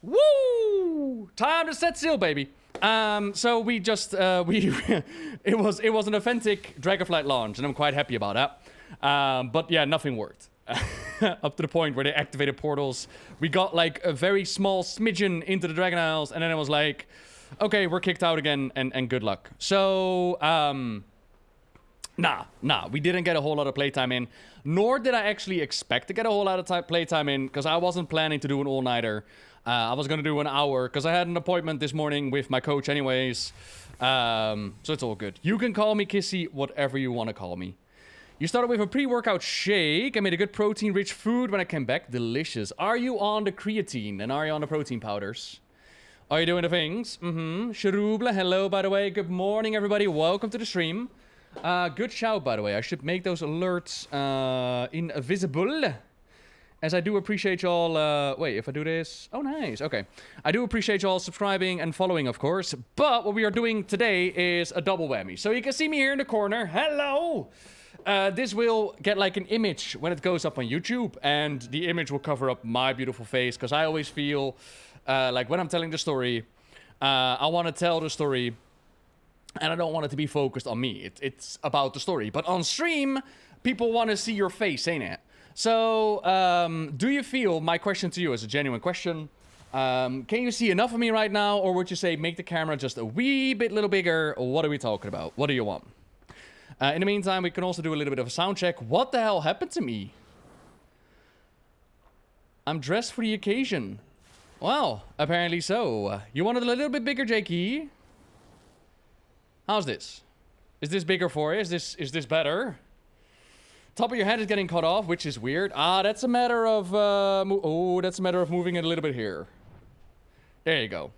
Woo! Time to set sail, baby. So we just it was an authentic Dragonflight launch, and I'm quite happy about that. But yeah, nothing worked. Up to the point where they activated portals. We got like a very small smidgen into the Dragon Isles, and then it was like, okay, we're kicked out again, and good luck. So, nah, we didn't get a whole lot of playtime in, nor did I actually expect to get a whole lot of playtime in, because I wasn't planning to do an all-nighter. I was gonna do an hour, because I had an appointment this morning with my coach anyways. So it's all good. You can call me Kissy, whatever you want to call me. You started with a pre-workout shake. I made a good protein-rich food when I came back. Delicious. Are you on the creatine, and are you on the protein powders? Are you doing the things? Sharuble, hello, by the way. Good morning, everybody. Welcome to the stream. Good shout, by the way. I should make those alerts invisible. As I do appreciate y'all... wait, if I do this... Oh, nice. Okay. I do appreciate y'all subscribing and following, of course. But what we are doing today is a double whammy. So you can see me here in the corner. Hello! This will get like an image when it goes up on YouTube. And the image will cover up my beautiful face. Because I always feel... like when I'm telling the story, I want to tell the story, and I don't want it to be focused on me. It's about the story. But on stream, people want to see your face, ain't it? So, do you feel, my question to you is a genuine question, can you see enough of me right now, or would you say make the camera just a wee bit little bigger, or what are we talking about? What do you want? In the meantime, we can also do a little bit of a sound check. What the hell happened to me? I'm dressed for the occasion. Well, apparently so. You want it a little bit bigger, Jakey? How's this? Is this bigger for you? Is this better? Top of your head is getting cut off, which is weird. Ah, that's a matter of that's a matter of moving it a little bit here. There you go.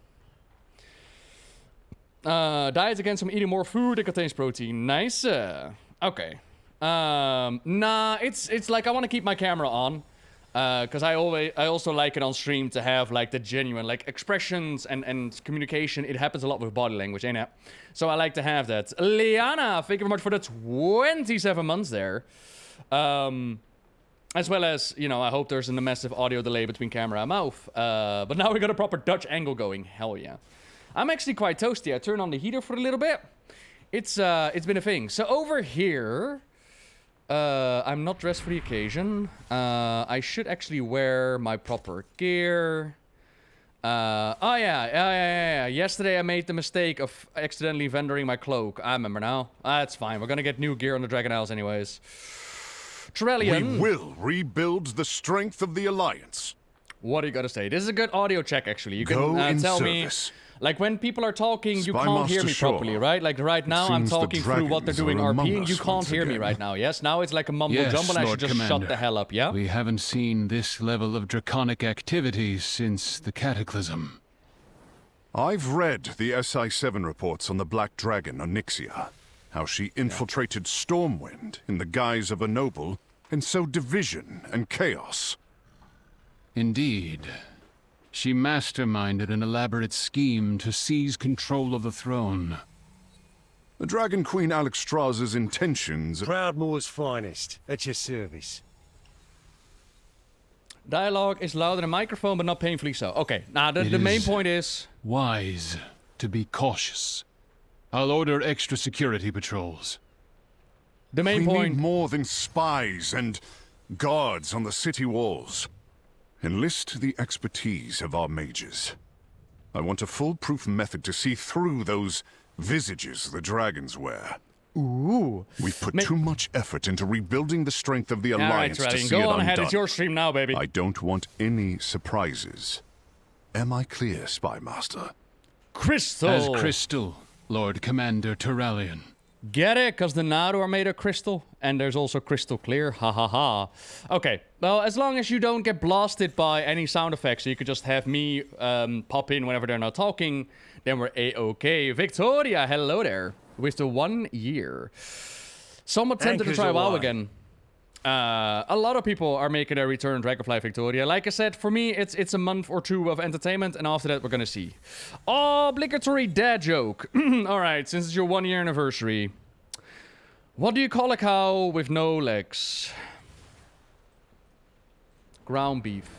Diet against from eating more food that contains protein. Nice. Okay. Nah, it's like I want to keep my camera on. Because I also like it on stream to have like the genuine like expressions and communication. It happens a lot with body language, ain't it? So I like to have that. Liana, thank you very much for the 27 months there. As well as, you know, I hope there's a massive audio delay between camera and mouth. But now we got a proper Dutch angle going. Hell yeah. I'm actually quite toasty. I turned on the heater for a little bit. It's been a thing. So over here... I'm not dressed for the occasion. I should actually wear my proper gear. Oh yeah. Yesterday I made the mistake of accidentally vendoring my cloak. I remember now. That's fine. We're gonna get new gear on the Dragon Isles anyways. Trellian. We will rebuild the strength of the Alliance. What do you gotta say? This is a good audio check, actually. You can tell service. me... Like, when people are talking, you Spy can't hear Master me Shaw. properly, right? Like, right now, I'm talking through what they're doing RPing. You can't hear me right now, yes? Now it's like a mumble-jumble, and I should just shut the hell up, yeah? We haven't seen this level of draconic activity since the Cataclysm. I've read the SI-7 reports on the Black Dragon, Onyxia. How she infiltrated Stormwind in the guise of a noble, and sowed division and chaos. Indeed. She masterminded an elaborate scheme to seize control of the throne. The Dragon Queen Alexstrasza's intentions... Proudmoore's finest, at your service. Dialogue is louder than a microphone, but not painfully so. Okay, now the main point is... wise to be cautious. I'll order extra security patrols. The main we point... need more than spies and guards on the city walls. Enlist the expertise of our mages. I want a foolproof method to see through those visages the dragons wear. Ooh. We've put too much effort into rebuilding the strength of the Alliance to see Go it on ahead, undone. it's your stream now, baby. I don't want any surprises. Am I clear, Spy Master? Crystal! As crystal, Lord Commander Turallion. Get it? Because the Naru are made of crystal. And there's also crystal clear. Ha ha ha. Okay. Well, as long as you don't get blasted by any sound effects, so you could just have me pop in whenever they're not talking, then we're A-okay. Victoria, hello there. With the 1 year. Somewhat tempted to try WoW again. A lot of people are making their return Dragonflight, Victoria. Like I said, for me, it's a month or two of entertainment, and after that, we're gonna see. Obligatory dad joke. Alright, since it's your 1 year anniversary. What do you call a cow with no legs? Ground beef.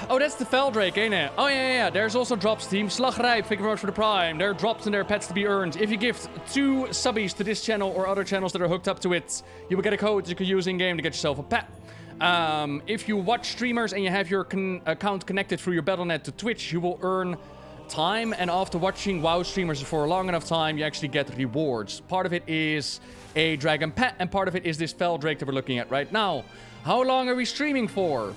Oh, that's the Feldrake, ain't it? Oh, yeah. There's also drops, team. Slagrijp, thank you very much for the prime. There are drops and there are pets to be earned. If you gift 2 subbies to this channel or other channels that are hooked up to it, you will get a code you can use in-game to get yourself a pet. If you watch streamers and you have your account connected through your Battle.net to Twitch, you will earn time. And after watching WoW streamers for a long enough time, you actually get rewards. Part of it is a dragon pet, and part of it is this Feldrake that we're looking at right now. How long are we streaming for?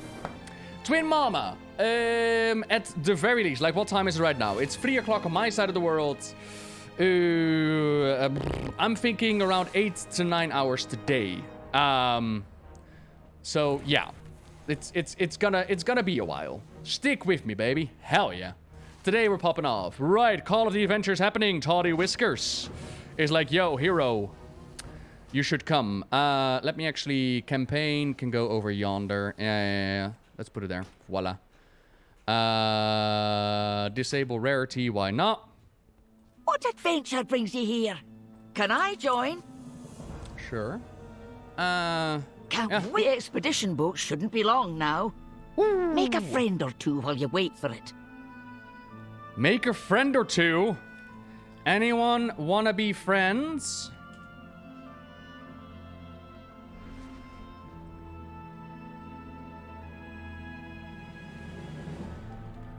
Twin Mama, at the very least, like what time is it right now? It's 3 o'clock on my side of the world. I'm thinking around 8 to 9 hours today. So yeah, it's gonna be a while. Stick with me, baby. Hell yeah. Today we're popping off. Right, Call of the Adventure's happening. Toddy Whiskers is like, yo, hero, you should come. Let me actually, campaign can go over yonder. Yeah. Let's put it there. Voila. Disable rarity, why not? What adventure brings you here? Can I join? Sure. Can't wait. Expedition boat shouldn't be long now. Make a friend or two while you wait for it. Make a friend or two? Anyone wanna be friends?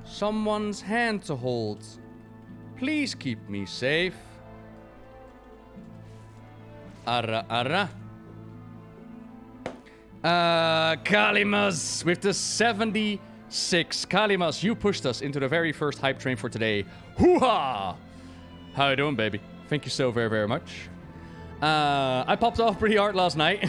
Someone's hand to hold. Please keep me safe. Arra. Kalimas with the 76. Kalimas, you pushed us into the very first hype train for today. Hoo-ha! How you doing, baby? Thank you so very, very much. I popped off pretty hard last night.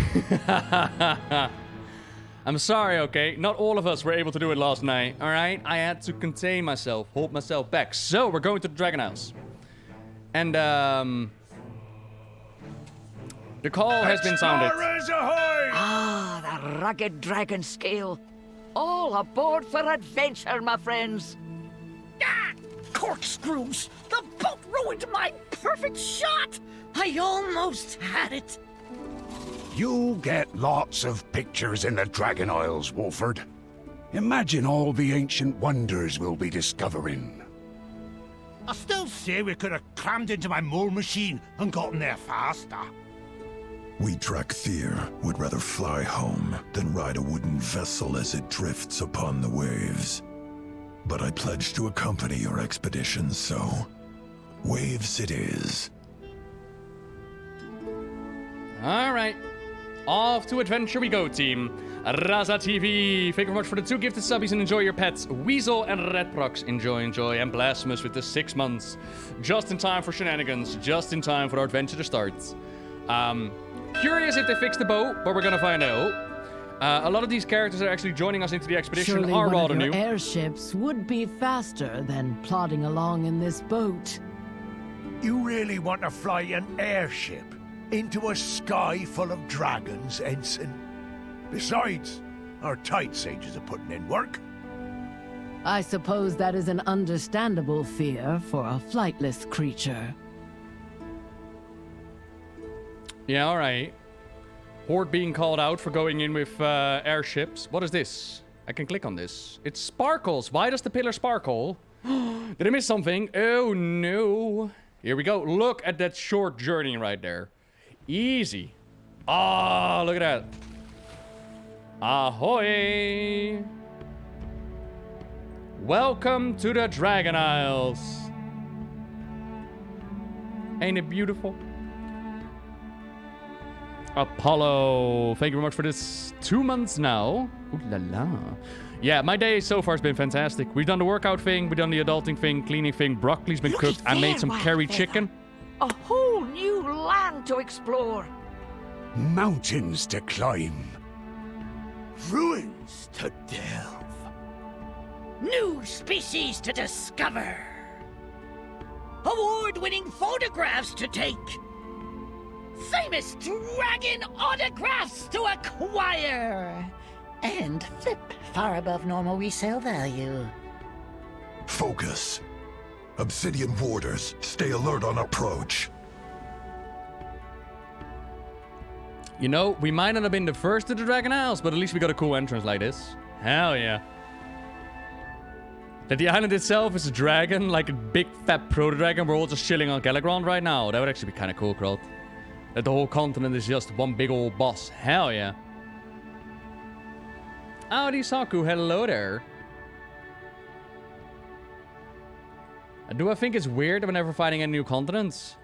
I'm sorry, okay? Not all of us were able to do it last night, alright? I had to contain myself, hold myself back. So, we're going to the Dragon House. And, the call has been sounded. Ah, the rugged dragon scale. All aboard for adventure, my friends. Ah! Corkscrews! The boat ruined my perfect shot! I almost had it. You'll get lots of pictures in the Dragon Isles, Wolford. Imagine all the ancient wonders we'll be discovering. I still say we could have crammed into my mole machine and gotten there faster. We Drakthir would rather fly home than ride a wooden vessel as it drifts upon the waves. But I pledged to accompany your expedition, so waves it is. Alright. Off to adventure we go, team. Raza TV, thank you very much for the 2 gifted subbies and enjoy your pets. Weasel and Redprox, enjoy. And Blasphemous with the 6 months. Just in time for shenanigans. Just in time for our adventure to start. Curious if they fixed the boat, but we're gonna find out. A lot of these characters that are actually joining us into the expedition Surely are one rather of your new. airships would be faster than plodding along in this boat. You really want to fly an airship into a sky full of dragons, Ensign? Besides, our tide sages are putting in work. I suppose that is an understandable fear for a flightless creature. Yeah, alright. Horde being called out for going in with airships. What is this? I can click on this. It sparkles. Why does the pillar sparkle? Did I miss something? Oh no. Here we go. Look at that short journey right there. Easy. Ah, look at that. Ahoy. Welcome to the Dragon Isles. Ain't it beautiful? Apollo, thank you very much for this 2 months now. Ooh la la. Yeah, my day so far has been fantastic. We've done the workout thing, we've done the adulting thing, cleaning thing, broccoli's been cooked. I made some curry chicken. A whole new land to explore. Mountains to climb. Ruins to delve. New species to discover. Award-winning photographs to take. Famous dragon autographs to acquire. And flip far above normal resale value. Focus. Obsidian warders, stay alert on approach. You know, we might not have been the first to the Dragon Isles, but at least we got a cool entrance like this. Hell yeah. That the island itself is a dragon, like a big fat proto-dragon. We're all just chilling on Galagrond right now. That would actually be kind of cool, Krot. That the whole continent is just one big old boss. Hell yeah. Howdy, Saku. Hello there. Do I think it's weird whenever fighting any new continents?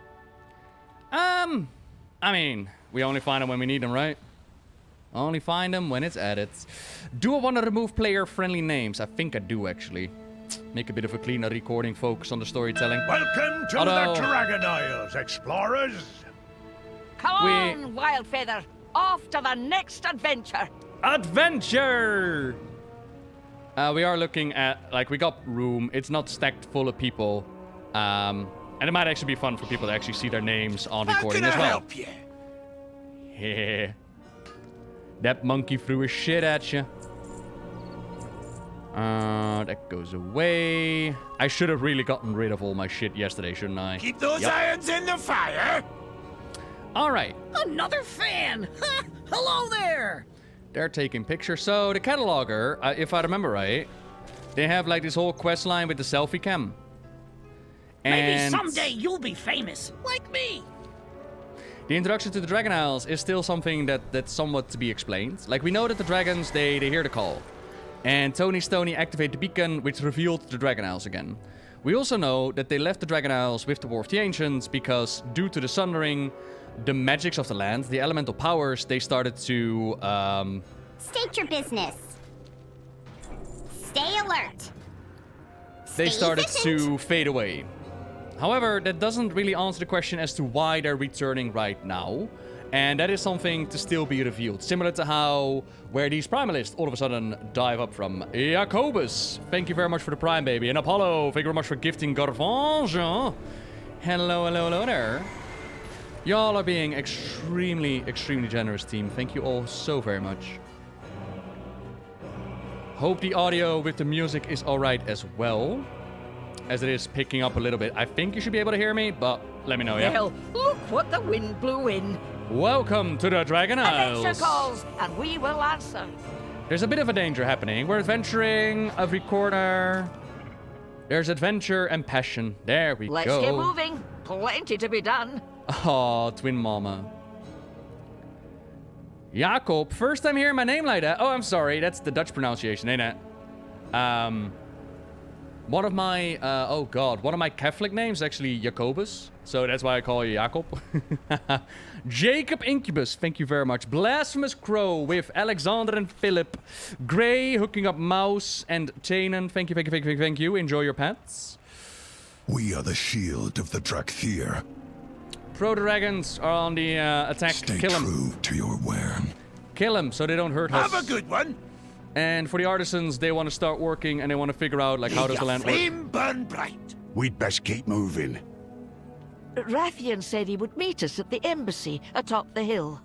I mean, we only find them when we need them, right? Only find them when it's added. Do I want to remove player-friendly names? I think I do, actually. Make a bit of a cleaner recording, focus on the storytelling. Welcome to the Dragon Isles, explorers. Come on, Wildfeather. Off to the next adventure. Adventure! We are looking at, like, we got room. It's not stacked full of people. And it might actually be fun for people to actually see their names on recording as well. How can I help you? Yeah. That monkey threw his shit at you. That goes away. I should have really gotten rid of all my shit yesterday, shouldn't I? Keep those irons in the fire. All right. Another fan! Ha! Hello there! They're taking pictures. So the cataloger, if I remember right, they have like this whole quest line with the selfie cam. Maybe someday you'll be famous, like me. The introduction to the Dragon Isles is still something that's somewhat to be explained. Like, we know that the dragons, they hear the call. And Tony Stoney activate the beacon, which revealed the Dragon Isles again. We also know that they left the Dragon Isles with the War of the Ancients because, due to the Sundering, the magics of the land, the elemental powers, they started to, State your business. Stay alert. They started efficient. to fade away. However, that doesn't really answer the question as to why they're returning right now. And that is something to still be revealed. Similar to how, where these primalists all of a sudden dive up from. Jacobus, thank you very much for the prime, baby. And Apollo, thank you very much for gifting Garvange. Hello, hello, hello there. Y'all are being extremely, extremely generous, team. Thank you all so very much. Hope the audio with the music is alright as well. As it is picking up a little bit. I think you should be able to hear me, but let me know, yeah? Well, look what the wind blew in. Welcome to the Dragon Isles. Adventure calls, and we will answer. There's a bit of a danger happening. We're adventuring every corner. There's adventure and passion. There we go. Let's get moving. Plenty to be done. Oh, twin mama. Jacob, first time hearing my name like that. Oh, I'm sorry. That's the Dutch pronunciation, ain't it? One of my, one of my Catholic names is actually Jacobus. So that's why I call you Jacob. Jacob Incubus, thank you very much. Blasphemous Crow with Alexander and Philip. Gray hooking up Mouse and Tanen. Thank you, thank you, thank you, thank you. Enjoy your pets. We are the shield of the Drakthir. Proto-dragons are on the attack. Stay Kill them. true to your wern. Kill them so they don't hurt us. Have a good one. And for the artisans, they want to start working and they want to figure out, like, how does the land work. Flame burn bright. We'd best keep moving. Rathian said he would meet us at the embassy atop the hill.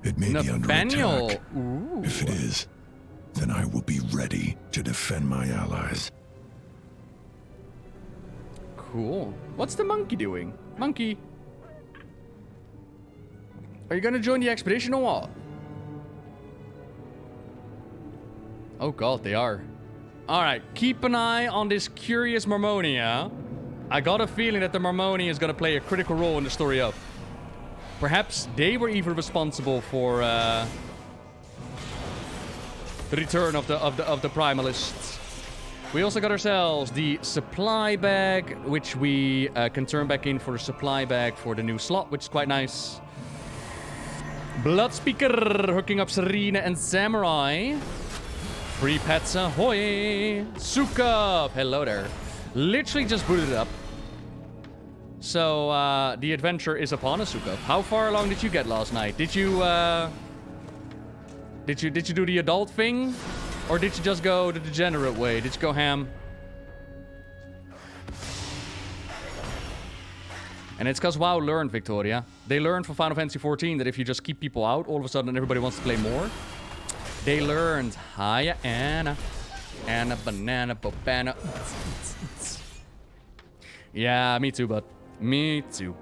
It may be under Nathaniel. attack. If it is, then I will be ready to defend my allies. Cool. What's the monkey doing? Monkey. Are you gonna join the expedition or what? Oh god, they are. Alright, keep an eye on this curious Marmonia. I got a feeling that the Marmonia is gonna play a critical role in the story up. Perhaps they were even responsible for the return of the primalists. We also got ourselves the supply bag, which we can turn back in for a supply bag for the new slot, which is quite nice. Bloodspeaker hooking up Serena and Samurai. Free pets ahoy! Suka! Hello there. Literally just booted it up. So, the adventure is upon us, Suka. How far along did you get last night? Did you do the adult thing? Or did you just go the degenerate way? Did you go ham? And it's because WoW learned, Victoria. They learned from Final Fantasy XIV that if you just keep people out, all of a sudden everybody wants to play more. They learned. Hiya, Anna. Anna, banana, bobana. Yeah, me too, bud. Me too.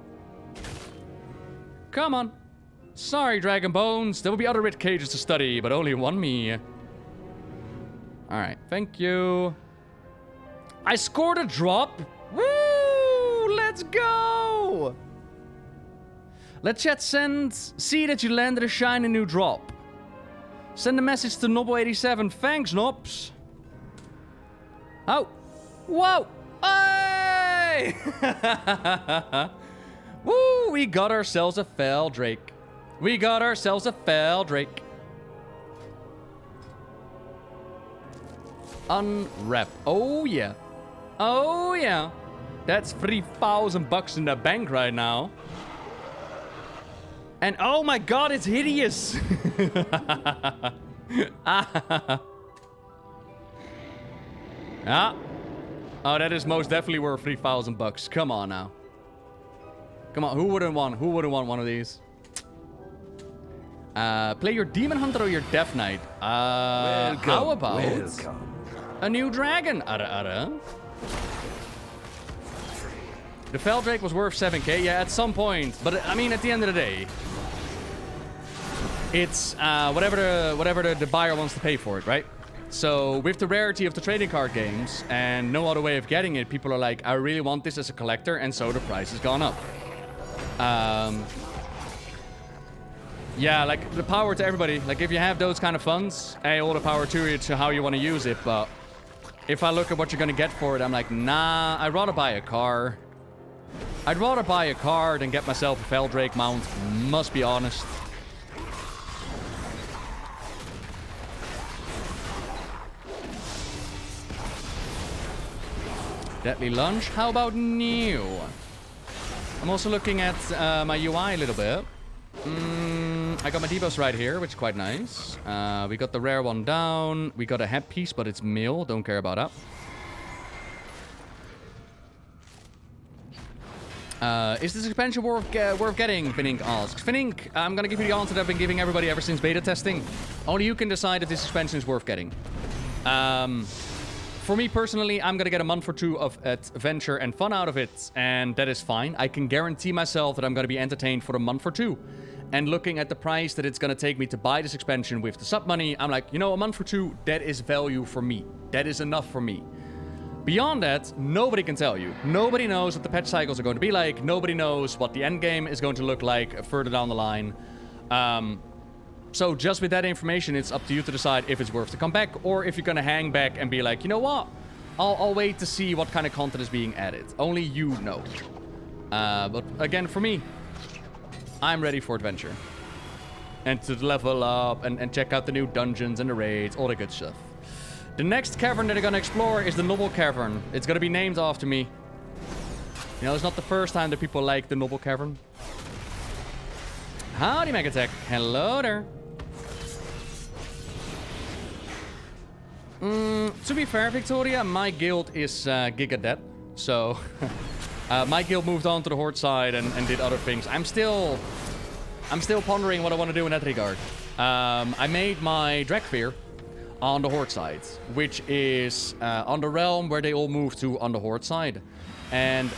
Come on. Sorry, Dragon Bones. There will be other red cages to study, but only one me. Alright, thank you. I scored a drop. Woo! Let's go! Let chat see that you landed a shiny new drop. Send a message to Nobbel87. Thanks, Nobs. Oh. Whoa! Hey! Woo! We got ourselves a fell drake. We got ourselves a fell drake. Unwrap. Oh, yeah. Oh, yeah. That's $3,000 in the bank right now. And oh my god, it's hideous! Ah. Oh, that is most definitely worth $3,000. Come on now. Come on, who wouldn't want one of these? Play your Demon Hunter or your Death Knight. How about a new dragon? The Feldrake was worth 7k, yeah, at some point. But I mean, at the end of the day, it's whatever the buyer wants to pay for it, right? So with the rarity of the trading card games and no other way of getting it, people are like, I really want this as a collector, and so the price has gone up. Yeah, like, the power to everybody. Like, if you have those kind of funds, hey, all the power to you, to how you want to use it. But if I look at what you're gonna get for it, I'm like, nah, I'd rather buy a car. I'd rather buy a car than get myself a Feldrake mount, must be honest. Deadly Lunge, how about new? I'm also looking at my UI a little bit. I got my debuffs right here, which is quite nice. We got the rare one down. We got a headpiece, but it's mill, don't care about that. Is this expansion worth getting? Finink asks. Finink, I'm gonna give you the answer that I've been giving everybody ever since beta testing. Only you can decide if this expansion is worth getting. For me personally, I'm gonna get a month or two of adventure and fun out of it, and that is fine. I can guarantee myself that I'm gonna be entertained for a month or two. And looking at the price that it's gonna take me to buy this expansion with the sub money, I'm like, you know, a month or two, that is value for me. That is enough for me. Beyond that, nobody can tell you. Nobody knows what the patch cycles are going to be like. Nobody knows what the end game is going to look like further down the line. So just with that information, it's up to you to decide if it's worth to come back, or if you're going to hang back and be like, you know what? I'll wait to see what kind of content is being added. Only you know. But again, for me, I'm ready for adventure. And to level up and check out the new dungeons and the raids, all the good stuff. The next cavern that I'm gonna explore is the Nobbel Cavern. It's gonna be named after me. You know, it's not the first time that people like the Nobbel Cavern. Howdy, Megatech. Hello there. To be fair, Victoria, my guild is giga dead. So, my guild moved on to the Horde side and did other things. I'm still pondering what I want to do in that regard. I made my Dragfear on the Horde side, which is on the realm where they all move to on the Horde side. And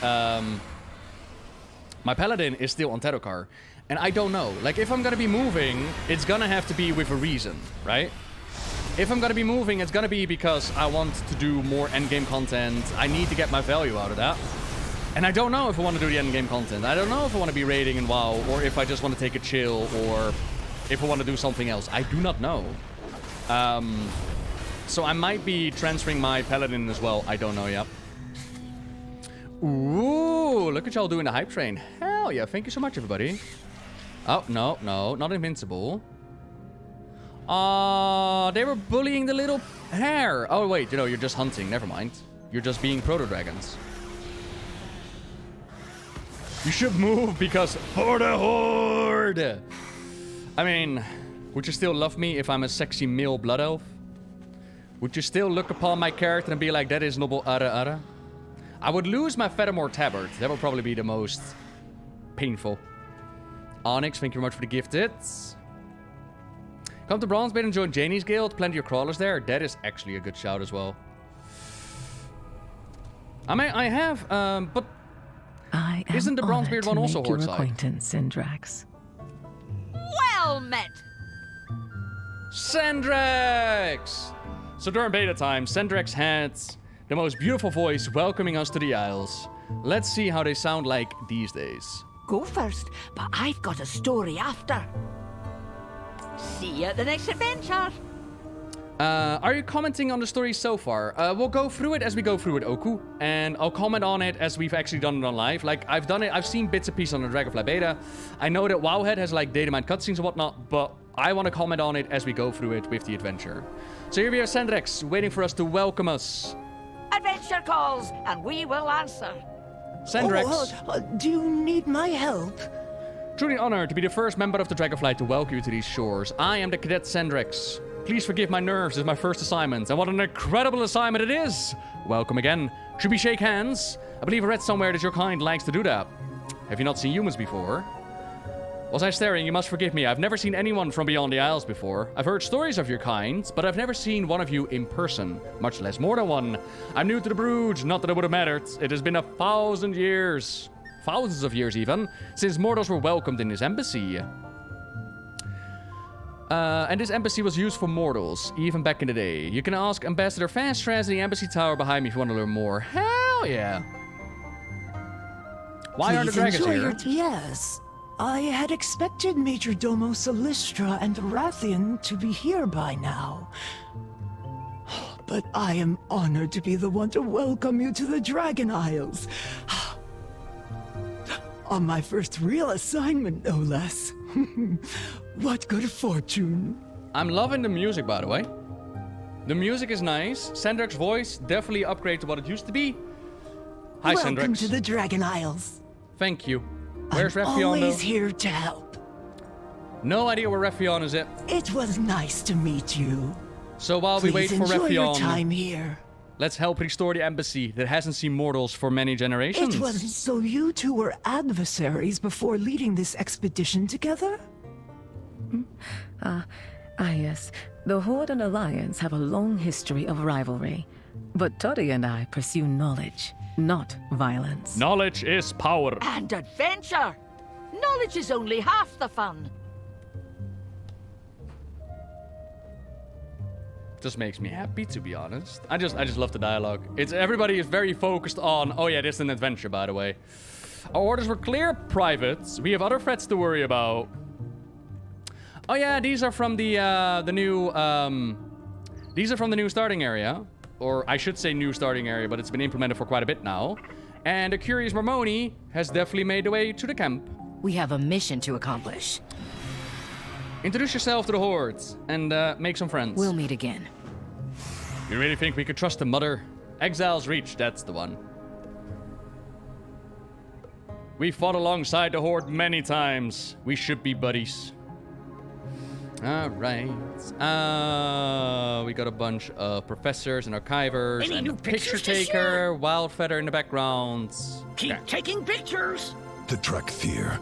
my Paladin is still on Tedokar. And I don't know. Like, if I'm gonna be moving, it's gonna have to be with a reason, right? If I'm gonna be moving, it's gonna be because I want to do more endgame content. I need to get my value out of that. And I don't know if I want to do the endgame content. I don't know if I want to be raiding in WoW, or if I just want to take a chill, or if I want to do something else. I do not know. So I might be transferring my Paladin as well. I don't know yet. Ooh, look at y'all doing the hype train. Hell yeah, thank you so much, everybody. Oh, no, not invincible. They were bullying the little hare. Oh, wait, you know, you're just hunting. Never mind. You're just being proto-dragons. You should move because for the Horde! I mean, would you still love me if I'm a sexy male blood elf? Would you still look upon my character and be like, that is Nobbel Ara Ara? I would lose my Fedamore Tabard. That would probably be the most painful. Onyx, thank you very much for the gifted. Come to Bronzebeard and join Janie's guild. Plenty of crawlers there. That is actually a good shout as well. I mean, I have, but isn't the Bronzebeard one also Horde side? Acquaintance, Syndrax. Well met! Syndrax! So during beta time, Syndrax had the most beautiful voice welcoming us to the Isles. Let's see how they sound like these days. Go first, but I've got a story after. See you at the next adventure. Are you commenting on the story so far? We'll go through it as we go through it, Oku. And I'll comment on it as we've actually done it on live. Like, I've done it, I've seen bits and pieces on the Dragonflight beta. I know that Wowhead has, like, data mine cutscenes and whatnot, but I want to comment on it as we go through it with the adventure. So here we have Sandrex, waiting for us to welcome us. Adventure calls, and we will answer. Sandrex. Do you need my help? Truly an honor to be the first member of the Dragonflight to welcome you to these shores. I am the cadet Sandrex. Please forgive my nerves, it's my first assignment, and what an incredible assignment it is! Welcome again. Should we shake hands? I believe I read somewhere that your kind likes to do that. Have you not seen humans before? Was I staring? You must forgive me. I've never seen anyone from beyond the Isles before. I've heard stories of your kind, but I've never seen one of you in person, much less more than one. I'm new to the Brood, not that it would have mattered. It has been 1,000 years, thousands of years even, since mortals were welcomed in this embassy. And this embassy was used for mortals, even back in the day. You can ask Ambassador Fastraz in the embassy tower behind me if you want to learn more. Hell yeah! Why are the dragons here? Yes. I had expected Major Domo Alexstrasza and Rathian to be here by now. But I am honored to be the one to welcome you to the Dragon Isles. On my first real assignment, no less. What good fortune. I'm loving the music, by the way. The music is nice. Sandrex's voice definitely upgrade to what it used to be. Hi, Sandrex. Welcome to the Dragon Isles. Thank you. Where's I'm Refion, always though? here to help. No idea where Refion is at. It was nice to meet you. So while we wait Please for enjoy your Refion, time here. let's help restore the embassy that hasn't seen mortals for many generations. It wasn't so you two were adversaries before leading this expedition together? Yes. The Horde and Alliance have a long history of rivalry. But Toddy and I pursue knowledge, not violence. Knowledge is power. And adventure. Knowledge is only half the fun. Just makes me happy, to be honest. I just love the dialogue. Everybody is very focused on, oh yeah, this is an adventure, by the way. Our orders were clear, privates. We have other threats to worry about. Oh yeah, these are from the new starting area. Or I should say new starting area, but it's been implemented for quite a bit now. And the curious Mormoni has definitely made the way to the camp. We have a mission to accomplish. Introduce yourself to the Horde and make some friends. We'll meet again. You really think we could trust the Mother? Exile's Reach, that's the one. We fought alongside the Horde many times. We should be buddies. Alright. We got a bunch of professors and archivers. Any and new picture pictures to taker, share? Wildfeather in the background. Keep taking pictures. The Drakthir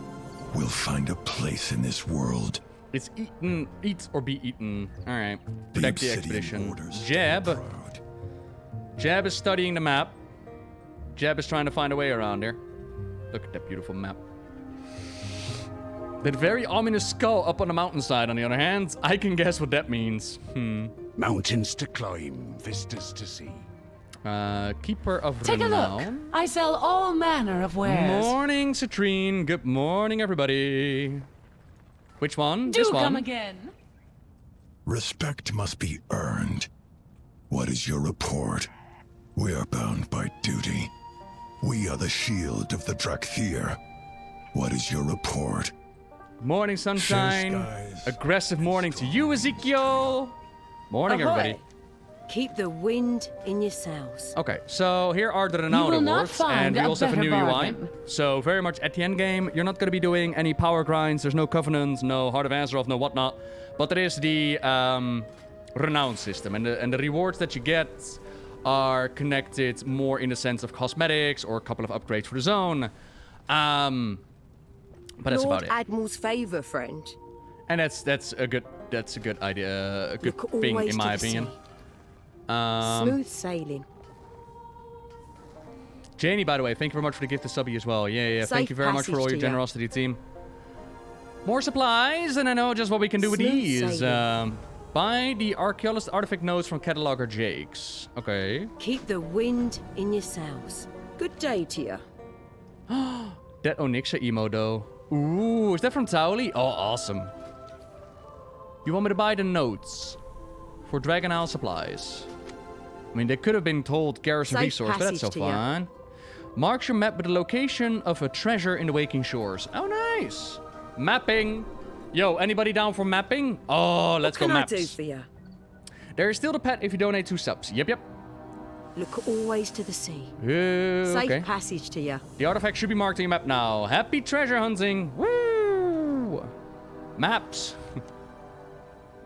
will find a place in this world. It's eat or be eaten. Alright. Protect the expedition. Orders Jeb. stand proud. Jeb is studying the map. Jeb is trying to find a way around here. Look at that beautiful map. That very ominous skull up on the mountainside, on the other hand, I can guess what that means. Mountains to climb, vistas to see. Keeper of Take Renown. a look. I sell all manner of wares. Morning, Citrine. Good morning, everybody. Which one? Do This one. come again. Respect must be earned. What is your report? We are bound by duty. We are the shield of the Drakthir. What is your report? Morning, sunshine. skies. Aggressive morning to you, Ezekiel. Morning, Ahoy. everybody. Keep the wind in your sails. Okay, so here are the Renown will not awards, find and we a also have a better new bargain. UI. So very much at the end game, you're not going to be doing any power grinds. There's no Covenants, no Heart of Azeroth, no whatnot. But there is the Renown system, and the rewards that you get are connected more in the sense of cosmetics or a couple of upgrades for the zone. But that's Lord about it. Admiral's favour, friend. And that's a good idea, a good Look thing always in to my the opinion. sea. Smooth sailing. Janie, by the way, thank you very much for the gift of subby as well. Yeah. Thank Safe you very much for all passage your to ya. generosity, team. More supplies, and I know just what we can do with Smooth these. sailing. Buy the archaeologist artifact notes from cataloger Jakes. Okay. Keep the wind in your sails. Good day to you. That Onyxa emo though. Ooh, is that from Tauli? Oh, awesome. You want me to buy the notes for Dragonhouse supplies? I mean, they could have been told garrison Safe resource, but that's so passage to fun. Marks your map with the location of a treasure in the Waking Shores. Oh, nice. Mapping. Yo, anybody down for mapping? Oh, let's go maps. What can I do for you? There is still the pet if you donate 2 subs. Yep. Look always to the sea. Okay. Safe passage to you. The artifact should be marked on your map now. Happy treasure hunting. Woo! Maps.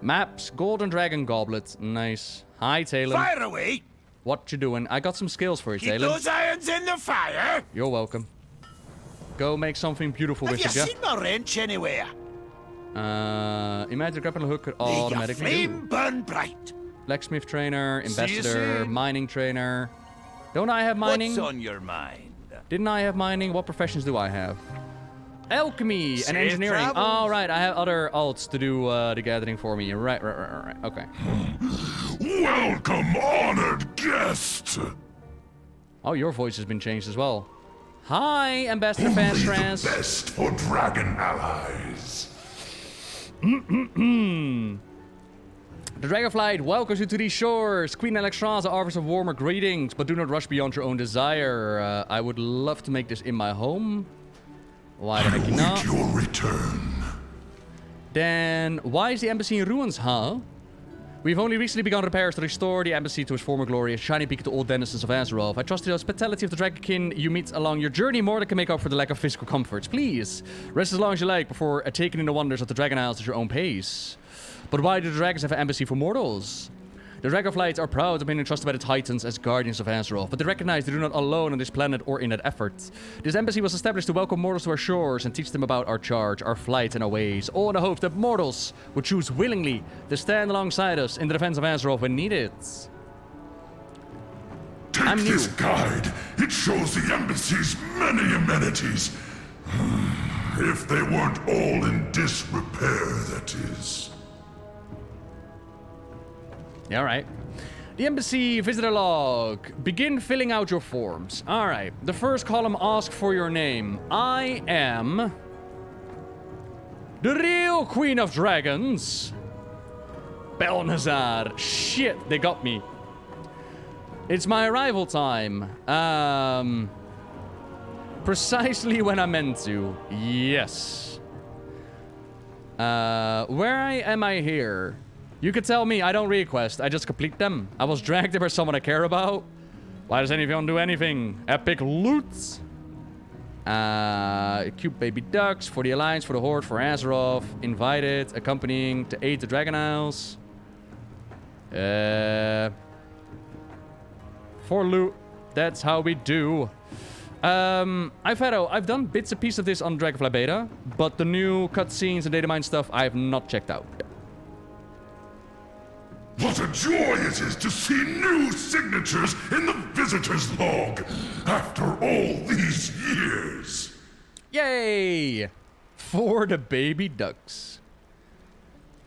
Maps. Golden Dragon Goblet. Nice. Hi, Talon. Fire away! What you doing? I got some skills for you, Keep Talon. those irons in the fire! You're welcome. Go make something beautiful Have with you it, yeah? seen my wrench anywhere? Imagine grappling hook could May your automatically flame do. burn bright. Blacksmith trainer, See you ambassador, soon. mining trainer. Don't I have mining? What's on your mind? Didn't I have mining? What professions do I have? Alchemy and Safe engineering. travels. Oh, right. I have other alts to do the gathering for me. Right. Okay. Welcome, honored guest! Oh, your voice has been changed as well. Hi, Ambassador Only the Fasttrans. best for dragon allies. The Dragonflight welcomes you to these shores. Queen Alexstrasza offers a warmer greetings, but do not rush beyond your own desire. I would love to make this in my home. Why the heck not? Your return. Then, why is the embassy in ruins, huh? We've only recently begun repairs to restore the embassy to its former glory, a shining beacon to all denizens of Azeroth. I trust the hospitality of the Dragonkin you meet along your journey more than can make up for the lack of physical comforts. Please, rest as long as you like before taking in the wonders of the Dragon Isles at your own pace. But why do the dragons have an embassy for mortals? The Dragonflights are proud of being entrusted by the Titans as guardians of Azeroth, but they recognize they do not alone on this planet or in that effort. This embassy was established to welcome mortals to our shores and teach them about our charge, our flight, and our ways, all in the hope that mortals would choose willingly to stand alongside us in the defense of Azeroth when needed. Take this guide. It shows the embassy's many amenities. If they weren't all in disrepair, that is. Yeah, alright. The embassy visitor log. Begin filling out your forms. Alright. The first column asks for your name. I am the real Queen of Dragons, Belnazar. Shit, they got me. It's my arrival time. Precisely when I meant to. Yes. Where am I here? You could tell me, I don't request, I just complete them. I was dragged there by someone I care about. Why does anyone do anything? Epic loot. Cute baby ducks for the Alliance, for the Horde, for Azeroth. Invited, accompanying to aid the Dragon Isles. For loot. That's how we do. I've done bits and pieces of this on Dragonfly Beta, but the new cutscenes and data mine stuff I have not checked out. What a joy it is to see new signatures in the visitor's log after all these years. Yay! For the baby ducks.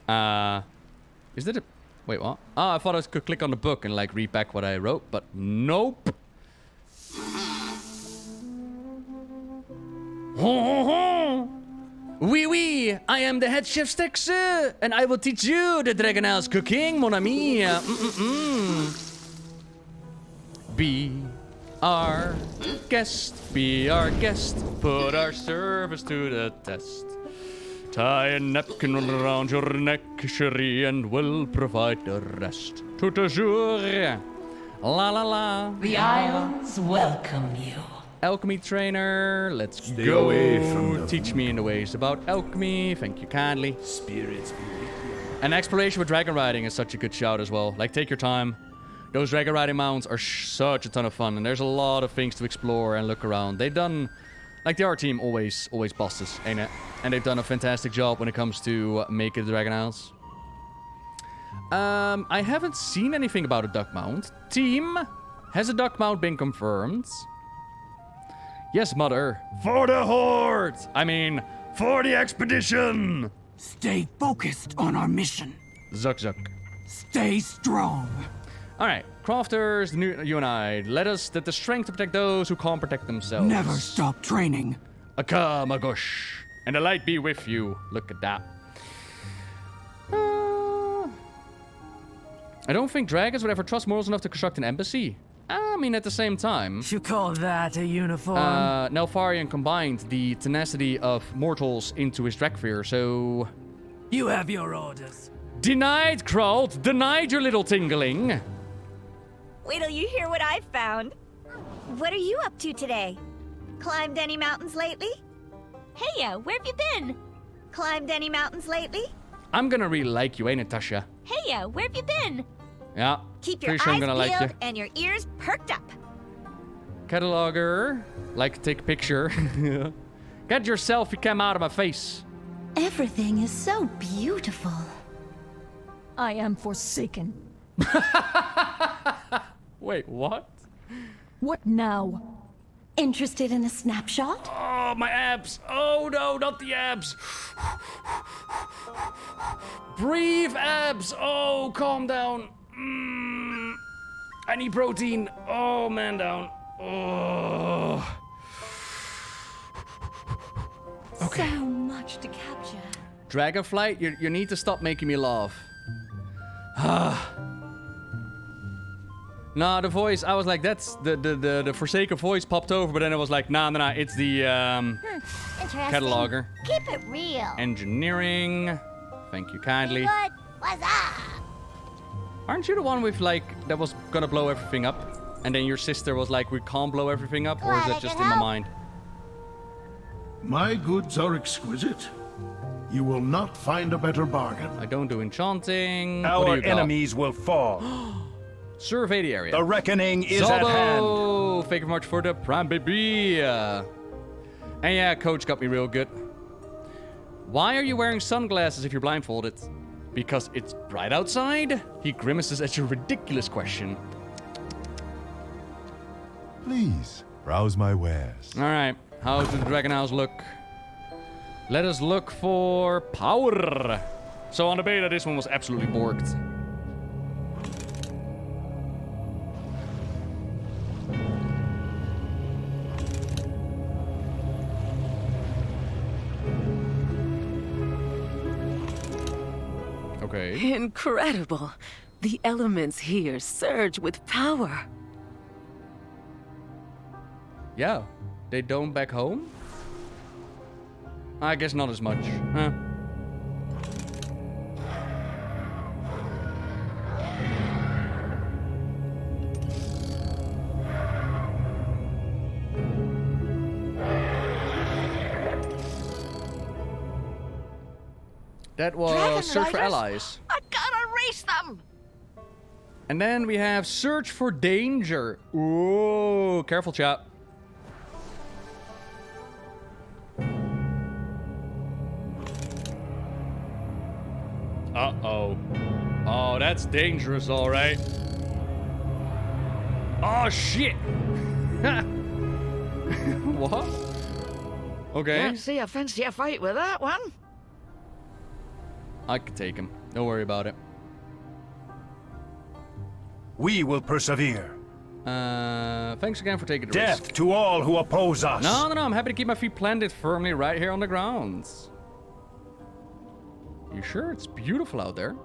Is that a... Wait, what? Oh, I thought I could click on the book and like read back what I wrote, but nope. Oui, I am the head chef Stexe, and I will teach you the Dragon Isles cooking, mon ami. Be our guest, put our service to the test. Tie a napkin around your neck, chérie, and we'll provide the rest. Tout à jour, la la la. The Isles welcome you. Alchemy trainer, let's Stay go. away from them. Teach me in the ways about alchemy, thank you kindly. Spirits be with you. And exploration with dragon riding is such a good shout as well. Like, take your time. Those dragon riding mounts are such a ton of fun, and there's a lot of things to explore and look around. They've done, like the art team always bosses, ain't it? And they've done a fantastic job when it comes to making the Dragon Isles. I haven't seen anything about a duck mount. Team, has a duck mount been confirmed? Yes, Mother. For the Horde! I mean, for the expedition! Stay focused on our mission. Zuck zuck. Stay strong. Alright, crafters, you and I, let the strength to protect those who can't protect themselves. Never stop training. Akamagush. And the light be with you. Look at that. I don't think dragons would ever trust mortals enough to construct an embassy. I mean, at the same time... You call that a uniform? Nelfarion combined the tenacity of mortals into his dragfear, so... You have your orders. Denied, Kralt! Denied, your little tingling! Wait till you hear what I've found. What are you up to today? Climbed any mountains lately? Hey, where have you been? Climbed any mountains lately? I'm gonna really like you, ain't it, Tasha? Hey, where have you been? Yeah. Keep your pretty sure I'm eyes gonna like peeled you. and your ears perked up. Cataloger. Like to take a picture. Get your selfie cam out of my face. Everything is so beautiful. I am forsaken. Wait, what? What now? Interested in a snapshot? Oh, my abs. Oh, no, not the abs. Breathe, abs. Oh, calm down. I need protein. Oh, man down. Oh. Okay. So much to capture. Dragonflight, you need to stop making me laugh. Nah, the voice, I was like, that's the Forsaken voice popped over, but then it was like, nah, it's the Interesting. cataloger. Keep it real. Engineering. Thank you kindly. What was up? Aren't you the one with, like, that was gonna blow everything up? And then your sister was like, we can't blow everything up? Or is that just in my mind? My goods are exquisite. You will not find a better bargain. I don't do enchanting. What do Our you got? enemies will fall. Survey the area. The reckoning is at hand. Zalbo! Thank you very much for the prime, baby. And yeah, coach got me real good. Why are you wearing sunglasses if you're blindfolded? Because it's bright outside? He grimaces at your ridiculous question. Please, browse my wares. Alright, how does the Dragon House look? Let us look for power. So on the beta, this one was absolutely borked. Okay. Incredible. The elements here surge with power. Yeah, they don't back home? I guess not as much, huh? That was search for allies. I gotta race them! And then we have search for danger. Ooh, careful, chat. Uh-oh. Oh, that's dangerous, all right. Oh, shit. What? Okay. Can't see I fancy a fight with that one. I could take him. Don't worry about it. We will persevere. Thanks again for taking the Death risk. to all who oppose us. No, I'm happy to keep my feet planted firmly right here on the ground. You sure? It's beautiful out there.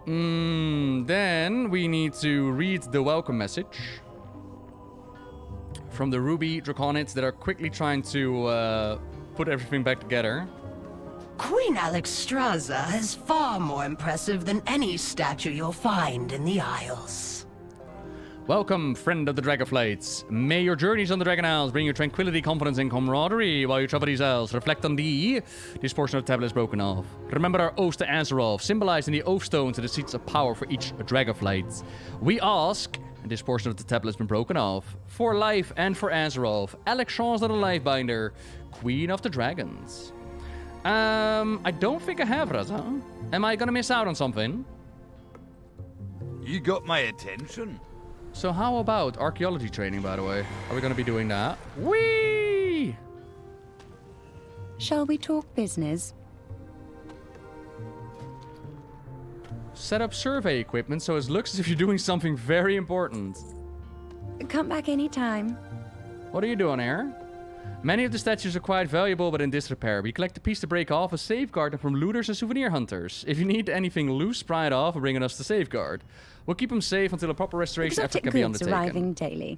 Then we need to read the welcome message from the Ruby Draconids that are quickly trying to put everything back together. Queen Alexstrasza is far more impressive than any statue you'll find in the Isles. Welcome, friend of the Dragonflights. May your journeys on the Dragon Isles bring you tranquility, confidence, and camaraderie while you travel these isles. Reflect on this portion of the tablet is broken off. Remember our oaths to Azeroth, symbolized in the oathstones to the seats of power for each Dragonflight. We ask, and this portion of the tablet has been broken off, for life and for Azeroth, Alexstrasza the Lifebinder, Queen of the Dragons. I don't think I have, Raza. Am I gonna miss out on something? You got my attention. So how about archaeology training, by the way? Are we gonna be doing that? Whee! Shall we talk business? Set up survey equipment so it looks as if you're doing something very important. Come back anytime. What are you doing here? Many of the statues are quite valuable but in disrepair. We collect a piece to break off, a safeguard them from looters and souvenir hunters. If you need anything loose, pry it off and bring it us to safeguard. We'll keep them safe until a proper restoration effort can be undertaken. Arriving daily.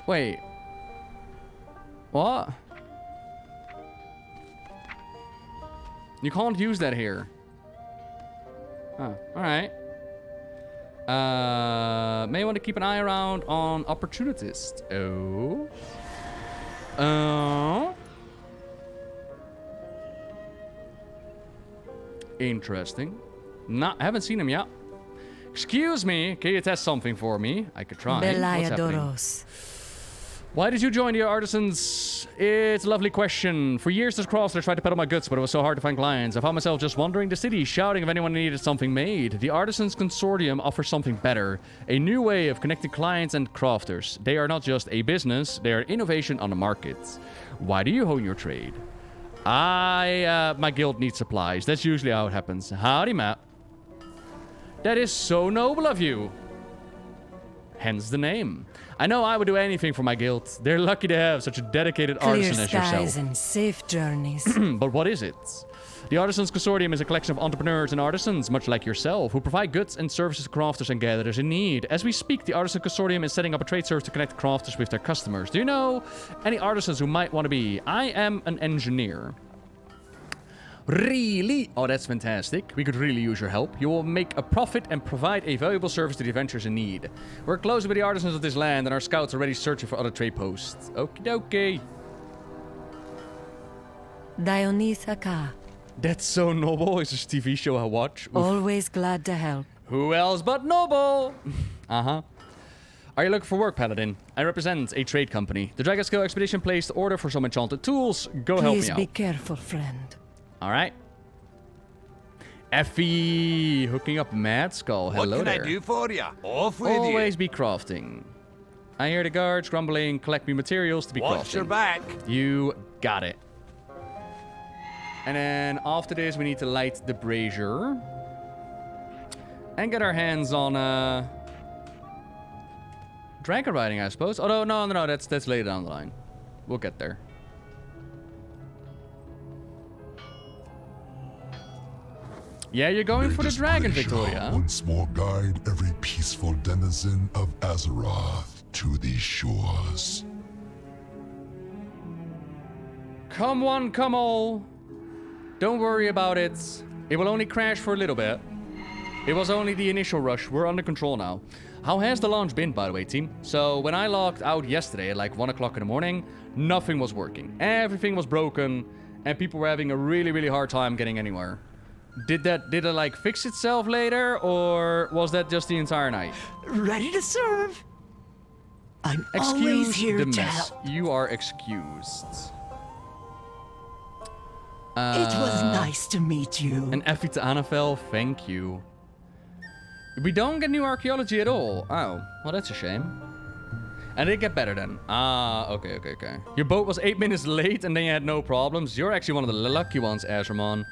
Wait. What? You can't use that here. Oh, alright. May want to keep an eye around on opportunities. Oh. Interesting. I haven't seen him yet. Excuse me, can you test something for me? I could try. What's happening? Why did you join the artisans? It's a lovely question. For years, this crosser tried to peddle my goods, but it was so hard to find clients. I found myself just wandering the city, shouting if anyone needed something made. The Artisans Consortium offers something better. A new way of connecting clients and crafters. They are not just a business, they are innovation on the market. Why do you hone your trade? My guild needs supplies. That's usually how it happens. Howdy, Matt. That is so noble of you. Hence the name. I know I would do anything for my guild. They're lucky to have such a dedicated artisan as yourself. Clear skies and safe journeys. But what is it? The Artisans Consortium is a collection of entrepreneurs and artisans, much like yourself, who provide goods and services to crafters and gatherers in need. As we speak, the Artisan Consortium is setting up a trade service to connect crafters with their customers. Do you know any artisans who might want to be? I am an engineer. Really? Oh, that's fantastic. We could really use your help. You will make a profit and provide a valuable service to the adventurers in need. We're close with the artisans of this land, and our scouts are already searching for other trade posts. Okie dokie. Dionysaka. That's so Nobbel. It's a TV show I watch. Oof. Always glad to help. Who else but Nobbel? Uh-huh. Are you looking for work, Paladin? I represent a trade company. The Dragon Scale Expedition placed order for some enchanted tools. Go help me out. Please be careful, friend. All right. Effie, hooking up Mad Skull. Hello there. What can I do for you? Off with you. Always be crafting. I hear the guards grumbling. Collect me materials to be crafting. Watch your back. You got it. And then after this, we need to light the brazier. And get our hands on dragon riding, I suppose. Oh, no, that's later down the line. We'll get there. Yeah, you're going for the dragon, Victoria. Once more guide every peaceful denizen of Azeroth to these shores. Come one, come all. Don't worry about it. It will only crash for a little bit. It was only the initial rush. We're under control now. How has the launch been, by the way, team? So when I logged out yesterday at like 1 o'clock in the morning, nothing was working. Everything was broken, and people were having a really, really hard time getting anywhere. Did it like fix itself later, or was that just the entire night? Ready to serve. I'm always here to help. You are excused. It was nice to meet you. And Effie to Annabelle, thank you. We don't get new archaeology at all. Oh, well that's a shame. And it get better then. Ah, okay. Your boat was 8 minutes late and then you had no problems. You're actually one of the lucky ones, Azramon.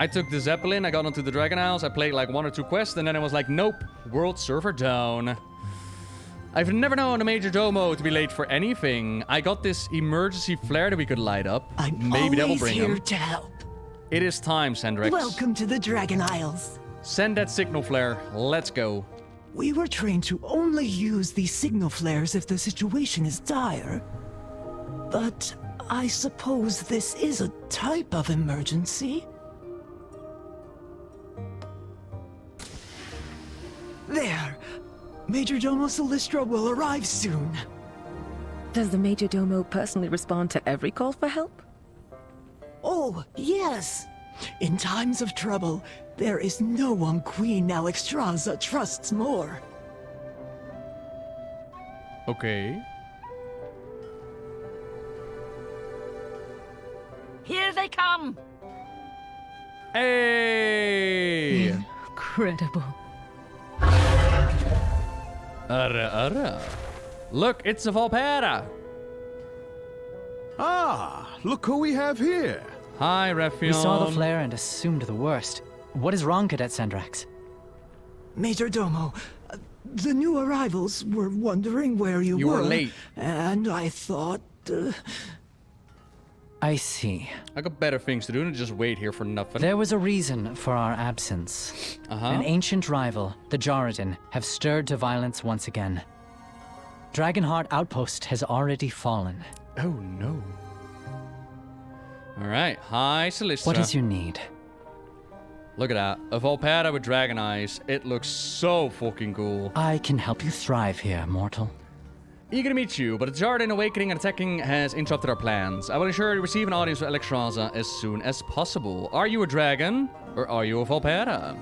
I took the Zeppelin, I got onto the Dragon Isles, I played like 1 or 2 quests, and then it was like, nope, world server down. I've never known a Major Domo to be late for anything. I got this emergency flare that we could light up. Maybe that will bring him. I'm always here to help. It is time, Sandrex. Welcome to the Dragon Isles. Send that signal flare. Let's go. We were trained to only use these signal flares if the situation is dire. But I suppose this is a type of emergency. There. Major Domo Silistra will arrive soon. Does the Major Domo personally respond to every call for help? Oh, yes. In times of trouble, there is no one Queen Alexstrasza trusts more. Okay. Here they come! Hey! Incredible. Look, it's a Valpera. Ah, look who we have here. Hi, Refion. We saw the flare and assumed the worst. What is wrong, Cadet Sandrax? Major Domo, the new arrivals were wondering where you were. You were late. And I thought... I see. I got better things to do than just wait here for nothing. There was a reason for our absence. An ancient rival, the Jaredin, have stirred to violence once again. Dragonheart Outpost has already fallen. Oh no. Alright, hi Celestra. What is your need? Look at that. A Volpata with dragon eyes. It looks so fucking cool. I can help you thrive here, mortal. Eager to meet you, but the Jaredin awakening and attacking has interrupted our plans. I will ensure you receive an audience with Alexstrasza as soon as possible. Are you a dragon, or are you a Volpata?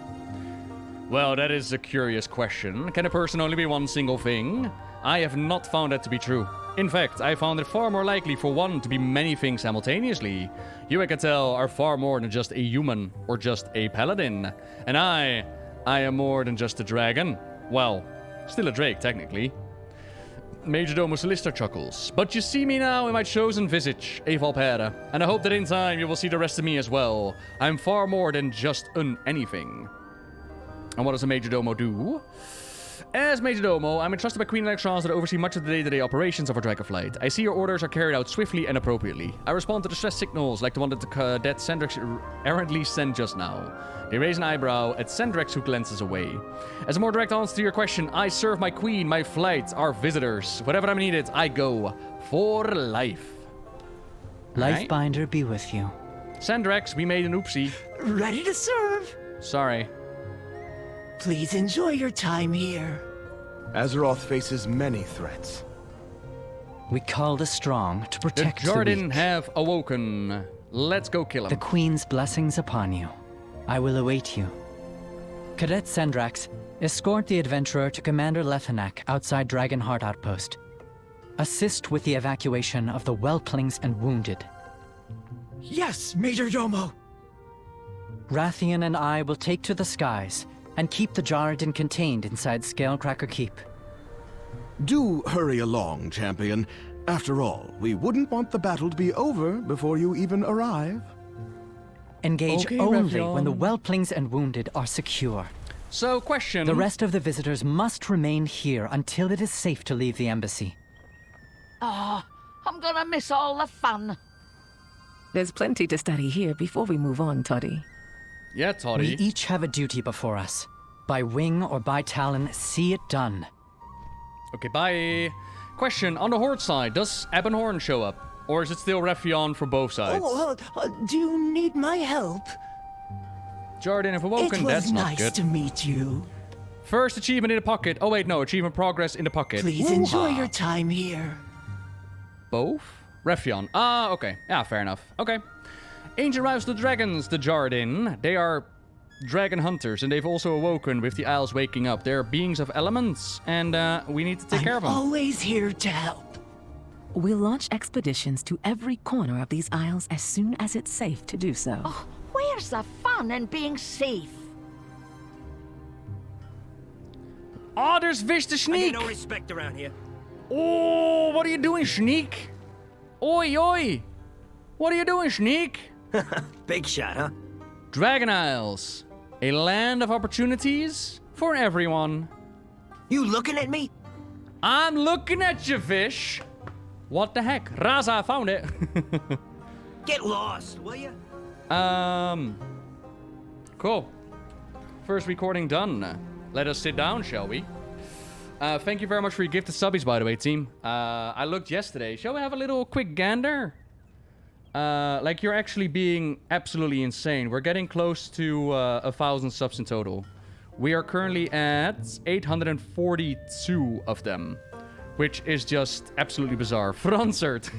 Well, that is a curious question. Can a person only be one single thing? I have not found that to be true. In fact, I found it far more likely for one to be many things simultaneously. You, I can tell, are far more than just a human or just a paladin. And I am more than just a dragon. Well, still a drake, technically. Majordomo Celestra chuckles. But you see me now in my chosen visage, a Volpata. And I hope that in time you will see the rest of me as well. I'm far more than just an anything. And what does a Majordomo do? As Majordomo, I'm entrusted by Queen Alexstrasza to oversee much of the day-to-day operations of our Dragonflight. I see your orders are carried out swiftly and appropriately. I respond to distress signals like the one that the Cadet Sandrax errantly sent just now. They raise an eyebrow at Sandrax, who glances away. As a more direct answer to your question, I serve my queen, my flight, our visitors. Wherever I'm needed, I go. For life. Lifebinder be with you. Sandrax, we made an oopsie. Ready to serve. Sorry. Please enjoy your time here. Azeroth faces many threats. We call the strong to protect the Jaredin weak. have awoken. Let's go kill him. The Queen's blessings upon you. I will await you. Cadet Sandrax, escort the adventurer to Commander Lethanak outside Dragonheart Outpost. Assist with the evacuation of the whelplings and wounded. Yes, Major Domo. Rathian and I will take to the skies and keep the Jaredin contained inside Scalecracker Keep. Do hurry along, champion. After all, we wouldn't want the battle to be over before you even arrive. Engage Okay, only Refion. when the whelplings and wounded are secure. So, question. The rest of the visitors must remain here until it is safe to leave the embassy. Oh, I'm gonna miss all the fun. There's plenty to study here before we move on, Toddy. Yeah, We Toddy. each have a duty before us. By wing or by talon, see it done. Okay, bye. Question, on the Horde side, does Ebonhorn show up? Or is it still Refion for both sides? Do you need my help? Jaredin have awoken, It was that's not nice good. to meet you. First achievement in the pocket. Oh wait, no, achievement progress in the pocket. Please enjoy your time here. Both? Refion. Ah, okay. Yeah, fair enough. Okay. Ancient rivals to the dragons, the Jaredin. They are dragon hunters, and they've also awoken with the Isles waking up. They're beings of elements, and we need to take care of them. Always here to help. We'll launch expeditions to every corner of these isles as soon as it's safe to do so. Oh, where's the fun in being safe? Oh, there's Vish the I Sneak! get no respect around here. Oh, what are you doing, Sneak? Oi, oi! What are you doing, Sneak? Big shot, huh? Dragon Isles. A land of opportunities for everyone. You looking at me? I'm looking at you, Vish. What the heck? Raza, I found it. Get lost, will you? Cool. First recording done. Let us sit down, shall we? Thank you very much for your gifted subbies, by the way, team. I looked yesterday. Shall we have a little quick gander? Like, you're actually being absolutely insane. We're getting close to 1,000 subs in total. We are currently at 842 of them, which is just absolutely bizarre. Fransert.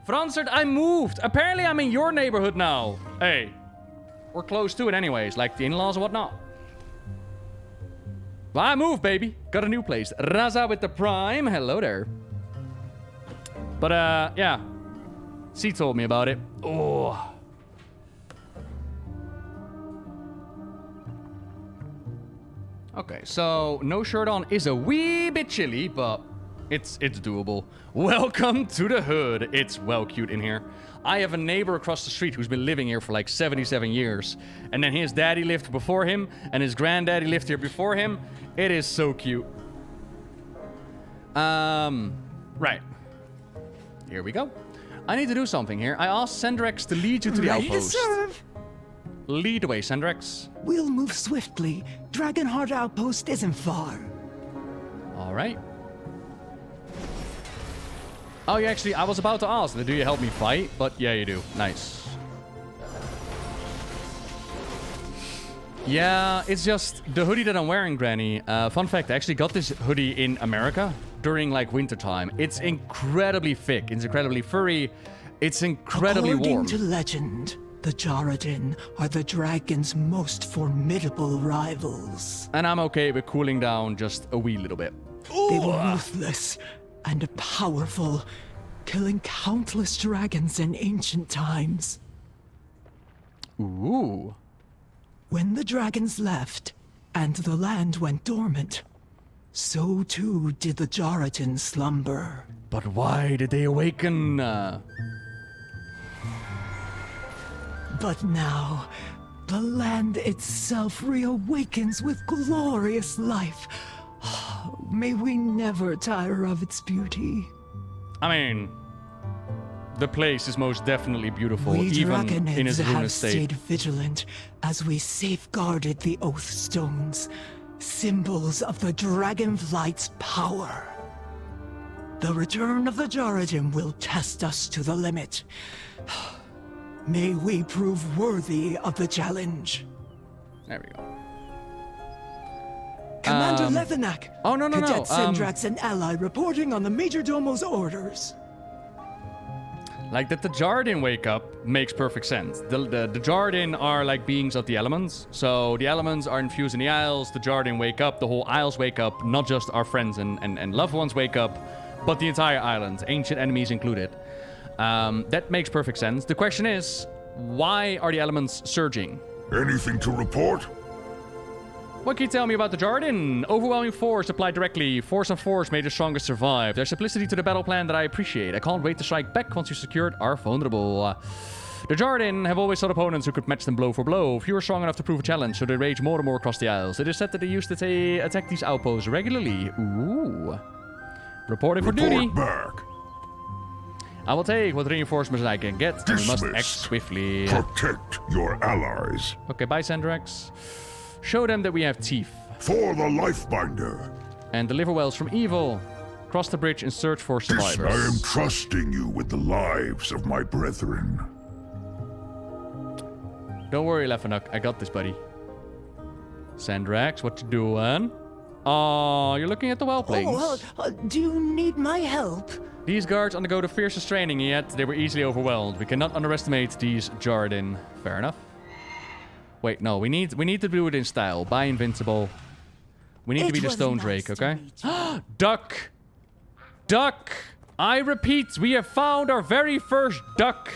Fransert, I moved. Apparently, I'm in your neighborhood now. Hey, we're close to it anyways, like the in-laws and whatnot. Well, I moved, baby. Got a new place. Raza with the Prime. Hello there. But, yeah. C told me about it. Oh. Okay, so no shirt on is a wee bit chilly, but It's doable. Welcome to the hood. It's well cute in here. I have a neighbor across the street who's been living here for like 77 years. And then his daddy lived before him, and his granddaddy lived here before him. It is so cute. Right. Here we go. I need to do something here. I asked Sandrex to lead you to the outpost. To serve. Lead the way, Sandrex. We'll move swiftly. Dragonheart Outpost isn't far. All right. Oh, yeah, actually, I was about to ask, do you help me fight? But yeah, you do. Nice. Yeah, it's just the hoodie that I'm wearing, Granny. Fun fact, I actually got this hoodie in America during, like, wintertime. It's incredibly thick. It's incredibly furry. It's incredibly warm. According to legend, the Jaredin are the dragon's most formidable rivals. And I'm okay with cooling down just a wee little bit. They were ruthless and powerful, killing countless dragons in ancient times. Ooh. When the dragons left, and the land went dormant, so too did the Jaredin slumber. But why did they awaken? But now, the land itself reawakens with glorious life. May we never tire of its beauty. I mean, the place is most definitely beautiful, We even in Dragonids its have ruinous state. stayed vigilant as we safeguarded the oathstones, symbols of the Dragonflight's power. The return of the Jaredin will test us to the limit. May we prove worthy of the challenge. There we go. Commander Lethenak. Oh, no. Cadet Sendrax and ally reporting on the Major Domo's orders. Like, that the Jaredin wake up makes perfect sense. The Jaredin are like beings of the elements. So the elements are infused in the Isles. The Jaredin wake up. The whole Isles wake up. Not just our friends and loved ones wake up, but the entire island, ancient enemies included. That makes perfect sense. The question is, why are the elements surging? Anything to report? What can you tell me about the Jaredin? Overwhelming force applied directly. Force on force made the strongest survive. There's simplicity to the battle plan that I appreciate. I can't wait to strike back once you secured our vulnerable. The Jaredin have always sought opponents who could match them blow for blow. Few are strong enough to prove a challenge, so they rage more and more across the Isles. It is said that they used to attack these outposts regularly. Ooh. Reporting for duty. Back. I will take what reinforcements I can get. We must act swiftly. Protect your allies. Okay, bye, Sandrex. Show them that we have teeth. For the Lifebinder. And deliver wells from evil. Cross the bridge and search for survivors. I am trusting you with the lives of my brethren. Don't worry, Lefanuk. I got this, buddy. Sandrex, what you doing? Oh, you're looking at the well plains. Do you need my help? These guards undergo the fiercest training, yet they were easily overwhelmed. We cannot underestimate these Jaredin. Fair enough. Wait, no, we need to do it in style. Buy invincible. We need to be the Stone Drake, okay? Duck! Duck! I repeat, we have found our very first duck.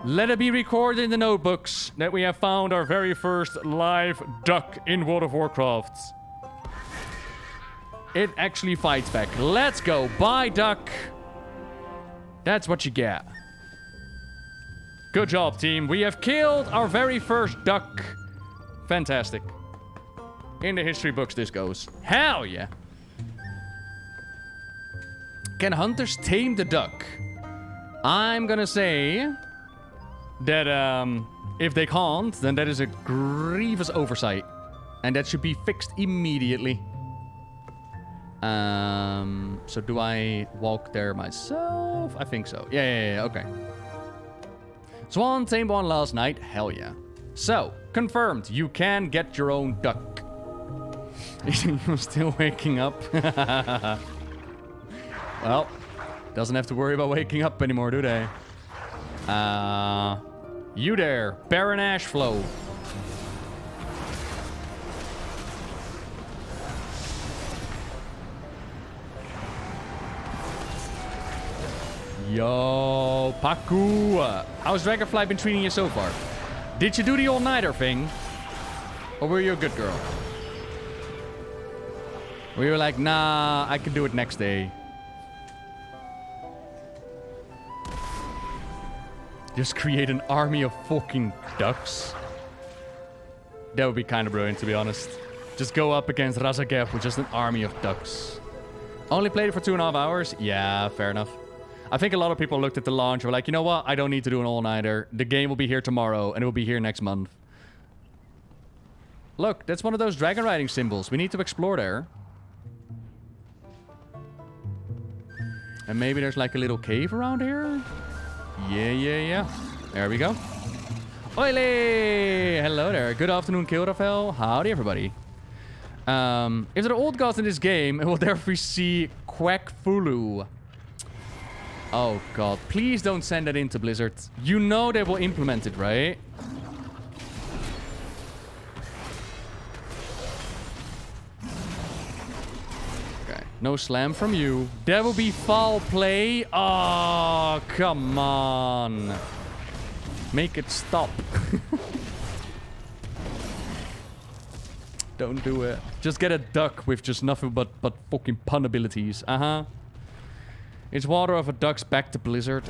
Let it be recorded in the notebooks that we have found our very first live duck in World of Warcraft. It actually fights back. Let's go. Bye, duck. That's what you get. Good job, team. We have killed our very first duck. Fantastic. In the history books, this goes. Hell yeah. Can hunters tame the duck? I'm gonna say that if they can't, then that is a grievous oversight. And that should be fixed immediately. So do I walk there myself? I think so. Yeah, okay. Swan tamed one last night. Hell yeah. So, confirmed. You can get your own duck. You're still waking up. Well, doesn't have to worry about waking up anymore, do they? You there, Baron Ashflow. Yo, Paku. How's Dragonflight been treating you so far? Did you do the all-nighter thing? Or were you a good girl? We were like, nah, I can do it next day. Just create an army of fucking ducks. That would be kind of brilliant, to be honest. Just go up against Razagev with just an army of ducks. Only played it for 2.5 hours? Yeah, fair enough. I think a lot of people looked at the launch and were like, you know what? I don't need to do an all-nighter. The game will be here tomorrow, and it will be here next month. Look, that's one of those dragon riding symbols. We need to explore there. And maybe there's like a little cave around here? Yeah. There we go. Oile! Hello there. Good afternoon, Kilrafel. Howdy, everybody. If there are old gods in this game, it will therefore see Quackfulu. Oh god, please don't send that into Blizzard. You know they will implement it, right? Okay, no slam from you. That will be foul play. Oh, come on. Make it stop. Don't do it. Just get a duck with just nothing but fucking pun abilities. Uh-huh. It's water of a duck's back to Blizzard.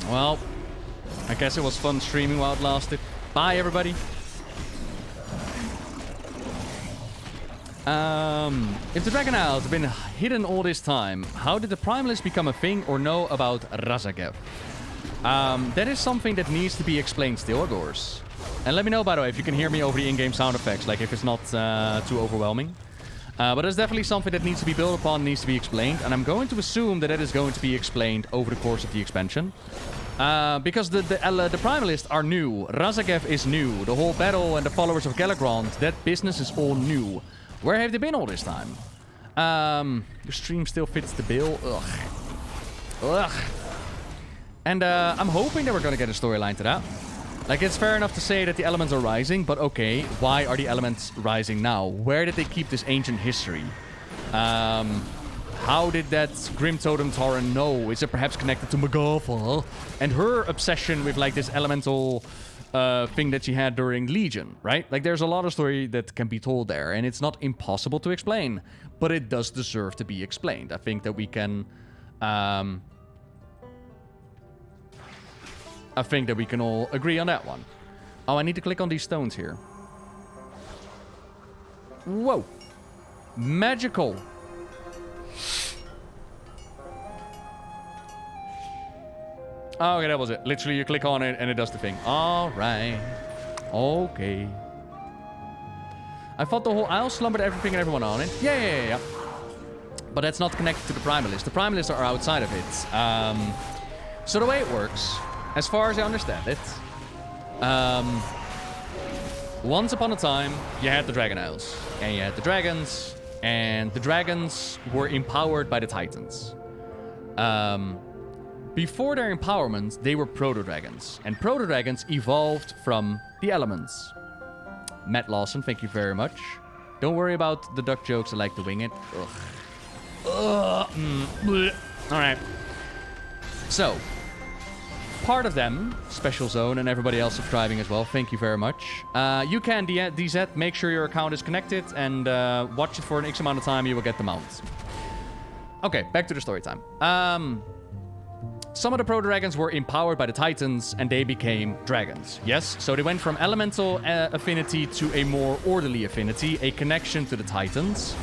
Well, I guess it was fun streaming while it lasted. Bye, everybody. If the Dragon Isles have been hidden all this time, how did the Primalists become a thing or know about Razagev? That is something that needs to be explained still, of course. And let me know, by the way, if you can hear me over the in-game sound effects, like if it's not too overwhelming. But it's definitely something that needs to be built upon, needs to be explained. And I'm going to assume that it is going to be explained over the course of the expansion. Because the Primalists are new. Razagev is new. The whole battle and the followers of Galagrond, that business is all new. Where have they been all this time? Your stream still fits the bill. Ugh. And I'm hoping that we're going to get a storyline to that. Like, it's fair enough to say that the elements are rising, but okay, why are the elements rising now? Where did they keep this ancient history? How did that Grim Totem Tauren know? Is it perhaps connected to Magalfa and her obsession with, like, this elemental thing that she had during Legion, right? Like, there's a lot of story that can be told there, and it's not impossible to explain, but it does deserve to be explained. I think that we can... I think that we can all agree on that one. Oh, I need to click on these stones here. Whoa. Magical. Oh, okay, that was it. Literally, you click on it and it does the thing. All right. Okay. I thought the whole isle slumbered everything and everyone on it. Yeah. But that's not connected to the Primalists. The Primalists are outside of it. So the way it works... As far as I understand it, once upon a time, you had the Dragon Isles, and you had the dragons, and the dragons were empowered by the Titans. Before their empowerment, they were proto-dragons, and proto-dragons evolved from the elements. Matt Lawson, thank you very much. Don't worry about the duck jokes, I like to wing it. Alright. So... Part of them, Special Zone, and everybody else subscribing as well. Thank you very much. You can DZ, make sure your account is connected, and watch it for an X amount of time. You will get the mounts. Okay, back to the story time. Some of the proto-dragons were empowered by the Titans, and they became dragons. Yes, so they went from elemental affinity to a more orderly affinity, a connection to the Titans.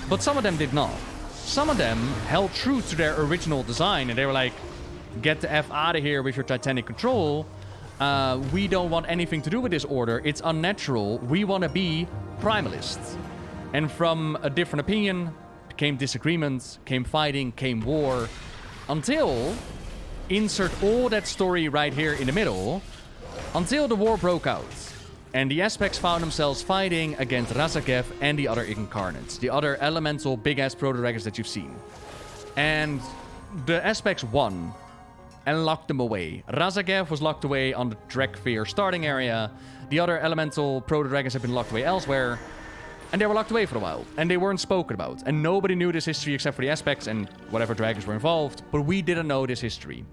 But some of them did not. Some of them held true to their original design, and they were like, get the F out of here with your Titanic control. We don't want anything to do with this order. It's unnatural. We want to be Primalists. And from a different opinion came disagreements, came fighting, came war. Until, insert all that story right here in the middle, until the war broke out. And the Aspects found themselves fighting against Razagev and the other Incarnates. The other elemental big-ass proto-dragons that you've seen. And the Aspects won. And locked them away. Razagev was locked away on the Drakfear starting area. The other elemental proto-dragons have been locked away elsewhere. And they were locked away for a while. And they weren't spoken about. And nobody knew this history except for the Aspects and whatever dragons were involved. But we didn't know this history.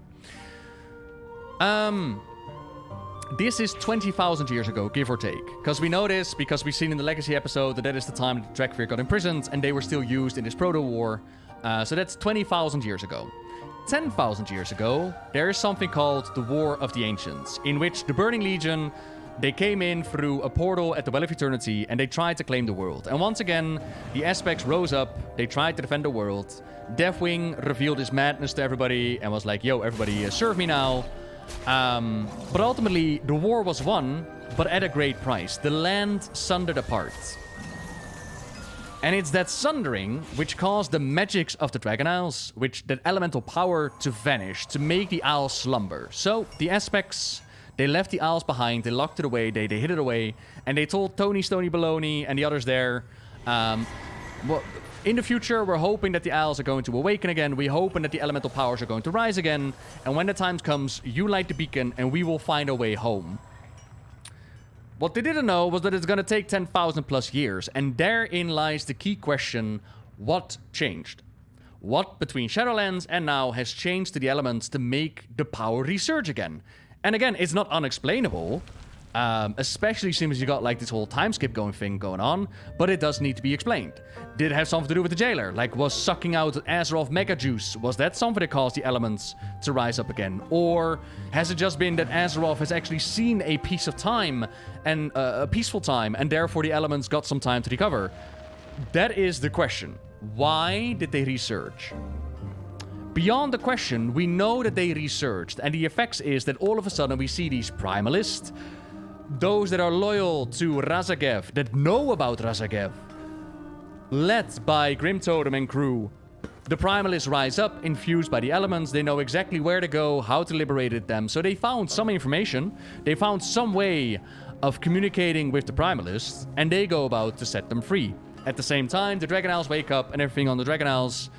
This is 20,000 years ago, give or take. Because we know this, because we've seen in the Legacy episode that is the time that Dragfear got imprisoned, and they were still used in this proto-war. So that's 20,000 years ago. 10,000 years ago, there is something called the War of the Ancients, in which the Burning Legion, they came in through a portal at the Well of Eternity, and they tried to claim the world. And once again, the aspects rose up, they tried to defend the world. Deathwing revealed his madness to everybody, and was like, yo, everybody serve me now. But ultimately, the war was won, but at a great price. The land sundered apart. And it's that sundering which caused the magics of the Dragon Isles, that elemental power to vanish, to make the Isles slumber. So, the aspects, they left the Isles behind, they locked it away, they hid it away, and they told Tony Stony Baloney and the others there, well, in the future, we're hoping that the Isles are going to awaken again. We're hoping that the elemental powers are going to rise again. And when the time comes, you light the beacon and we will find a way home. What they didn't know was that it's going to take 10,000 plus years. And therein lies the key question, what changed? What between Shadowlands and now has changed to the elements to make the power resurge again? And again, it's not unexplainable. Especially since you got like this whole time skip thing going on, but it does need to be explained. Did it have something to do with the jailer? Like, was sucking out Azeroth Mega Juice, was that something that caused the elements to rise up again? Or has it just been that Azeroth has actually seen a piece of time, and a peaceful time, and therefore the elements got some time to recover? That is the question. Why did they resurge? Beyond the question, we know that they resurged, and the effects is that all of a sudden we see these primalists, those that are loyal to Razagev, that know about Razagev, led by Grim Totem and crew. The primalists rise up, infused by the elements. They know exactly where to go, how to liberate them. So they found some information. They found some way of communicating with the primalists, and they go about to set them free. At the same time, the Dragon Isles wake up, and everything on the Dragon Isles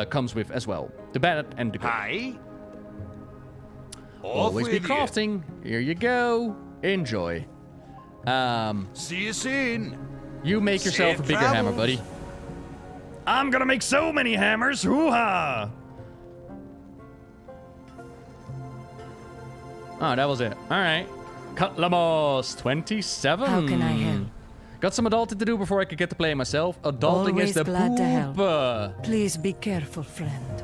comes with as well. The bad and the good. Hi. Always be crafting. Here you go. Enjoy. See you soon. You make yourself a bigger hammer, buddy. I'm gonna make so many hammers. Hoo-ha! Oh, that was it. All right. Cutlamos 27. How can I help? Got some adulting to do before I could get to play myself. Adulting Always is the glad to help. poop. Please be careful, friend.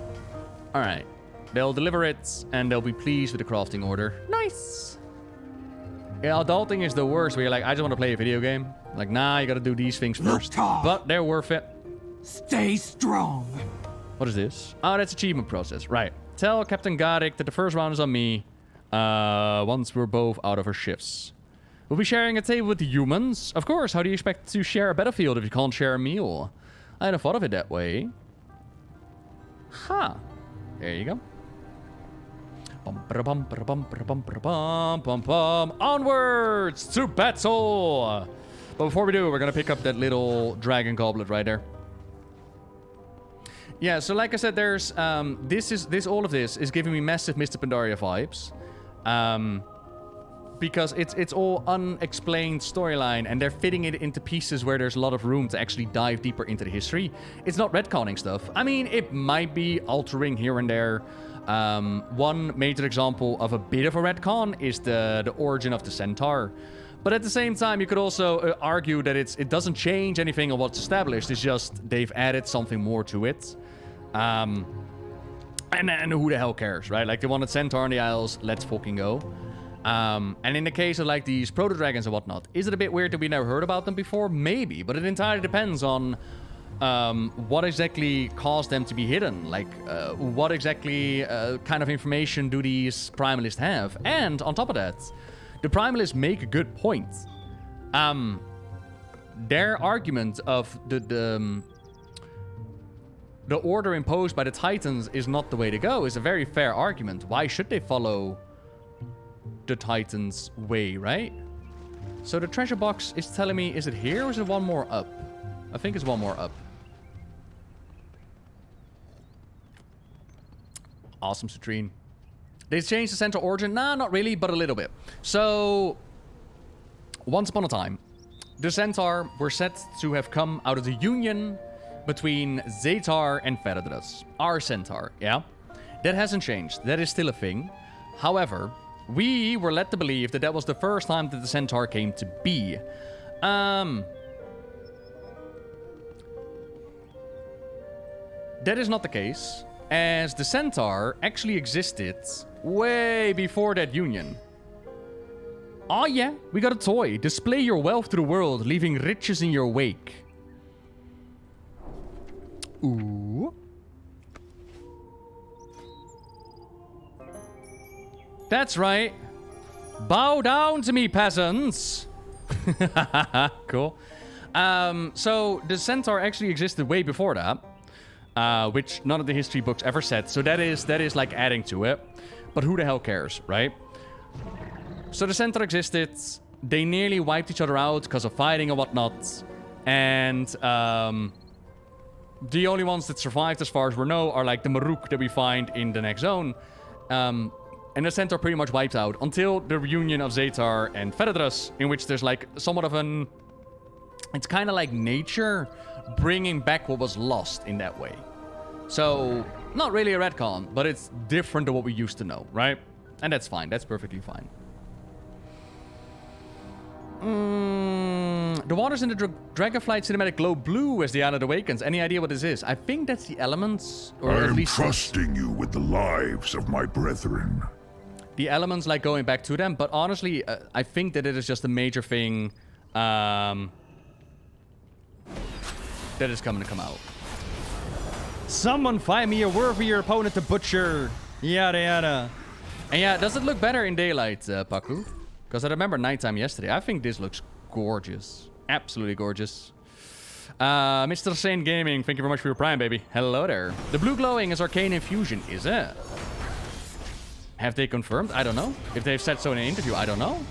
All right. They'll deliver it, and they'll be pleased with the crafting order. Nice. Yeah, adulting is the worst, where you're like, I just want to play a video game. Like, nah, you gotta do these things first. But they're worth it. Stay strong. What is this? Oh, that's achievement process. Right. Tell Captain Garrick that the first round is on me. Once we're both out of our shifts. We'll be sharing a table with the humans. Of course, how do you expect to share a battlefield if you can't share a meal? I hadn't thought of it that way. Huh. There you go. Onwards to battle! But before we do, we're gonna pick up that little dragon goblet right there. Yeah, so like I said, there's all of this is giving me massive Mr. Pandaria vibes. Because it's all unexplained storyline, and they're fitting it into pieces where there's a lot of room to actually dive deeper into the history. It's not retconning stuff. I mean, it might be altering here and there. One major example of a bit of a retcon is the origin of the centaur. But at the same time, you could also argue that it doesn't change anything of what's established. It's just they've added something more to it. And who the hell cares, right? Like, they wanted centaur in the Isles, let's fucking go. And in the case of like these proto-dragons and whatnot, is it a bit weird that we never heard about them before? Maybe, but it entirely depends on what exactly caused them to be hidden. Like, what exactly kind of information do these primalists have? And on top of that, the primalists make a good point. Their argument of the order imposed by the Titans is not the way to go is a very fair argument. Why should they follow the Titans' way, right? So the treasure box is telling me, is it here or is it one more up? I think it's one more up. Awesome, Citrine. They changed the center origin? Nah, not really, but a little bit. So, once upon a time, the Centaur were said to have come out of the union between Zetar and Feridrus. Our Centaur, yeah? That hasn't changed. That is still a thing. However, we were led to believe that that was the first time that the centaur came to be. That is not the case, as the centaur actually existed way before that union. Oh yeah, we got a toy. Display your wealth to the world, leaving riches in your wake. Ooh. That's right. Bow down to me, peasants. Cool. So the centaur actually existed way before that, which none of the history books ever said. So that is like adding to it. But who the hell cares, right? So the centaur existed. They nearly wiped each other out because of fighting and whatnot. And the only ones that survived, as far as we know, are like the Maruk that we find in the next zone. And the centaur pretty much wiped out until the reunion of Zetar and Feridrus, in which there's like somewhat of an... It's kind of like nature bringing back what was lost in that way. So, not really a retcon, but it's different than what we used to know, right? And that's fine. That's perfectly fine. The waters in the Dragonflight cinematic glow blue as the island awakens. Any idea what this is? I think that's the elements, or I at am least trusting you with the lives of my brethren. the elements, like going back to them. But honestly, I think that it is just a major thing that is coming to come out. Someone find me a worthier opponent to butcher. Yada yada. And yeah, does it look better in daylight, Paku? Because I remember nighttime yesterday. I think this looks gorgeous. Absolutely gorgeous. Mr. Sane Gaming, thank you very much for your prime, baby. Hello there. The blue glowing is arcane infusion, is it? Have they confirmed? I don't know. If they've said so in an interview, I don't know.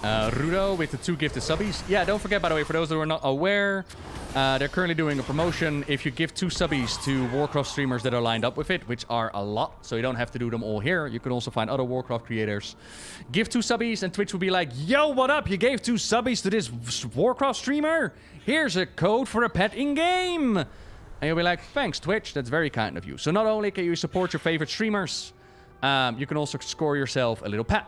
Rudo with the 2 gifted subbies. Yeah, don't forget, by the way, for those who are not aware, they're currently doing a promotion. If you give 2 subbies to Warcraft streamers that are lined up with it, which are a lot, so you don't have to do them all here. You can also find other Warcraft creators. Give 2 subbies, and Twitch will be like, yo, what up? You gave 2 subbies to this Warcraft streamer? Here's a code for a pet in-game. And you'll be like, thanks, Twitch. That's very kind of you. So not only can you support your favorite streamers, you can also score yourself a little pet.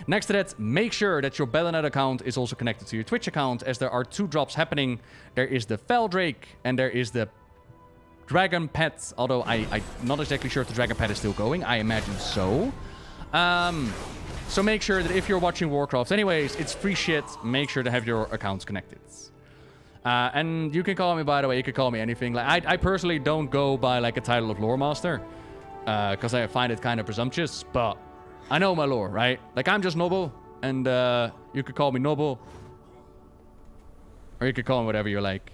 Next to that, make sure that your Battle.net account is also connected to your Twitch account, as there are 2 drops happening. There is the Feldrake and there is the Dragon Pet, although I'm not exactly sure if the Dragon Pet is still going. I imagine so. So make sure that if you're watching Warcraft anyways, it's free shit. Make sure to have your accounts connected. And you can call me, by the way, you can call me anything. Like I personally don't go by like a title of Lore Master, because I find it kind of presumptuous, but I know my lore, right? Like, I'm just Nobbel, and you could call me Nobbel. Or you could call me whatever you like.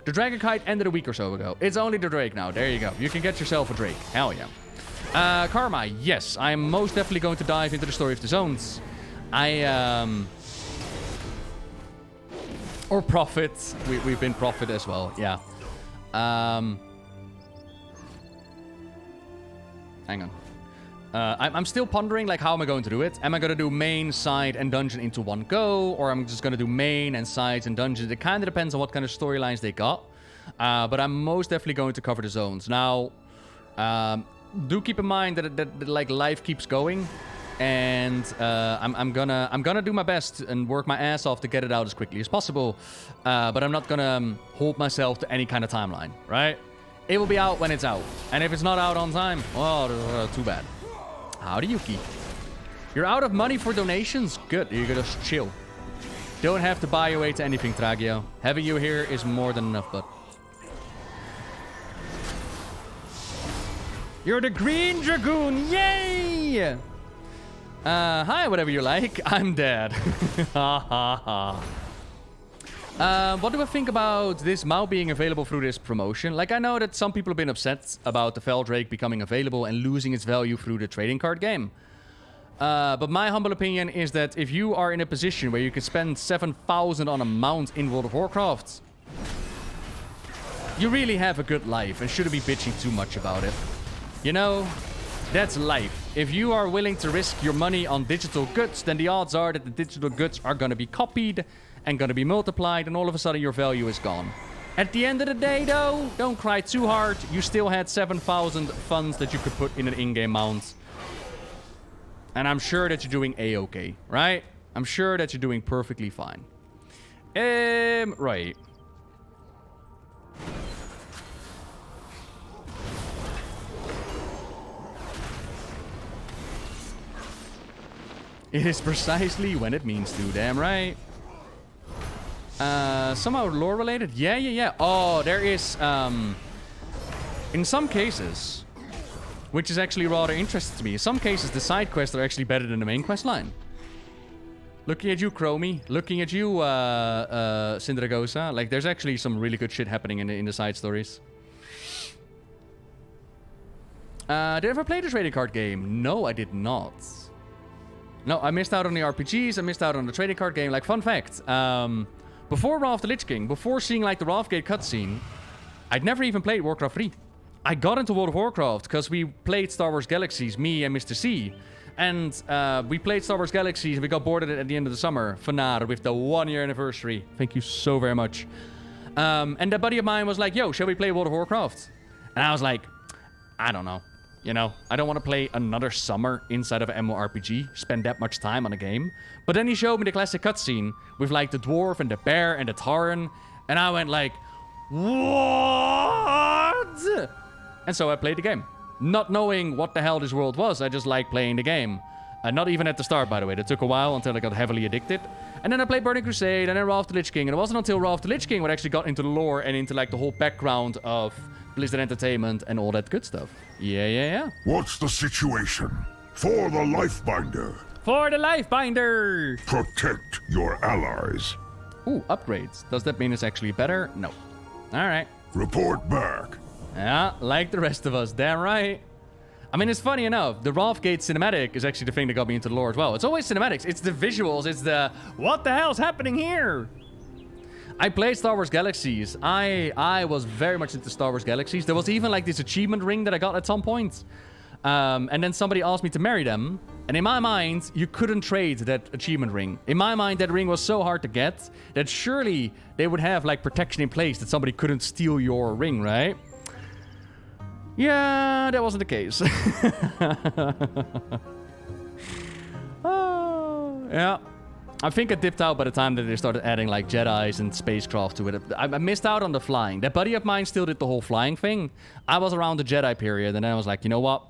The Dragonkite ended a week or so ago. It's only the Drake now. There you go. You can get yourself a Drake. Hell yeah. Karma, yes. I'm most definitely going to dive into the story of the zones. Or Prophet. We've been Prophet as well, yeah. Hang on. I'm still pondering, like, how am I going to do it? Am I going to do main, side, and dungeon into one go? Or am I just going to do main and sides and dungeons? It kind of depends on what kind of storylines they got. But I'm most definitely going to cover the zones. Now, do keep in mind that like, life keeps going. And I'm gonna do my best and work my ass off to get it out as quickly as possible. But I'm not gonna hold myself to any kind of timeline, right? It will be out when it's out. And if it's not out on time, well, too bad. Howdy, Yuki. You're out of money for donations? Good, you can just chill. Don't have to buy your way to anything, Tragio. Having you here is more than enough, but... You're the Green Dragoon, yay! Hi, whatever you like. I'm dead. Ha ha ha. What do I think about this Mao being available through this promotion? Like, I know that some people have been upset about the Feldrake becoming available and losing its value through the trading card game. But my humble opinion is that if you are in a position where you can spend 7,000 on a mount in World of Warcraft, you really have a good life and shouldn't be bitching too much about it. You know, that's life. If you are willing to risk your money on digital goods, then the odds are that the digital goods are going to be copied and going to be multiplied, and all of a sudden your value is gone. At the end of the day, though, don't cry too hard. You still had 7,000 funds that you could put in an in-game mount. And I'm sure that you're doing A-okay, right? I'm sure that you're doing perfectly fine. Right. It is precisely when it means to, damn right. Somehow lore related? Yeah. Oh, there is, in some cases, which is actually rather interesting to me, in some cases the side quests are actually better than the main quest line. Looking at you, Chromie. Looking at you, Sindragosa. Like, there's actually some really good shit happening in the side stories. Did I ever play the trading card game? No, I did not. No, I missed out on the RPGs. I missed out on the trading card game. Like, fun fact. Before Wrath of the Lich King, before seeing, like, the Wrathgate cutscene, I'd never even played Warcraft 3. I got into World of Warcraft because we played Star Wars Galaxies, me and Mr. C. And we played Star Wars Galaxies and we got bored of it at the end of the summer. Fanar, with the 1-year anniversary. Thank you so very much. And a buddy of mine was like, yo, shall we play World of Warcraft? And I was like, I don't know. You know, I don't want to play another summer inside of an MMORPG, spend that much time on a game. But then he showed me the classic cutscene with like the dwarf and the bear and the Tauren. And I went like, what? And so I played the game. Not knowing what the hell this world was, I just liked playing the game. Not even at the start, by the way. That took a while until I got heavily addicted. And then I played Burning Crusade and then Wrath of the Lich King. And it wasn't until Wrath of the Lich King when I actually got into the lore and into like the whole background of Blizzard Entertainment and all that good stuff. Yeah. What's the situation? For the Lifebinder. For the Lifebinder! Protect your allies. Ooh, upgrades. Does that mean it's actually better? No. Alright. Report back. Yeah, like the rest of us. Damn right. I mean, it's funny enough. The Wrathgate cinematic is actually the thing that got me into the lore as well. It's always cinematics. It's the visuals. It's the, what the hell's happening here? I played Star Wars Galaxies. I was very much into Star Wars Galaxies. There was even like this achievement ring that I got at some point. And then somebody asked me to marry them. And in my mind, you couldn't trade that achievement ring. In my mind, that ring was so hard to get that surely they would have like protection in place that somebody couldn't steal your ring, right? Yeah, that wasn't the case. Yeah. I think I dipped out by the time that they started adding like Jedis and spacecraft to it. I missed out on the flying. That buddy of mine still did the whole flying thing. I was around the Jedi period and then I was like, you know what?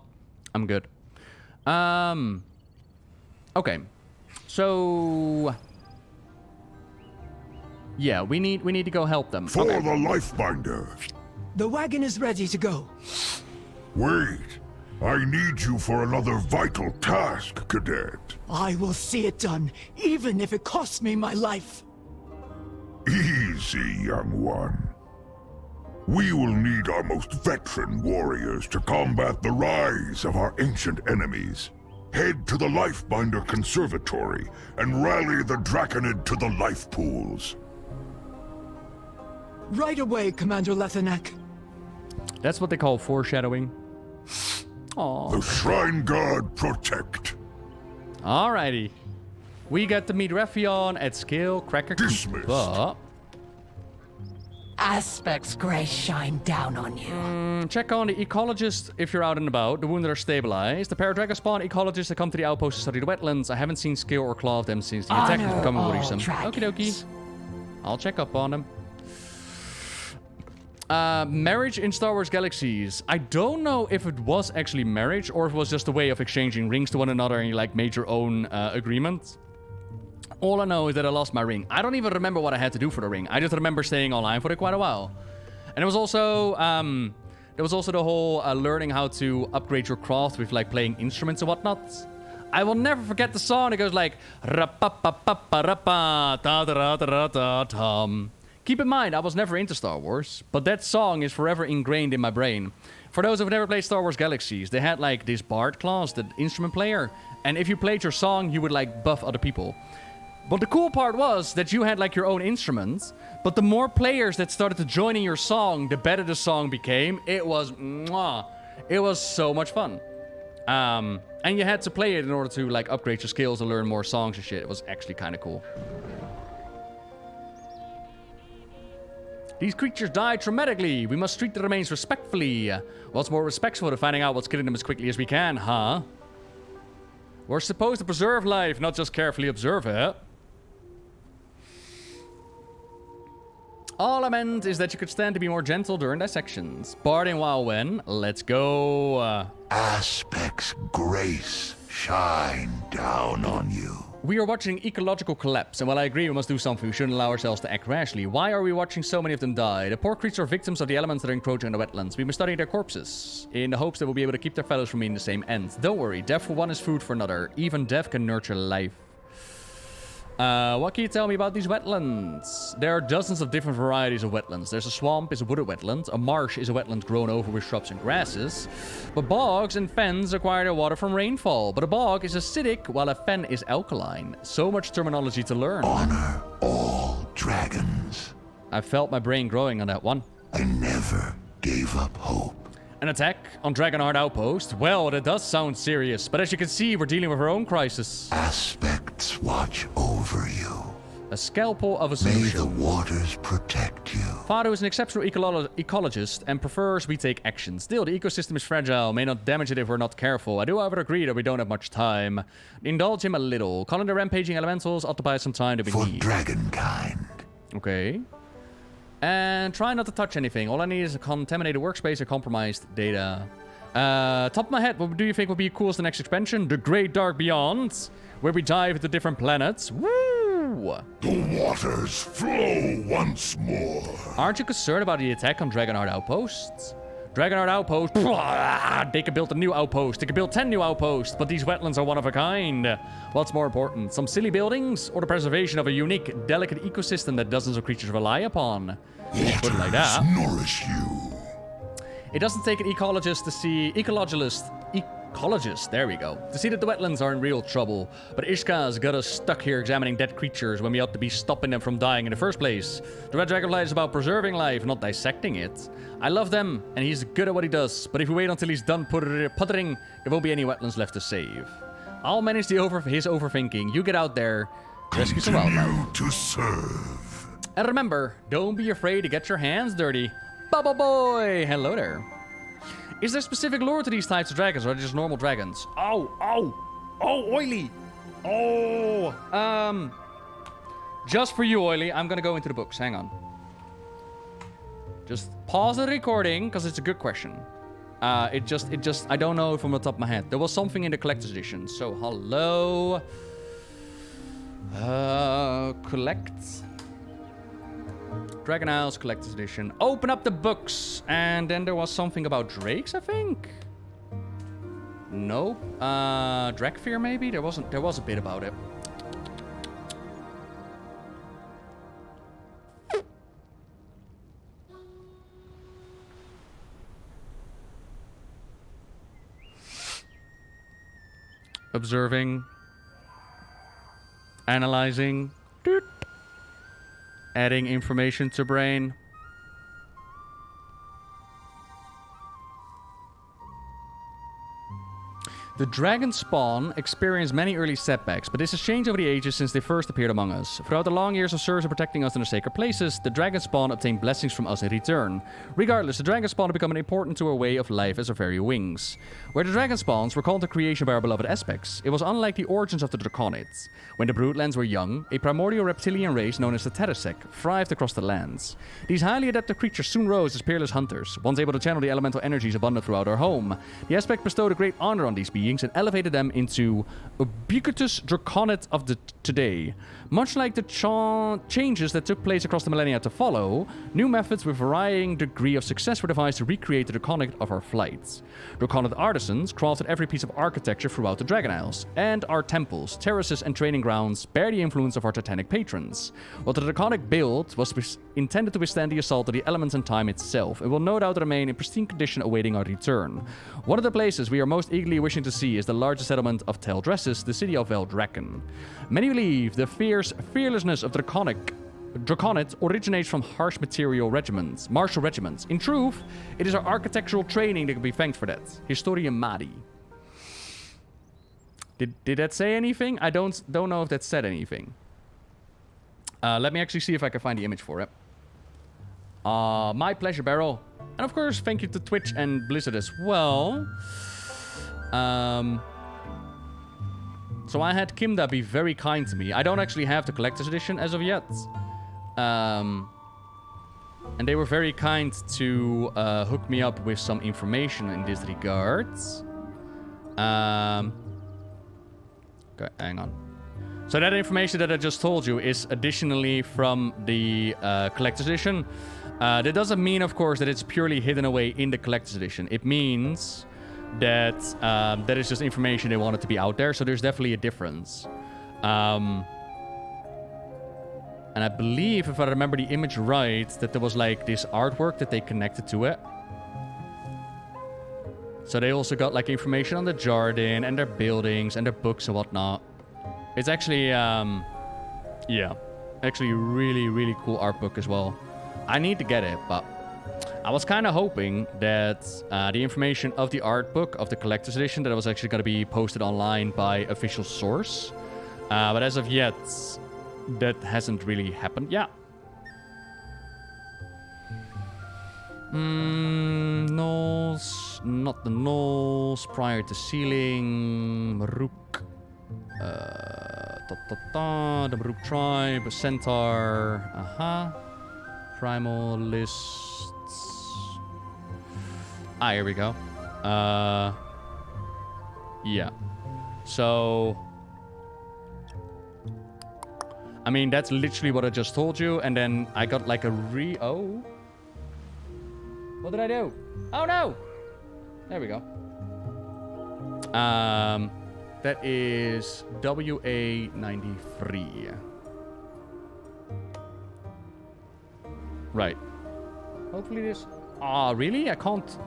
I'm good. Okay. So yeah, we need to go help them. For the Lifebinder. The wagon is ready to go. Wait. I need you for another vital task, Cadet. I will see it done, even if it costs me my life. Easy, young one. We will need our most veteran warriors to combat the rise of our ancient enemies. Head to the Lifebinder Conservatory and rally the Draconid to the life pools. Right away, Commander Lethanak. That's what they call foreshadowing. Aww. The Shrine God protect. Alrighty. We got to meet Raffion at Scale Cracker Keep, but Aspect's grace shine down on you. Check on the ecologist if you're out and about. The wounded are stabilized. The Paradragon spawn ecologists that come to the outpost to study the wetlands. I haven't seen Scale or Claw of them since the attack is becoming worrisome. Okie dokie. I'll check up on them. Marriage in Star Wars Galaxies. I don't know if it was actually marriage or if it was just a way of exchanging rings to one another and you like made your own agreement. All I know is that I lost my ring. I don't even remember what I had to do for the ring. I just remember staying online for quite a while. And there was also the whole learning how to upgrade your craft with like playing instruments and whatnot. I will never forget the song. It goes like ra-pa-pa-pa-pa-ra-pa-ta-da-da-da-da-tum. Keep in mind, I was never into Star Wars, but that song is forever ingrained in my brain. For those who've never played Star Wars Galaxies, they had like this bard class, the instrument player, and if you played your song, you would like buff other people. But the cool part was that you had like your own instruments, but the more players that started to join in your song, the better the song became. It was mwah. It was so much fun. And you had to play it in order to like upgrade your skills and learn more songs and shit. It was actually kind of cool. These creatures died traumatically. We must treat the remains respectfully. What's more respectful than finding out what's killing them as quickly as we can, huh? We're supposed to preserve life, not just carefully observe it. All I meant is that you could stand to be more gentle during dissections. Barding while when? Let's go. Aspect's grace shine down on you. We are watching ecological collapse, and while I agree we must do something, we shouldn't allow ourselves to act rashly. Why are we watching so many of them die? The poor creatures are victims of the elements that are encroaching on the wetlands. We must study their corpses, in the hopes that we'll be able to keep their fellows from meeting the same end. Don't worry, death for one is food for another. Even death can nurture life. What can you tell me about these wetlands? There are dozens of different varieties of wetlands. There's a swamp, is a wooded wetland. A marsh is a wetland grown over with shrubs and grasses. But bogs and fens acquire their water from rainfall. But a bog is acidic, while a fen is alkaline. So much terminology to learn. Honor all dragons. I felt my brain growing on that one. I never gave up hope. An attack on Dragonheart Outpost? Well, that does sound serious, but as you can see, we're dealing with our own crisis. Aspects watch over you. A scalpel of a solution. May the waters protect you. Father is an exceptional ecologist and prefers we take action. Still, the ecosystem is fragile, may not damage it if we're not careful. I do, however, agree that we don't have much time. Indulge him a little. Calling the rampaging elementals occupy some time that we need. For dragonkind. Okay. And try not to touch anything. All I need is a contaminated workspace or compromised data. Top of my head, what do you think would be cool as the next expansion? The Great Dark Beyond, where we dive into different planets. Woo! The waters flow once more. Aren't you concerned about the attack on Dragonheart Outposts? Dragonheart Outpost, they could build a new outpost. They could build 10 new outposts, but these wetlands are one of a kind. What's more important, some silly buildings or the preservation of a unique, delicate ecosystem that dozens of creatures rely upon? Put it like that. Nourish you. It doesn't take an ecologist to see... Ecologist, there we go. To see that the wetlands are in real trouble. But Ishka's got us stuck here examining dead creatures when we ought to be stopping them from dying in the first place. The Red Dragonflight is about preserving life, not dissecting it. I love them, and he's good at what he does. But if we wait until he's done puttering, there won't be any wetlands left to save. I'll manage his overthinking. You get out there, rescue some wildlife. To serve. And remember, don't be afraid to get your hands dirty. Bubble boy! Hello there. Is there specific lore to these types of dragons, or are they just normal dragons? Oh, Oily! Oh, just for you, Oily, I'm gonna go into the books. Hang on. Just pause the recording, because it's a good question. I don't know from the top of my head. There was something in the collector's edition, so hello. Collect. Dragon Isles Collector's Edition. Open up the books. And then there was something about drakes, I think. Nope. Dragfear, maybe? There was a bit about it. Observing. Analyzing. Doot. Adding information to brain. The dragon spawn experienced many early setbacks, but this has changed over the ages since they first appeared among us. Throughout the long years of service and protecting us in our sacred places, the dragon spawn obtained blessings from us in return. Regardless, the dragon spawn have become important to our way of life as our very wings. Where the dragon spawns were called the creation by our beloved aspects, it was unlike the origins of the Dragonhearts. When the broodlands were young, a primordial reptilian race known as the Terrasec thrived across the lands. These highly adaptive creatures soon rose as peerless hunters, once able to channel the elemental energies abundant throughout our home. The aspect bestowed a great honor on these beings and elevated them into ubiquitous Draconid of the today. Much like the changes that took place across the millennia to follow, new methods with varying degree of success were devised to recreate the Draconid of our flights. Draconid artisans crafted every piece of architecture throughout the Dragon Isles, and our temples, terraces, and training grounds bear the influence of our titanic patrons. What the Draconic built was intended to withstand the assault of the elements and time itself, and will no doubt remain in pristine condition awaiting our return. One of the places we are most eagerly wishing to see is the largest settlement of Teldressus, the city of Veldraken. Many believe the fearlessness of Draconid originates from harsh martial regiments. In truth, it is our architectural training that can be thanked for that. Historia Madi. Did that say anything? I don't know if that said anything. Let me actually see if I can find the image for it. My pleasure, Barrel. And of course, thank you to Twitch and Blizzard as well. So I had Kimda be very kind to me. I don't actually have the collector's edition as of yet. And they were very kind to hook me up with some information in this regard. Okay, hang on. So that information that I just told you is additionally from the collector's edition. That doesn't mean, of course, that it's purely hidden away in the collector's edition. It means that that is just information they wanted to be out there. So there's definitely a difference. And I believe, if I remember the image right, that there was like this artwork that they connected to it. So they also got like information on the Jarden and their buildings and their books and whatnot. It's actually, yeah, actually really, really cool art book as well. I need to get it, but I was kind of hoping that the information of the art book of the collector's edition that was actually going to be posted online by official source. But as of yet, that hasn't really happened. Yeah. Knolls, not the Knolls, prior to sealing, Maruk, the Maruk tribe, a centaur, primal lists. Ah, here we go. Yeah. So, I mean, that's literally what I just told you, and then I got like a oh. What did I do? Oh no! There we go. That is WA93. Right. Hopefully this... Ah, really? I can't...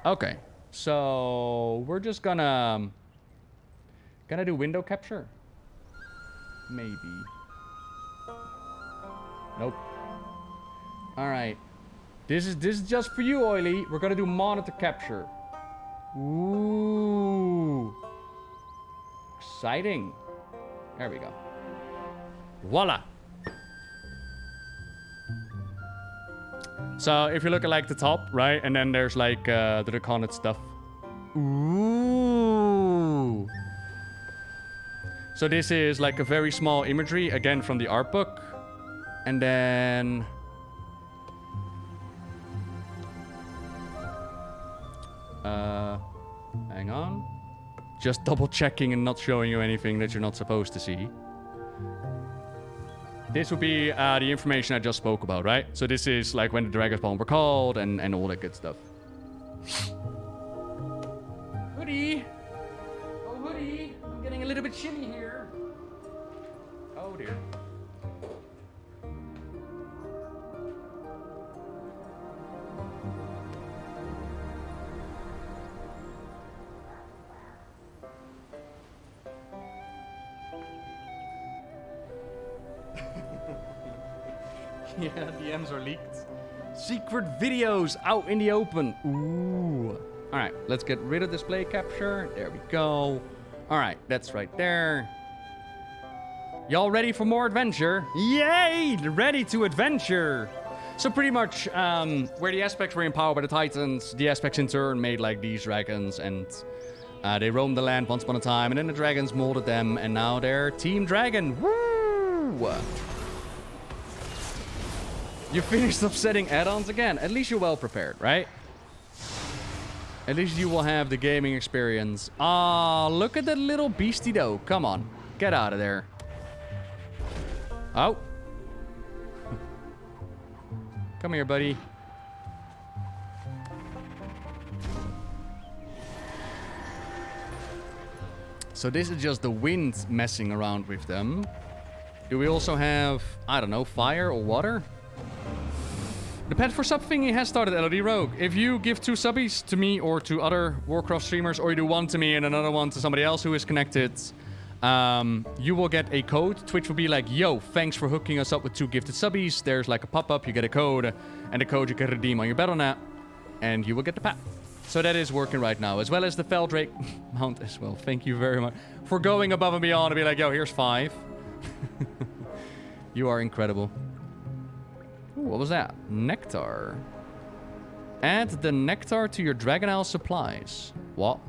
Okay. So, we're just gonna do window capture. Maybe. Nope. Alright. This is just for you, Oily. We're gonna do monitor capture. Ooh. Exciting. There we go. Voila. So if you look at like the top, right? And then there's like the Incarnate stuff. Ooh. So this is like a very small imagery, again from the art book. And then... hang on. Just double checking and not showing you anything that you're not supposed to see. This would be the information I just spoke about, right? So this is like when the Dragon Spawn were called and all that good stuff. Hoodie! Oh, Hoodie! I'm getting a little bit shimmy here. Oh, dear. Yeah, DMs are leaked. Secret videos out in the open. Ooh. Alright, let's get rid of display capture. There we go. Alright, that's right there. Y'all ready for more adventure? Yay! Ready to adventure! So pretty much, where the aspects were empowered by the Titans, the aspects in turn made like these dragons, and they roamed the land once upon a time, and then the dragons molded them, and now they're Team Dragon. Woo! You finished upsetting add-ons again. At least you're well prepared, right? At least you will have the gaming experience. Ah, look at that little beastie though. Come on. Get out of there. Oh. Come here, buddy. So this is just the wind messing around with them. Do we also have, I don't know, fire or water? The pet for sub thingy has started, LOD Rogue. If you give 2 subbies to me or to other Warcraft streamers, or you do 1 to me and another one to somebody else who is connected, you will get a code. Twitch will be like, yo, thanks for hooking us up with 2 gifted subbies. There's like a pop-up, you get a code, and the code you can redeem on your Battle.net, and you will get the pet. So that is working right now, as well as the Feldrake mount as well. Thank you very much for going above and beyond to be like, yo, here's 5. You are incredible. Ooh, what was that? Nectar. Add the nectar to your Dragon Isle supplies. What?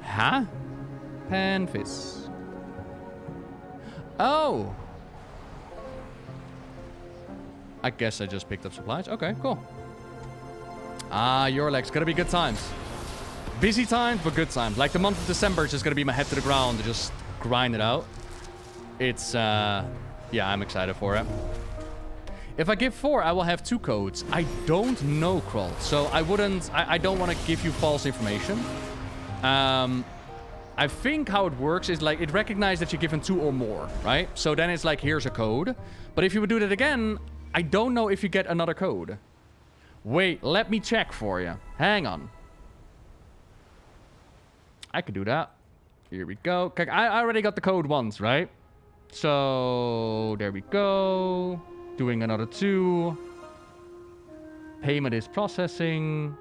Huh? Panfis. Oh! I guess I just picked up supplies. Okay, cool. Ah, Yorlex. Gonna be good times. Busy times, but good times. Like the month of December is just gonna be my head to the ground to just grind it out. It's, yeah, I'm excited for it. If I give 4, I will have 2 codes. I don't know, Kroll. So I wouldn't... I don't want to give you false information. I think how it works is like it recognizes that you're given 2 or more, right? So then it's like, here's a code. But if you would do that again, I don't know if you get another code. Wait, let me check for you. Hang on. I could do that. Here we go. I already got the code once, right? So there we go. Doing another 2. Payment is processing.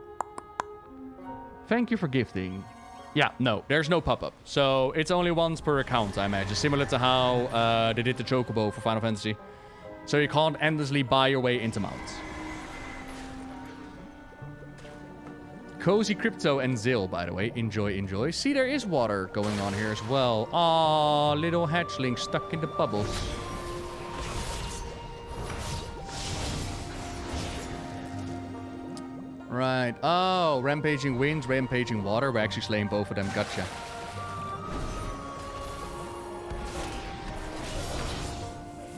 Thank you for gifting. Yeah, no, there's no pop-up. So it's only once per account, I imagine. Similar to how they did the Chocobo for Final Fantasy. So you can't endlessly buy your way into mounts. Cozy Crypto and Zill, by the way. Enjoy, enjoy. See, there is water going on here as well. Aw, little hatchling stuck in the bubbles. Right. Oh, rampaging winds, rampaging water. We're actually slaying both of them. Gotcha.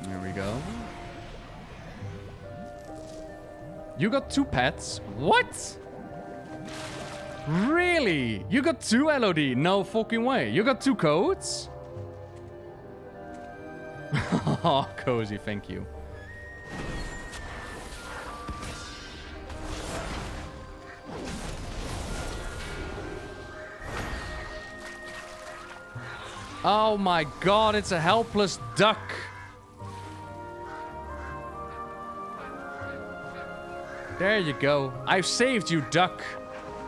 There we go. You got 2 pets? What? Really? You got 2 LOD? No fucking way. You got 2 codes? Oh, Cozy, thank you. Oh my god, it's a helpless duck. There you go. I've saved you, duck.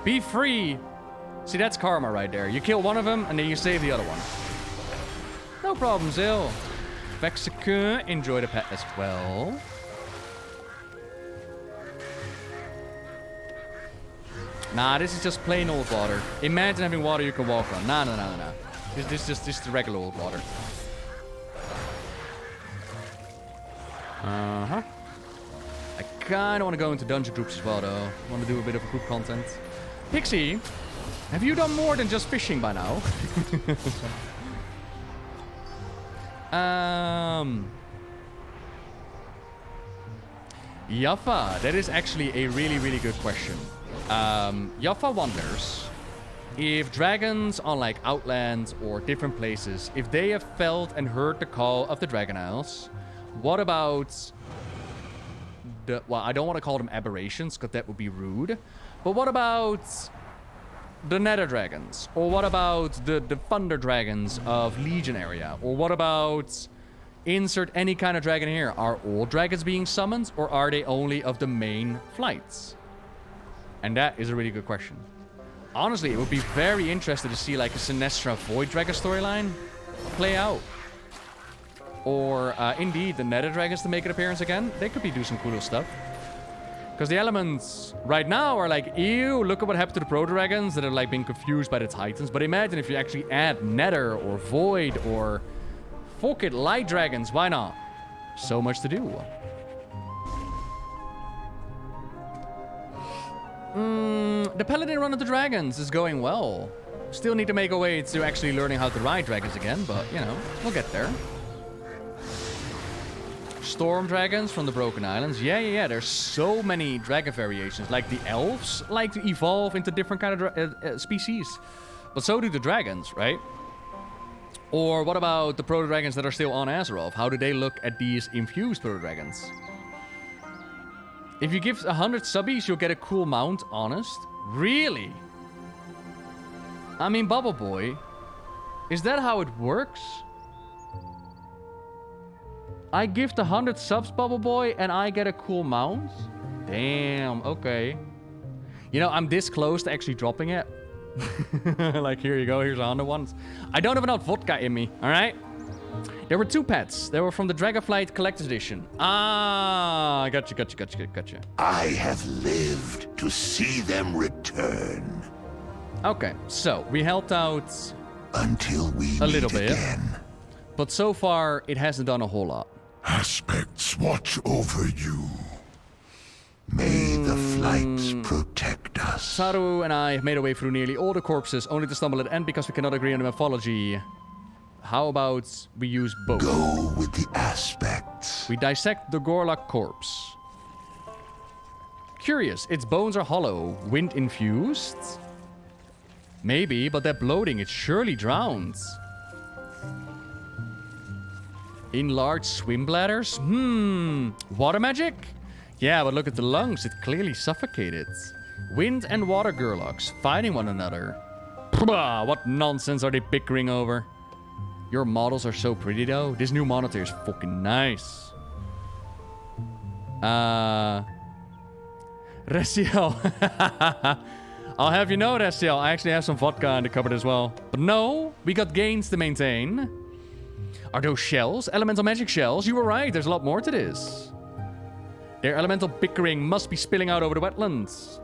Be free. See, that's karma right there. You kill one of them, and then you save the other one. No problem, Zill. Vexicun, enjoy the pet as well. Nah, this is just plain old water. Imagine having water you can walk on. Nah. This is the regular old water. Uh-huh. I kind of want to go into dungeon groups as well, though. I want to do a bit of group content. Pixie, have you done more than just fishing by now? Yaffa, that is actually a really, really good question. Yaffa wonders if dragons on like Outlands or different places, if they have felt and heard the call of the Dragon Isles, what about the, well, I don't want to call them aberrations because that would be rude, but what about the Nether Dragons? Or what about the Thunder Dragons of Legion area? Or what about insert any kind of dragon here? Are all dragons being summoned, or are they only of the main flights? And that is a really good question. Honestly, it would be very interesting to see like a Sinestra Void Dragon storyline play out. Or indeed the Nether Dragons to make an appearance again. They could be doing some cool stuff. Because the elements right now are like, ew, look at what happened to the Proto-Dragons that are like being confused by the Titans. But imagine if you actually add Nether or Void or fuck it, Light Dragons. Why not? So much to do. The Paladin Run of the Dragons is going well. Still need to make a way to actually learning how to ride dragons again, but, you know, we'll get there. Storm dragons from the Broken Islands. Yeah. There's so many dragon variations. Like the elves like to evolve into different kind of species. But so do the dragons, right? Or what about the proto-dragons that are still on Azeroth? How do they look at these infused proto-dragons? If you give 100 subbies, you'll get a cool mount, honest? Really? I mean, Bubble Boy, is that how it works? I give the 100 subs, Bubble Boy, and I get a cool mount? Damn, okay. You know, I'm this close to actually dropping it. Like, here you go, here's 100 ones. I don't have enough vodka in me, alright? There were 2 pets. They were from the Dragonflight Collector's Edition. Ah, gotcha. I have lived to see them return. Okay, so we helped out until we a little meet bit. Again. But so far, it hasn't done a whole lot. Aspects watch over you. May the flights protect us. Saru and I have made our way through nearly all the corpses, only to stumble at the end because we cannot agree on the mythology. How about we use both? Go with the aspects. We dissect the Gorlak corpse. Curious, its bones are hollow. Wind infused? Maybe, but that bloating, it surely drowns. Enlarged swim bladders? Water magic? Yeah, but look at the lungs. It clearly suffocated. Wind and water Gorlaks fighting one another. Pwah, what nonsense are they bickering over? Your models are so pretty, though. This new monitor is fucking nice. Resiel. I'll have you know, Resiel, I actually have some vodka in the cupboard as well. But no, we got gains to maintain. Are those shells? Elemental magic shells? You were right, there's a lot more to this. Their elemental bickering must be spilling out over the wetlands.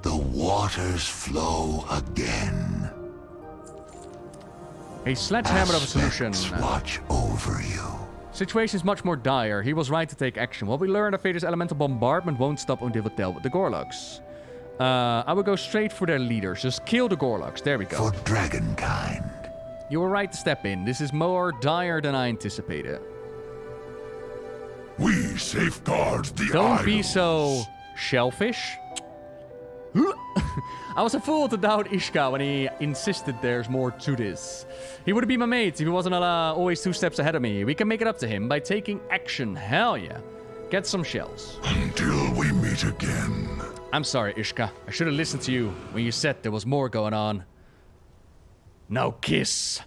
The waters flow again. A sledgehammer of a solution. Watch over you. Situation is much more dire. He was right to take action. What we learned of Vader's elemental bombardment won't stop until we dealt with the Gorlaks. I would go straight for their leaders. Just kill the Gorlaks. There we go. For dragonkind. You were right to step in. This is more dire than I anticipated. We safeguard the Don't isles. be so shellfish. I was a fool to doubt Ishka when he insisted there's more to this. He would be my mate if he wasn't always 2 steps ahead of me. We can make it up to him by taking action. Hell yeah. Get some shells. Until we meet again. I'm sorry, Ishka. I should have listened to you when you said there was more going on. Now kiss.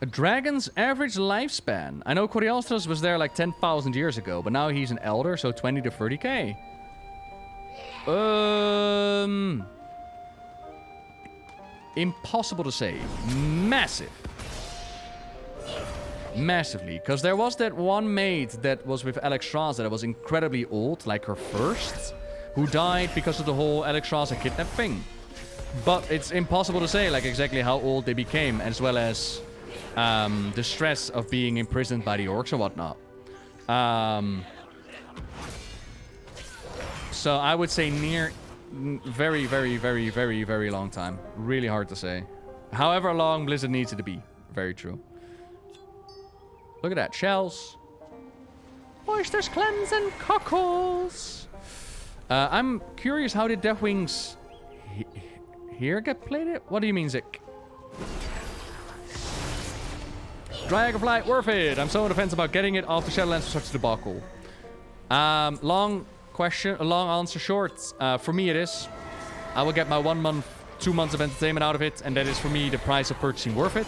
A dragon's average lifespan. I know Alexstrasza was there like 10,000 years ago, but now he's an elder, so 20 to 30k. Impossible to say. Massive. Massively. Because there was that one maid that was with Alexstrasza that was incredibly old, like her first, who died because of the whole Alexstrasza kidnap thing. But it's impossible to say like exactly how old they became, as well as the stress of being imprisoned by the orcs and whatnot. So I would say very, very, very, very, very long time. Really hard to say. However long Blizzard needs it to be. Very true. Look at that. Shells. Oysters, clams, and cockles. I'm curious, how did Deathwings here get plated? What do you mean, Zik? Dragonflight, worth it. I'm so on the fence about getting it off the Shadowlands for such a debacle. Long question, long answer short. For me it is. I will get my 1 month, 2 months of entertainment out of it, and that is for me the price of purchasing worth it.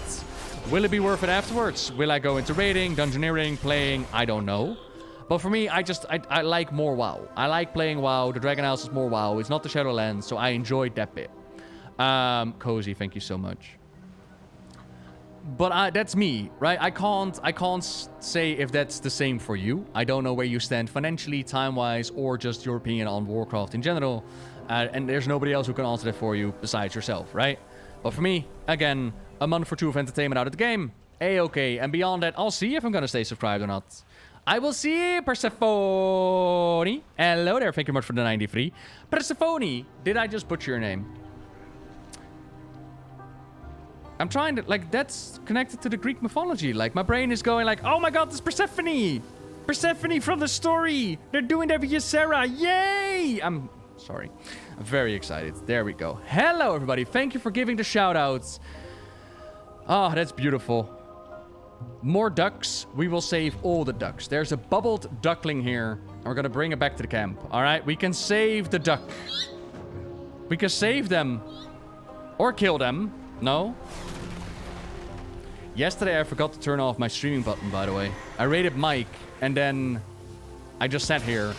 Will it be worth it afterwards? Will I go into raiding, dungeoneering, playing? I don't know. But for me, I like more WoW. I like playing WoW. The Dragon House is more WoW. It's not the Shadowlands, so I enjoyed that bit. Cozy, thank you so much. But that's me, right? I can't say if that's the same for you. I don't know where you stand financially, time-wise, or just your opinion on Warcraft in general. And there's nobody else who can answer that for you besides yourself, right? But for me, again, a month or 2 of entertainment out of the game, A-okay. And beyond that, I'll see if I'm gonna stay subscribed or not. I will see Persephone. Hello there, thank you much for the 93. Persephone, did I just butcher your name? I'm trying to, like, that's connected to the Greek mythology. Like, my brain is going like, oh my god, it's Persephone! Persephone from the story! They're doing that with Ysera! Yay! I'm sorry. I'm very excited. There we go. Hello, everybody. Thank you for giving the shout-outs. Oh, that's beautiful. More ducks. We will save all the ducks. There's a bubbled duckling here, and we're gonna bring it back to the camp. All right? We can save the duck. We can save them. Or kill them. No? Yesterday I forgot to turn off my streaming button, by the way. I rated Mike, and then I just sat here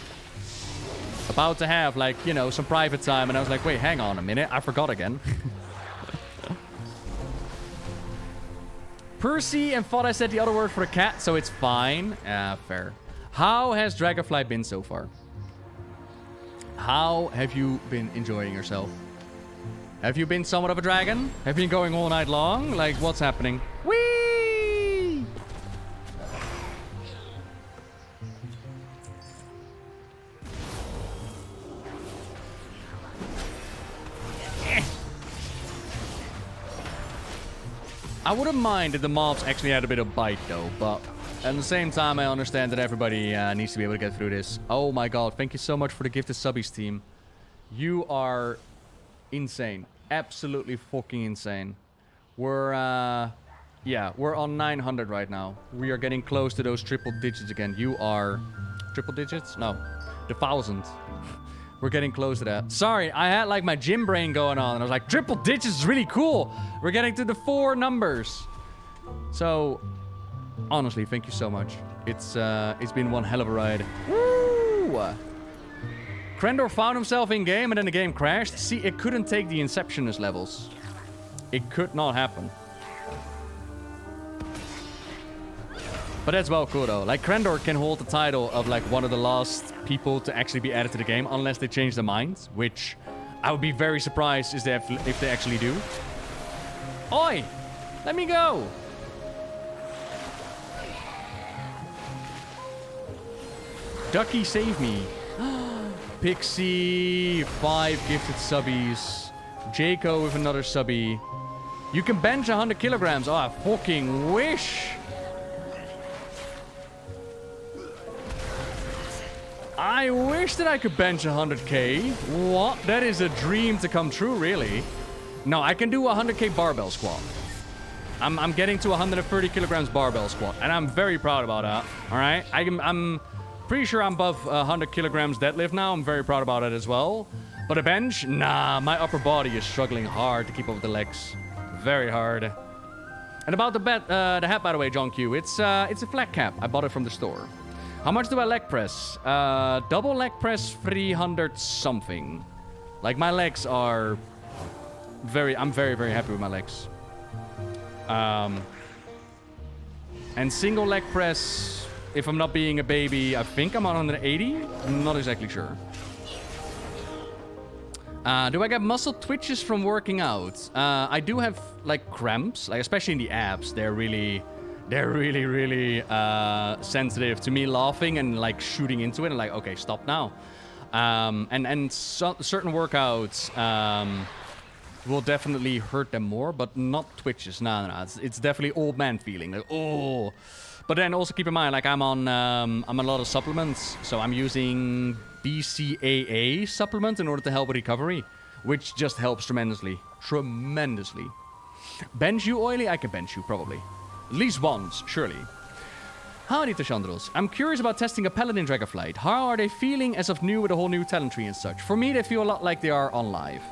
about to have, like, you know, some private time, and I was like, wait, hang on a minute, I forgot again. Percy and thought I said the other word for a cat, so it's fine. Fair. How has Dragonflight been so far? How have you been enjoying yourself? Have you been somewhat of a dragon? Have you been going all night long? Like, what's happening? Whee! I wouldn't mind if the mobs actually had a bit of bite, though, but at the same time, I understand that everybody needs to be able to get through this. Oh my god, thank you so much for the gifted subbies, team. You are insane. Absolutely fucking insane. We're, yeah, we're on 900 right now. We are getting close to those triple digits again. You are... Triple digits? No. The 1,000. We're getting close to that. Sorry, I had like my gym brain going on, and I was like, triple digits is really cool. We're getting to the 4 numbers. So, honestly, thank you so much. It's been one hell of a ride. Woo! Krendor found himself in game, and then the game crashed. See, it couldn't take the Inceptionist levels. It could not happen. But that's well cool, though. Like, Krendor can hold the title of, like, one of the last people to actually be added to the game, unless they change their minds, which I would be very surprised if they actually do. Oi! Let me go! Ducky, save me. Pixie, 5 gifted subbies. Jaco with another subby. You can bench 100 kilograms. Oh, I fucking wish. I wish that I could bench 100k. What? That is a dream to come true, really. No, I can do a 100k barbell squat. I'm getting to 130 kilograms barbell squat, and I'm very proud about that. All right? I'm pretty sure I'm above 100 kilograms deadlift now. I'm very proud about it as well. But a bench? Nah, my upper body is struggling hard to keep up with the legs. Very hard. And about the hat, by the way, John Q. It's a flat cap. I bought it from the store. How much do I leg press? Double leg press 300 something. Like, my legs are I'm very, very happy with my legs. And single leg press, if I'm not being a baby, I think I'm on 180. I'm not exactly sure. Do I get muscle twitches from working out? I do have, like, cramps, like, especially in the abs. They're really sensitive to me laughing and, like, shooting into it and, like, okay, stop now. And certain workouts will definitely hurt them more, but not twitches. No. It's definitely old man feeling. Like, oh. But then also keep in mind, like, I'm on a lot of supplements, so I'm using BCAA supplement in order to help with recovery, which just helps tremendously. Tremendously. Bench you, Oily? I can bench you, probably. At least once, surely. Howdy, Tashandros. I'm curious about testing a Paladin Dragonflight. How are they feeling as of new with the whole new talent tree and such? For me, they feel a lot like they are on live.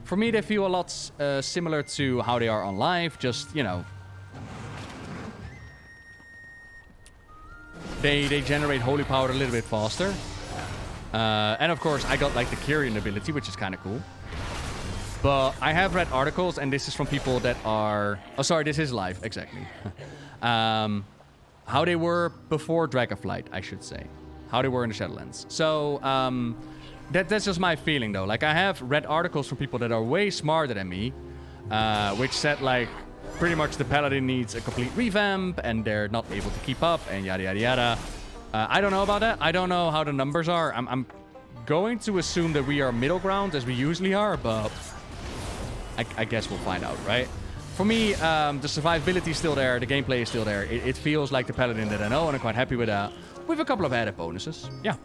For me, they feel a lot similar to how they are on live. Just, you know, they generate holy power a little bit faster. And of course, I got, like, the Kyrian ability, which is kind of cool. But I have read articles, and this is from people that are... Oh, sorry, this is live, exactly. How they were before Dragonflight, I should say. How they were in the Shadowlands. So, that's just my feeling, though. Like, I have read articles from people that are way smarter than me, which said, like, pretty much the Paladin needs a complete revamp, and they're not able to keep up, and yada, yada, yada. I don't know about that. I don't know how the numbers are. I'm going to assume that we are middle ground, as we usually are, but... I guess we'll find out, right? For me, the survivability is still there. The gameplay is still there. It feels like the Paladin that I know, and I'm quite happy with that. With a couple of added bonuses. Yeah.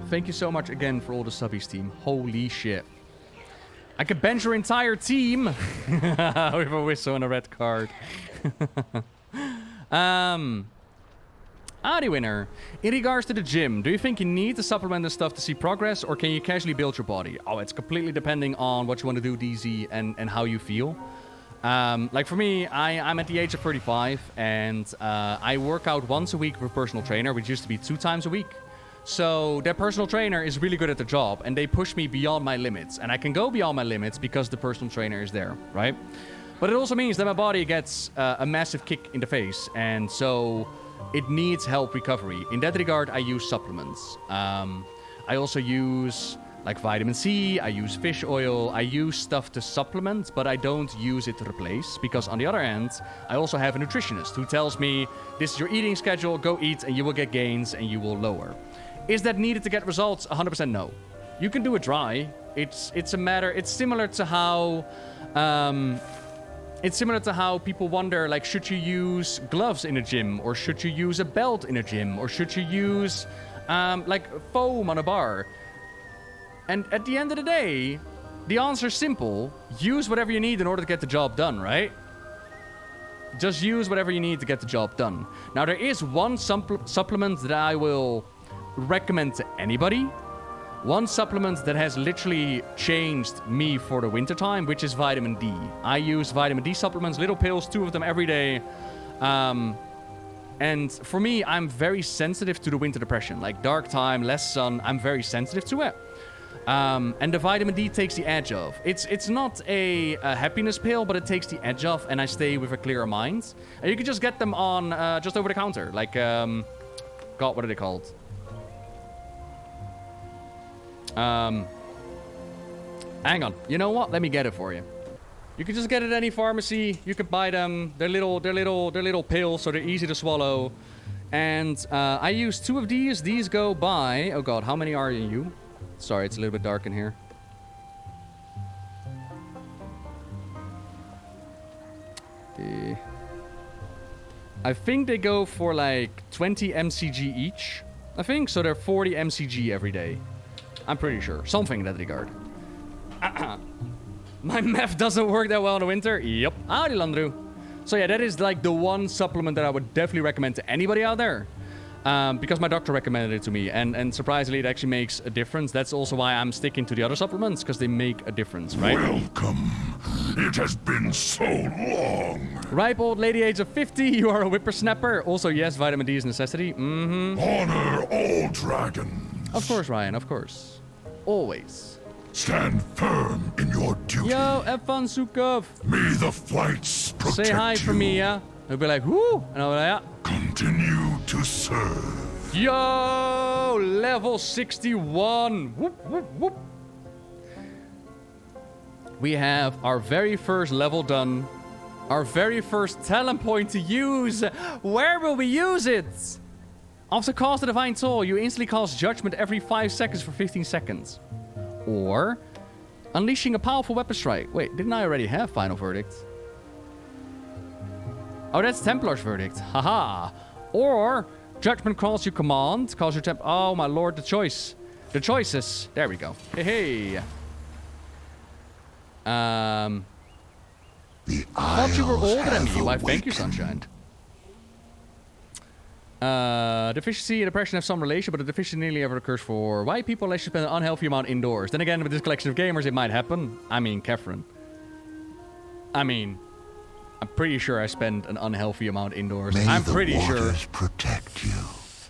Thank you so much again for all the subbies, team. Holy shit. I could bench your entire team with a whistle and a red card. Howdy, winner. In regards to the gym, do you think you need to supplement this stuff to see progress, or can you casually build your body? Oh, it's completely depending on what you want to do, DZ, and how you feel. Like for me, I'm at the age of 35, and I work out once a week with a personal trainer, which used to be 2 times a week. So that personal trainer is really good at the job, and they push me beyond my limits. And I can go beyond my limits because the personal trainer is there, right? But it also means that my body gets a massive kick in the face, and so it needs help recovery. In that regard, I use supplements. I also use like vitamin C, I use fish oil, I use stuff to supplement, but I don't use it to replace, because on the other hand, I also have a nutritionist who tells me, this is your eating schedule, go eat and you will get gains and you will lower. Is that needed to get results? 100% no. You can do it dry. It's a matter, it's similar to how people wonder, like, should you use gloves in a gym, or should you use a belt in a gym, or should you use like foam on a bar? And at the end of the day, the answer is simple. Use whatever you need in order to get the job done, right? Just use whatever you need to get the job done. Now, there is one supplement that I will recommend to anybody. One supplement that has literally changed me for the wintertime, which is vitamin D. I use vitamin D supplements, little pills, 2 of them every day. And for me, I'm very sensitive to the winter depression. Like dark time, less sun, I'm very sensitive to it. And the vitamin D takes the edge off. It's not a happiness pill, but it takes the edge off, and I stay with a clearer mind. And you can just get them on just over the counter. Like, God, what are they called? Hang on. You know what? Let me get it for you. You can just get it at any pharmacy. You can buy them. They're little pills, so they're easy to swallow. And I use 2 of these. These go by... Oh God, how many are you? Sorry, it's a little bit dark in here. I think they go for like 20 MCG each. I think, so they're 40 MCG every day. I'm pretty sure. Something in that regard. My meth doesn't work that well in the winter. Yep. Howdy, Landru. So yeah, that is like the one supplement that I would definitely recommend to anybody out there. Because my doctor recommended it to me, and surprisingly, it actually makes a difference. That's also why I'm sticking to the other supplements, because they make a difference, right? Welcome. It has been so long. Ripe old lady, age of 50. You are a whippersnapper. Also, yes, vitamin D is a necessity. Honor all dragons. Of course, Ryan. Of course. Always. Stand firm in your duty. Yo, have fun, Sukov. May the flights protect you. Say hi for me, yeah? He'll be like, whoo! And I'll be like, yeah. Continue to serve. Yo! Level 61! Whoop, whoop, whoop. We have our very first level done. Our very first talent point to use. Where will we use it? After cast the Divine Toll, you instantly cast Judgment every 5 seconds for 15 seconds. Or unleashing a powerful weapon strike. Wait, didn't I already have Final Verdict? Oh, that's Templar's Verdict. Haha. Or Judgment calls you command. Calls your temp. Oh, my lord, the choice. The choices. There we go. Hey, hey. Thought you were older than me. Why, thank you, Sunshine. Deficiency and depression have some relation, but the deficiency nearly ever occurs for white people unless you spend an unhealthy amount indoors. Then again, with this collection of gamers, it might happen. I mean, Kefren. I'm pretty sure I spend an unhealthy amount indoors. I'm pretty sure. Protect you.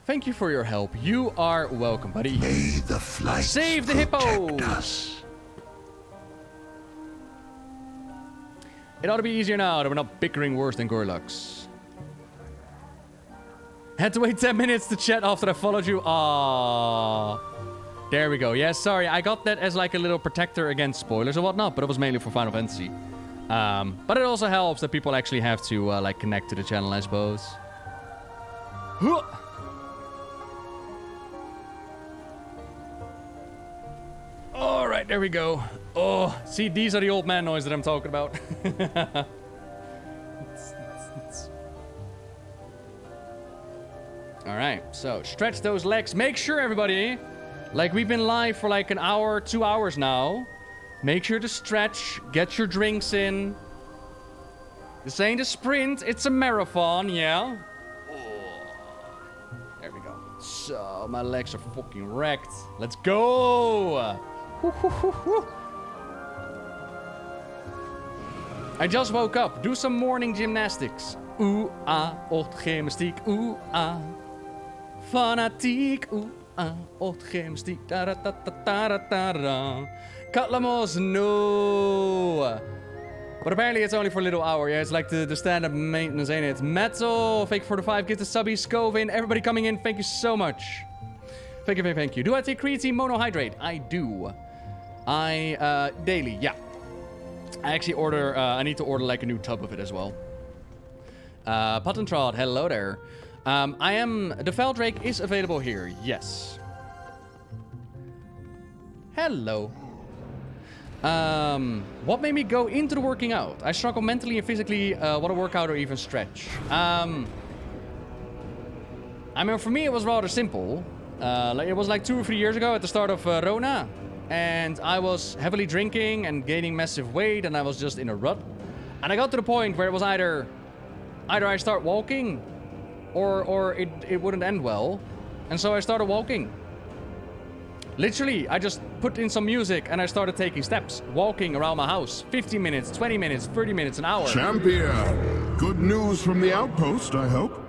Thank you for your help. You are welcome, buddy. May the flight save the hippo. Us. It ought to be easier now that we're not bickering worse than Gorlux. Had to wait 10 minutes to chat after I followed you. Aww. There we go. Yeah, sorry. I got that as like a little protector against spoilers or whatnot, but it was mainly for Final Fantasy. But it also helps that people actually have to like connect to the channel, I suppose. All right, there we go. Oh, see, these are the old man noise that I'm talking about. All right, so stretch those legs. Make sure, everybody, like we've been live for like an hour, 2 hours now. Make sure to stretch, get your drinks in. This ain't a sprint, it's a marathon, yeah? Oh, my legs are fucking wrecked. Let's go! I just woke up. Do some morning gymnastics. Ooh, ah, ochtgymnastiek. Ooh, ah. Fanatiek. Ooh, ah, ochtgymnastiek. Da-da-da-da-da-da-da. Katlamos, no. But apparently it's only for a little hour. Yeah, it's like the stand-up maintenance, ain't it? Metal, thank you for the 5. Get the subbies, Scovin. Everybody coming in, thank you so much. Thank you. Do I take creatine monohydrate? I do. Daily, yeah. I actually order, I need to order like a new tub of it as well. Puttentrod, hello there. The Feldrake is available here, yes. Hello. What made me go into the working out? I struggle mentally and physically, want to work out or even stretch. I mean, for me, it was rather simple. It was like 2 or 3 years ago at the start of Rona. And I was heavily drinking and gaining massive weight, and I was just in a rut. And I got to the point where it was either I start walking or it wouldn't end well. And so I started walking. Literally, I just put in some music and I started taking steps, walking around my house. 15 minutes, 20 minutes, 30 minutes, an hour. Champion! Good news from the outpost, I hope.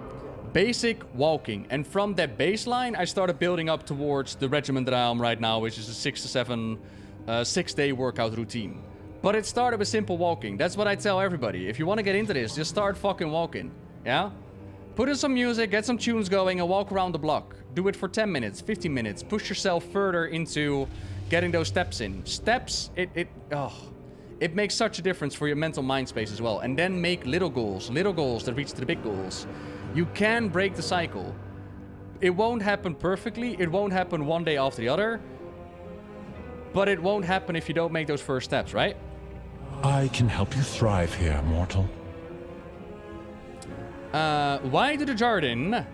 Basic walking. And from that baseline, I started building up towards the regimen that I am right now, which is a 6 to 7, 6-day workout routine. But it started with simple walking. That's what I tell everybody. If you want to get into this, just start fucking walking. Yeah? Put in some music, get some tunes going, and walk around the block. Do it for 10 minutes, 15 minutes. Push yourself further into getting those steps in. Steps, it makes such a difference for your mental mind space as well. And then make little goals that reach to the big goals. You can break the cycle. It won't happen perfectly. It won't happen one day after the other. But it won't happen if you don't make those first steps, right? I can help you thrive here, mortal. Why do the Jardin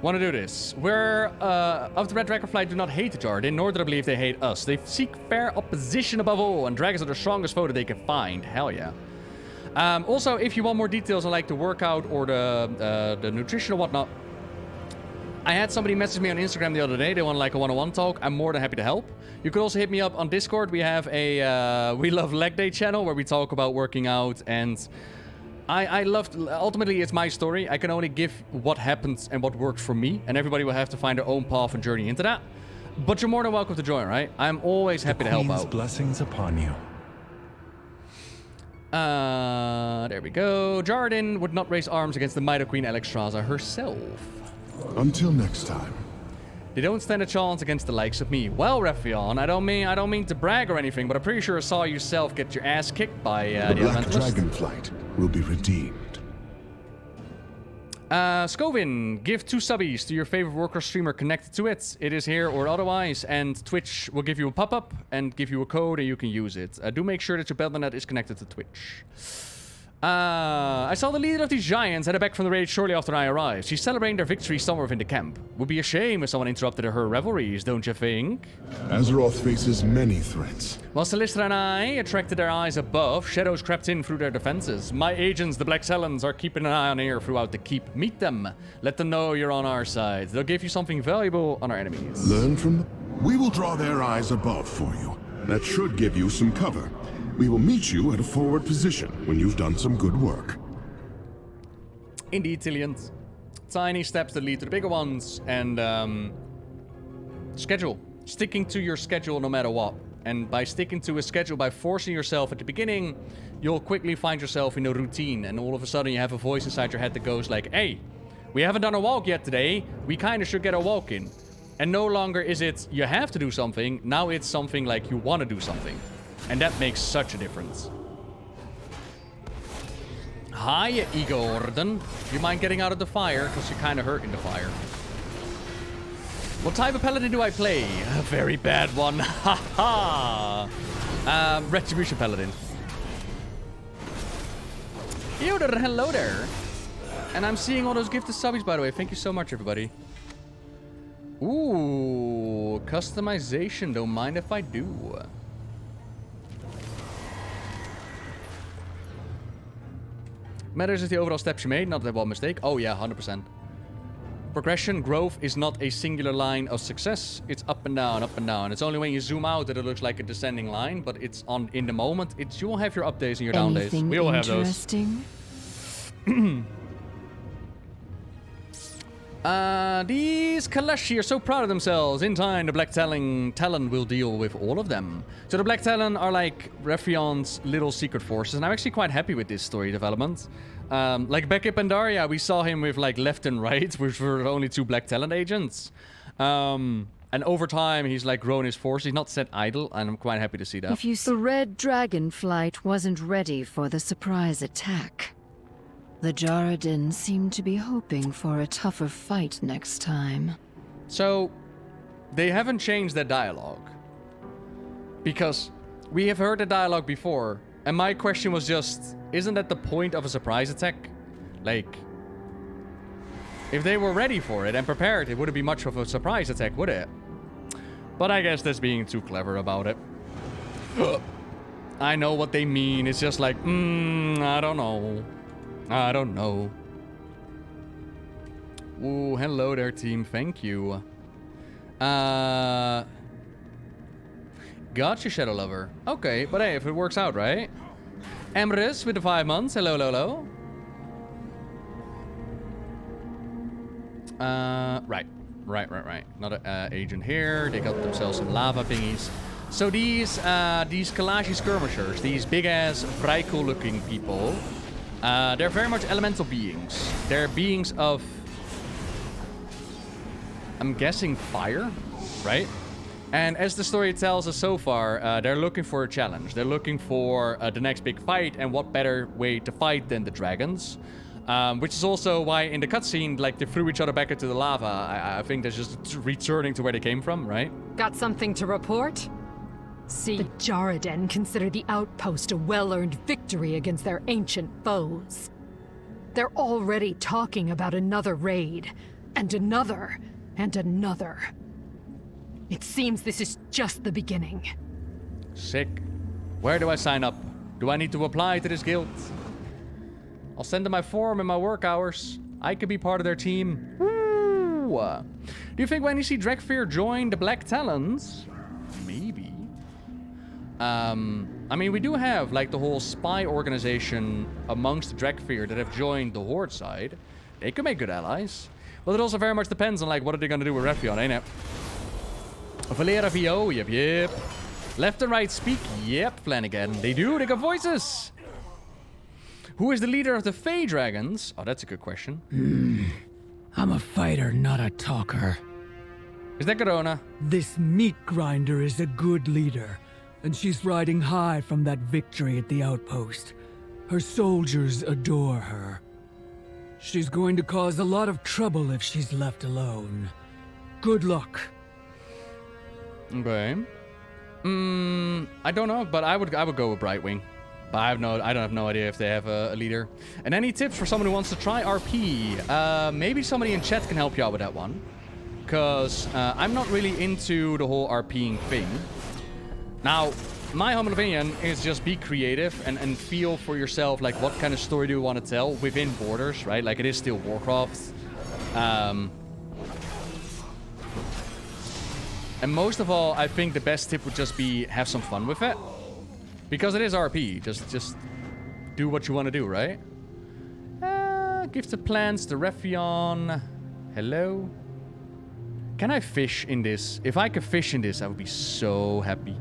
want to do this? We're, of the Red Dragonflight do not hate the Jardin, nor do I believe they hate us. They seek fair opposition above all, and dragons are the strongest foe that they can find. Hell yeah. Also, if you want more details on like the workout or the nutrition or whatnot, I had somebody message me on Instagram the other day. They want like a one-on-one talk. I'm more than happy to help. You could also hit me up on Discord. We have a We Love Leg Day channel where we talk about working out, and I loved. Ultimately, it's my story. I can only give what happens and what works for me, and everybody will have to find their own path and journey into that. But you're more than welcome to join, right? I'm always happy to help out. Blessings upon you. There we go. Jardin would not raise arms against the mighty Queen Alexstrasza herself. Until next time. They don't stand a chance against the likes of me. Well, Raffion, I don't mean to brag or anything, but I'm pretty sure I saw yourself get your ass kicked by the Black Dragonflight will be redeemed. Scovin, give 2 subbies to your favorite worker streamer connected to it. It is here or otherwise, and Twitch will give you a pop-up and give you a code and you can use it. Do make sure that your Battle.net is connected to Twitch. I saw the leader of these giants headed back from the raid shortly after I arrived. She's celebrating their victory somewhere within the camp. Would be a shame if someone interrupted her revelries, don't you think? Azeroth faces many threats. While Celestra and I attracted their eyes above, shadows crept in through their defenses. My agents, the Black Selens, are keeping an eye on air throughout the keep. Meet them. Let them know you're on our side. They'll give you something valuable on our enemies. Learn from them. We will draw their eyes above for you. That should give you some cover. We will meet you at a forward position when you've done some good work. Indeed, Tillians. Tiny steps that lead to the bigger ones. And, schedule. Sticking to your schedule no matter what. And by sticking to a schedule, by forcing yourself at the beginning, you'll quickly find yourself in a routine. And all of a sudden you have a voice inside your head that goes like, hey, we haven't done a walk yet today. We kind of should get a walk in. And no longer is it you have to do something. Now it's something like you want to do something. And that makes such a difference. Hi, Igorden. You mind getting out of the fire? Because you're kind of hurt in the fire. What type of paladin do I play? A very bad one. Ha ha. Retribution paladin. Yoder, hello there. And I'm seeing all those gifted subbies, by the way. Thank you so much, everybody. Ooh, customization. Don't mind if I do. Matters is the overall steps you made, not that one mistake. Oh yeah, 100%. Progression, growth is not a singular line of success. It's up and down, up and down. It's only when you zoom out that it looks like a descending line, but it's on in the moment. You will have your up days and your down days. We all have those. These Kalashi are so proud of themselves. In time, the Black Talon will deal with all of them. So the Black Talon are like Refion's little secret forces, and I'm actually quite happy with this story development. Like back in Pandaria, we saw him with like left and right, which were only 2 Black Talon agents. And over time, he's like grown his force. He's not set idle, and I'm quite happy to see that. If you the red Dragonflight wasn't ready for the surprise attack. The Jarradin seemed to be hoping for a tougher fight next time. So, they haven't changed their dialogue. Because we have heard the dialogue before, and my question was just, isn't that the point of a surprise attack? Like, if they were ready for it and prepared, it wouldn't be much of a surprise attack, would it? But I guess that's being too clever about it. I know what they mean. It's just like, I don't know. I don't know. Ooh, hello there, team. Thank you. Gotcha, Shadow Lover. Okay, but hey, if it works out, right? Emrys with the 5 months. Hello, hello, hello. Right. Another agent here. They got themselves some lava thingies. So these Kalashi skirmishers, these big-ass, very cool-looking people, they're very much elemental beings. They're beings of, I'm guessing, fire, right? And as the story tells us so far, they're looking for a challenge. They're looking for the next big fight, and what better way to fight than the dragons? Which is also why in the cutscene, like, they threw each other back into the lava. I think they're just returning to where they came from, right? Got something to report? See, the Jarradin consider the outpost a well-earned victory against their ancient foes. They're already talking about another raid, and another, and another. It seems this is just the beginning. Sick. Where do I sign up? Do I need to apply to this guild? I'll send them my form in my work hours. I could be part of their team. Woo! Do you think when you see Drakfir join the Black Talons? Maybe. I mean, we do have, like, the whole spy organization amongst the Drakfir that have joined the Horde side. They could make good allies. But it also very much depends on, like, what are they gonna do with Refion, ain't it? Valera VO, yep. Left and right speak, yep, Flanagan. They do, they got voices. Who is the leader of the Fey Dragons? Oh, that's a good question. I'm a fighter, not a talker. Is that Corona? This meat grinder is a good leader, and she's riding high from that victory at the outpost. Her soldiers adore her. She's going to cause a lot of trouble if she's left alone. Good luck. Okay. I don't know, but I would go with Brightwing. But I don't have no idea if they have a leader. And any tips for someone who wants to try RP? Maybe somebody in chat can help you out with that one. Because I'm not really into the whole RPing thing. Now, my humble opinion is just be creative and feel for yourself, like, what kind of story do you want to tell within borders, right? Like, it is still Warcraft. And most of all, I think the best tip would just be have some fun with it. Because it is RP. Just do what you want to do, right? Gift of plants, the Refion. Hello? Can I fish in this? If I could fish in this, I would be so happy.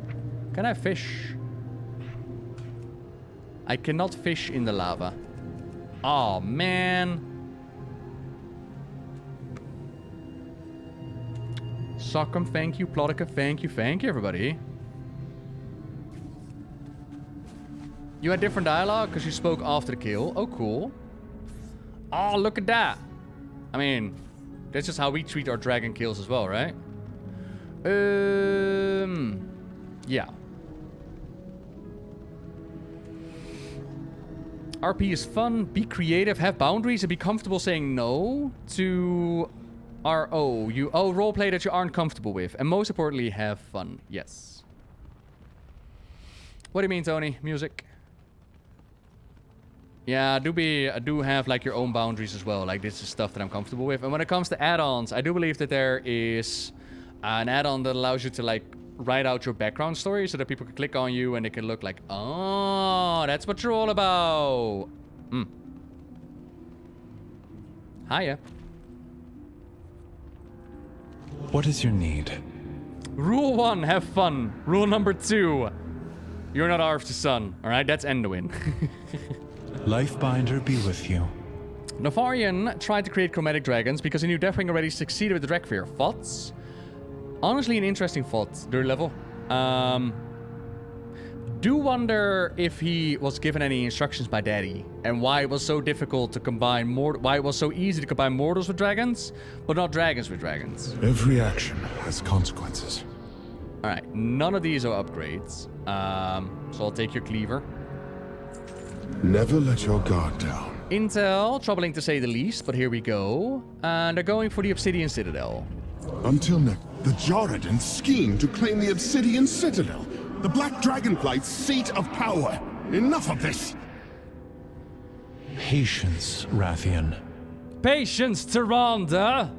Can I fish? I cannot fish in the lava. Oh, man. Sockum, thank you. Plotica, thank you, everybody. You had different dialogue because you spoke after the kill. Oh, cool. Oh, look at that. I mean, that's just how we treat our dragon kills as well, right? Yeah. RP is fun. Be creative. Have boundaries and be comfortable saying no to RO. You roleplay that you aren't comfortable with. And most importantly, have fun. Yes. What do you mean, Tony? Music. Yeah, I do have like your own boundaries as well. Like this is stuff that I'm comfortable with. And when it comes to add-ons, I do believe that there is an add-on that allows you to like write out your background story so that people can click on you and they can look like, oh, that's what you're all about. Hiya. What is your need? Rule 1, have fun. Rule number 2, you're not Arf the Sun. Alright, that's Enduin. Lifebinder be with you. Navarian tried to create chromatic dragons because he knew Deathwing already succeeded with the Dragfear. Thoughts? Honestly, an interesting thought. Their level. Do wonder if he was given any instructions by Daddy and why it was so difficult to combine why it was so easy to combine mortals with dragons, but not dragons with dragons. Every action has consequences. Alright, none of these are upgrades. So I'll take your cleaver. Never let your guard down. Intel, troubling to say the least, but here we go. And they're going for the Obsidian Citadel. Until next, the Joradin scheme to claim the Obsidian Citadel, the Black Dragonflight's seat of power. Enough of this! Patience, Rathian. Patience, Tyrande!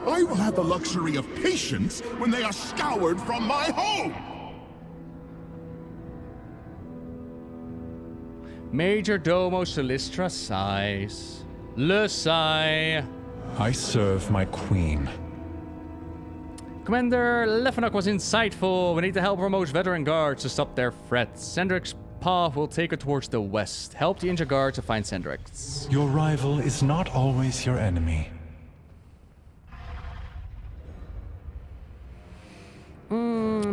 I will have the luxury of patience when they are scoured from my home! Major Domo Solistra sighs. Le sigh. I serve my queen. Commander Lefenok was insightful. We need to help our most veteran guards to stop their threats. Sendrik's path will take her towards the west. Help the injured guard to find Sendrik's. Your rival is not always your enemy.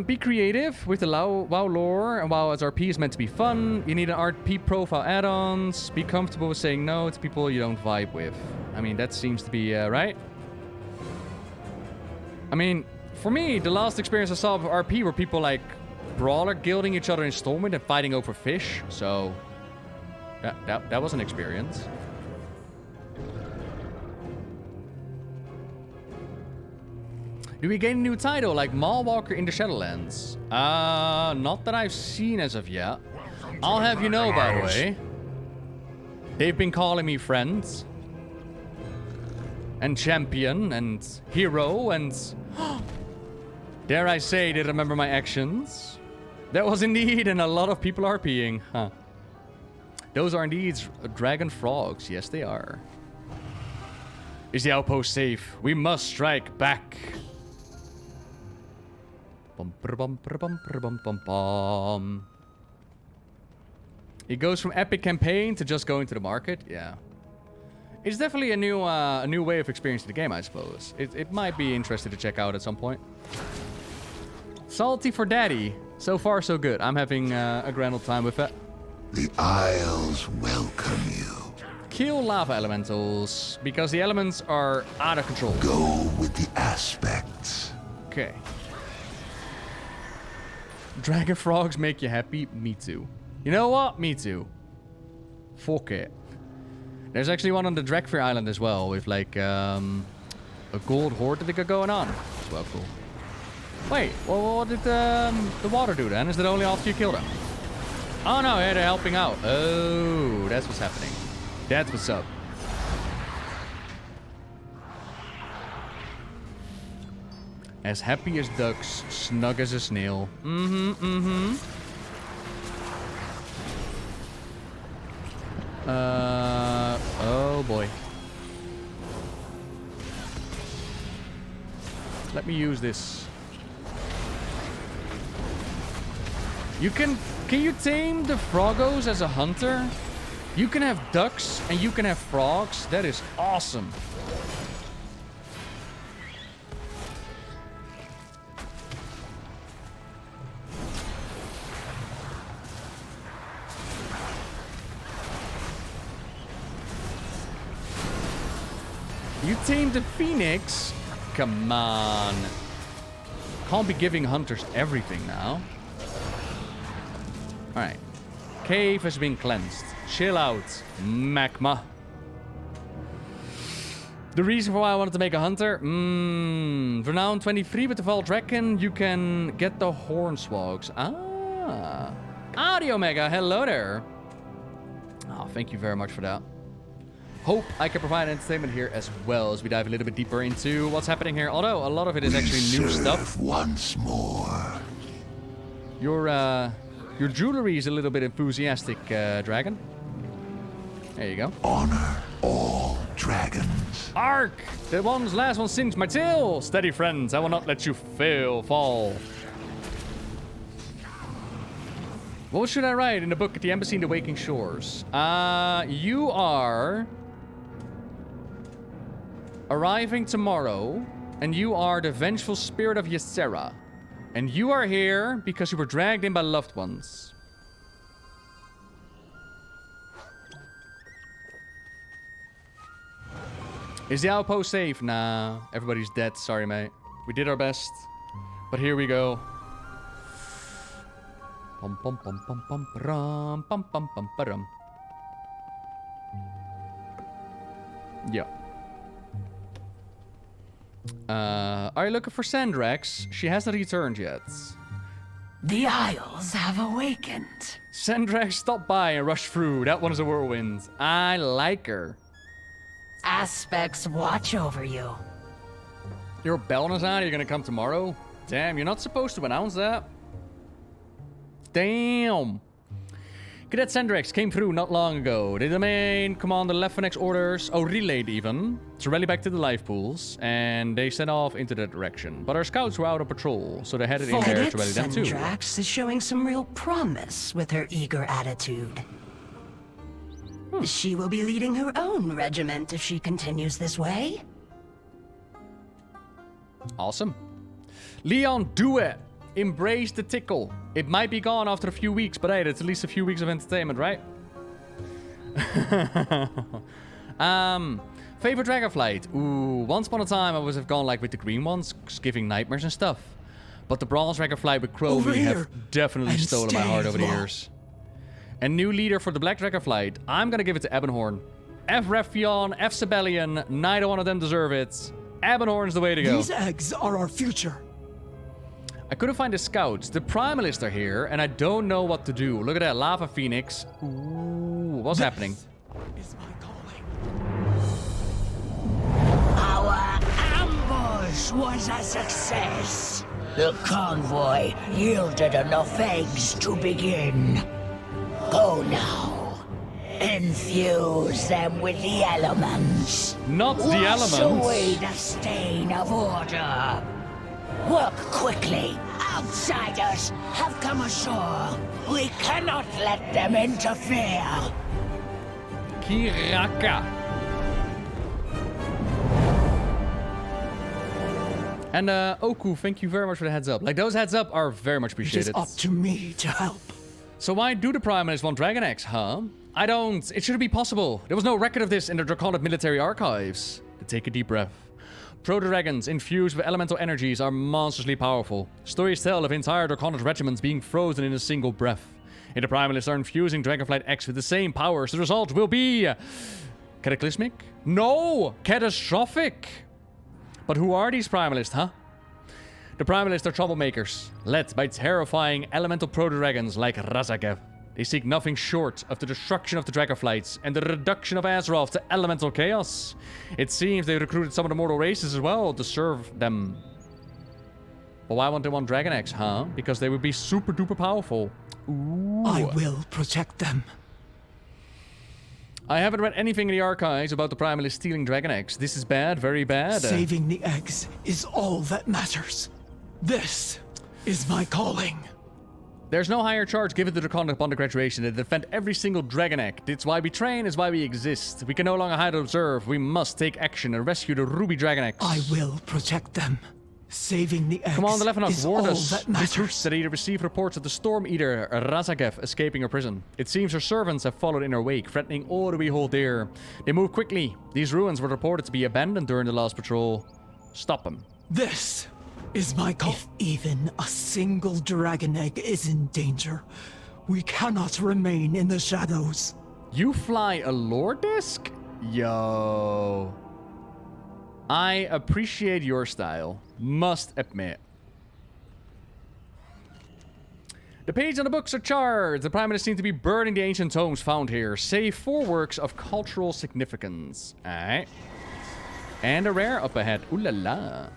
Be creative with the WoW lore, and WoW as RP is meant to be fun. You need an RP profile add-ons. Be comfortable with saying no to people you don't vibe with. I mean, that seems to be right. I mean, for me, the last experience I saw of RP were people like brawler guilding each other in Stormwind and fighting over fish. So that was an experience. Do we gain a new title like Mallwalker in the Shadowlands? Not that I've seen as of yet. I'll have you know, by the way. They've been calling me friends. And champion and hero and... dare I say they remember my actions? That was indeed, and a lot of people are RPing. Huh. Those are indeed dragon frogs. Yes, they are. Is the outpost safe? We must strike back. It goes from epic campaign to just going to the market. Yeah, it's definitely a new way of experiencing the game, I suppose. It might be interesting to check out at some point. Salty for daddy. So far, so good. I'm having a grand old time with it. The Isles welcome you. Kill lava elementals because the elements are out of control. Go with the aspects. Okay. Dragon frogs make you happy? Me too. You know what? Me too. Fuck it. There's actually one on the Dragfear Island as well with like a gold horde that they got going on. It's well cool. Wait, well, what did the water do then? Is that only after you kill them? Oh no, yeah, they're helping out. Oh, that's what's happening. That's what's up. As happy as ducks, snug as a snail. Oh boy. Let me use this. Can you tame the froggos as a hunter? You can have ducks and you can have frogs. That is awesome. You tamed the phoenix? Come on. Can't be giving hunters everything now. Alright. Cave has been cleansed. Chill out, magma. The reason for why I wanted to make a hunter? Renown 23 with the Vault Dragon, you can get the Hornswogs. Ah. Audio Mega, hello there. Oh, thank you very much for that. Hope I can provide entertainment here as well as we dive a little bit deeper into what's happening here. Although a lot of it is actually new stuff. Once more. Your jewelry is a little bit enthusiastic, Dragon. There you go. Honor all dragons. Ark! The last one sings my tail! Steady, friends, I will not let you fall. What should I write in the book at the Embassy in the Waking Shores? You are arriving tomorrow, and you are the vengeful spirit of Ysera. And you are here because you were dragged in by loved ones. Is the outpost safe? Nah, everybody's dead. Sorry, mate. We did our best, but here we go. Pum pum pum pum pum pum pum pum pum pum. Yeah. Are you looking for Sandrax? She hasn't returned yet. The Isles have awakened. Sandrax stopped by and rushed through. That one is a whirlwind. I like her. Aspects watch over you. Your bonus out? You're gonna come tomorrow? Damn, you're not supposed to announce that. Damn. Cadet Sandrax came through not long ago. They domain Commander Lefenek's orders, relayed even, to rally back to the life pools, and they set off into that direction. But our scouts were out on patrol, so they headed in there to rally them too. Sandrax is showing some real promise with her eager attitude. She will be leading her own regiment if she continues this way. Awesome. Leon, do it! Embrace the tickle. It might be gone after a few weeks, but hey, that's at least a few weeks of entertainment, right? Favorite Dragonflight. Ooh, once upon a time I would have gone like with the green ones, giving nightmares and stuff. But the bronze Dragonflight with Crowley have definitely stolen my heart over the years. And new leader for the black Dragonflight, I'm gonna give it to Ebonhorn. F. Rephion, F. Sibelian, neither one of them deserve it. Ebonhorn's the way to go. These eggs are our future. I couldn't find the scouts. The Primalists are here, and I don't know what to do. Look at that, Lava Phoenix. Ooh, what's happening? Is my calling. Our ambush was a success. The convoy yielded enough eggs to begin. Go now. Infuse them with the elements. Not the elements. Wash away the stain of order. Work quickly. Outsiders have come ashore. We cannot let them interfere. Kiraka. And Oku, thank you very much for the heads up. Like, those heads up are very much appreciated. It is up to me to help. So why do the Primalists want Dragon Eggs, huh? I don't. It shouldn't be possible. There was no record of this in the Draconic military archives. Take a deep breath. Proto-dragons infused with elemental energies are monstrously powerful. Stories tell of entire Draconic regiments being frozen in a single breath. If the Primalists are infusing Dragonflight X with the same powers, the result will be... cataclysmic? No! Catastrophic! But who are these Primalists, huh? The Primalists are troublemakers, led by terrifying elemental proto-dragons like Razagev. They seek nothing short of the destruction of the Dragonflights and the reduction of Azeroth to elemental chaos. It seems they recruited some of the mortal races as well to serve them. But why won't they want Dragon Eggs, huh? Because they would be super duper powerful. Ooh. I will protect them. I haven't read anything in the archives about the Primalists stealing Dragon Eggs. This is bad, very bad. Saving the eggs is all that matters. This is my calling. There's no higher charge given to the Draconic upon the graduation to defend every single Dragon Egg. It's why we train, is why we exist. We can no longer hide and observe. We must take action and rescue the Ruby Dragon Eggs. I will protect them. Saving the eggs Commander Lefenok is warned all us. that The matters. troops that either received reports of the Storm Eater Razagev escaping her prison. It seems her servants have followed in her wake, threatening all that we hold dear. They move quickly. These ruins were reported to be abandoned during the last patrol. Stop them. This is my call. If even a single dragon egg is in danger, we cannot remain in the shadows. You fly a lore disc? Yo. I appreciate your style, must admit. The page on the books are charred. The Prime Minister seems to be burning the ancient tomes found here, save 4 works of cultural significance. Alright. And a rare up ahead. Ooh la la.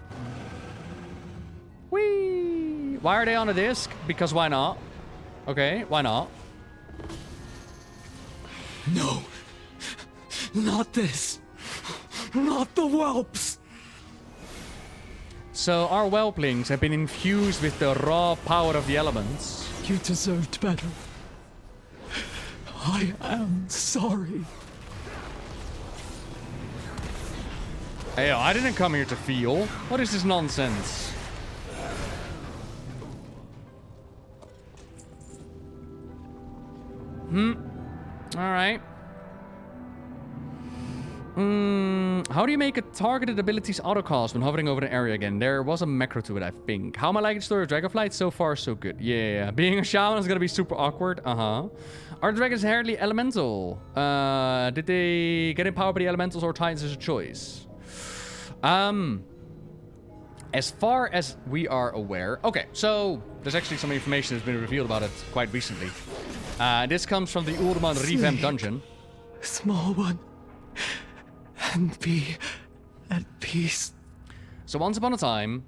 Whee! Why are they on a disc? Because why not? Okay, why not? No. Not this. Not the whelps. So our whelplings have been infused with the raw power of the elements. You deserved better. I am sorry. Hey, I didn't come here to feel. What is this nonsense? Alright. How do you make a targeted abilities autocast when hovering over an area again? There was a macro to it, I think. How am I liking the story of Dragonflight? So far, so good. Yeah. Being a shaman is gonna be super awkward. Are dragons inherently elemental? Did they get empowered by the elementals or titans as a choice? As far as we are aware... Okay, so there's actually some information that's been revealed about it quite recently. This comes from the Ulduman revamped dungeon. Small one. And be at peace. So once upon a time,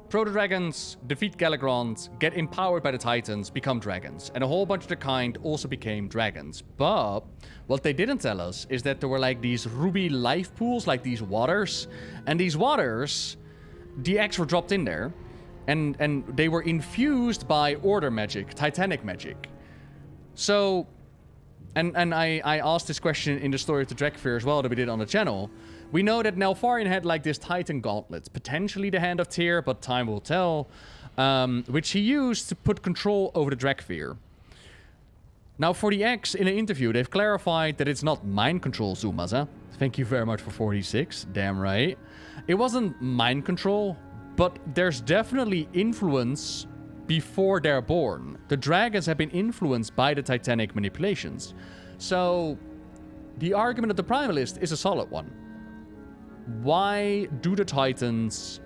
proto-dragons defeat Galagrons, get empowered by the Titans, become dragons. And a whole bunch of their kind also became dragons. But what they didn't tell us is that there were like these ruby life pools, like these waters. And these waters, the eggs were dropped in there. And they were infused by order magic, titanic magic. So... And I asked this question in the story of the Dragfear as well that we did on the channel. We know that Neltharion had like this Titan gauntlet, potentially the Hand of Tyr, but time will tell, which he used to put control over the Dragfear. Now for the X in an interview, they've clarified that it's not mind control, Zumaza. Thank you very much for 46, damn right. It wasn't mind control, but there's definitely influence before they're born. The dragons have been influenced by the Titanic manipulations. So, the argument of the Primalist is a solid one. Why do the Titans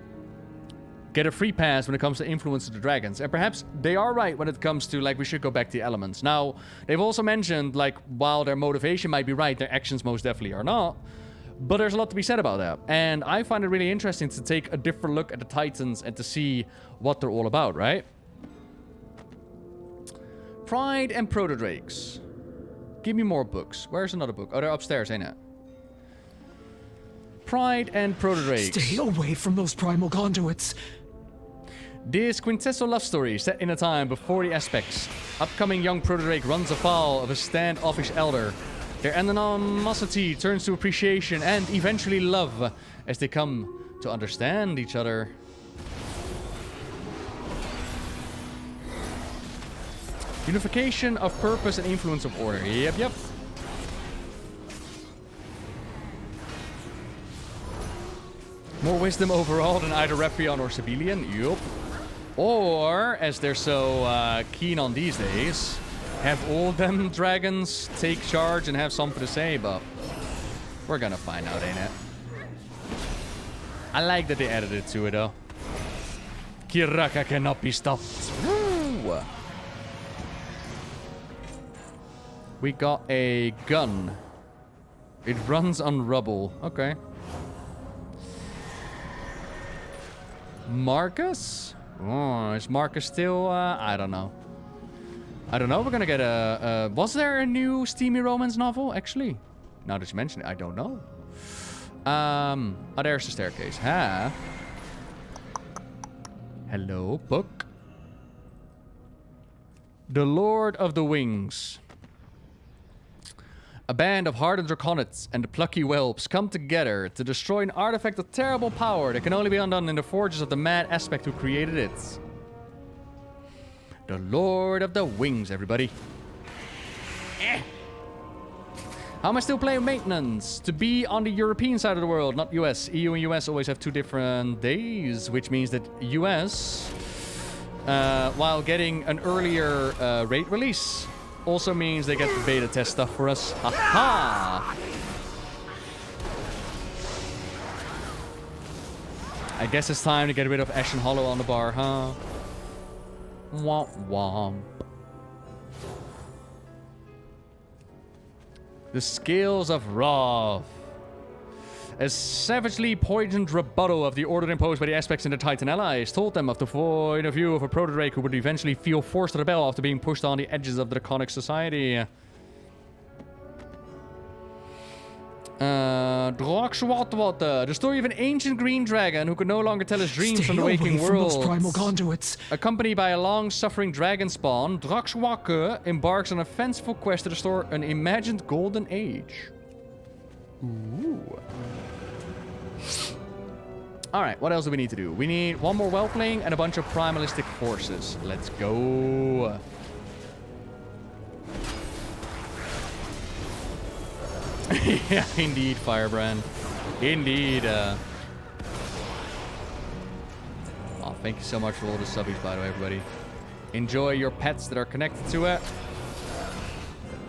get a free pass when it comes to influence of the dragons? And perhaps they are right when it comes to, like, we should go back to the elements. Now, they've also mentioned, like, while their motivation might be right, their actions most definitely are not. But there's a lot to be said about that. And I find it really interesting to take a different look at the Titans and to see what they're all about, right? Pride and Proto-Drakes. Give me more books. Where's another book? Oh, they're upstairs, ain't it? Pride and Proto-Drakes. Stay away from those primal conduits. This quintessential love story set in a time before the aspects. Upcoming young Proto-Drake runs afoul of a standoffish elder. Their animosity turns to appreciation and eventually love as they come to understand each other. Unification of purpose and influence of order. Yep. More wisdom overall than either Rephion or Sibelian. Yup. Or, as they're so keen on these days, have all them dragons take charge and have something to say, but we're gonna find out, ain't it? I like that they added it to it, though. Kiraka cannot be stopped. Woo! We got a gun. It runs on rubble. Okay. Marcus? Oh, is Marcus still... I don't know. I don't know. We're gonna get a... was there a new steamy romance novel, actually? Now that you mention it, I don't know. Oh, there's the staircase. Huh? Hello, book. The Lord of the Wings. A band of hardened Incarnates and the plucky whelps come together to destroy an artifact of terrible power that can only be undone in the forges of the mad aspect who created it. The Lord of the Wings, everybody. How am I still playing maintenance? To be on the European side of the world, not US. EU and US always have 2 different days, which means that US, while getting an earlier raid release, also means they get the beta test stuff for us. Ha-ha! I guess it's time to get rid of Ashen Hollow on the bar, huh? Womp womp. The Scales of Wrath. A savagely poisoned rebuttal of the order imposed by the aspects in the Titan allies told them of the point of view of a proto-drake who would eventually feel forced to rebel after being pushed on the edges of the draconic society. Dragonflight, the story of an ancient green dragon who could no longer tell his dreams from the waking world. Primal conduits. Accompanied by a long-suffering dragon spawn, Dragonflight embarks on a fanciful quest to restore an imagined golden age. Ooh. Alright, what else do we need to do? We need one more whelpling and a bunch of primalistic forces. Let's go. Yeah, indeed, Firebrand. Indeed. Oh, thank you so much for all the subbies, by the way, everybody. Enjoy your pets that are connected to it.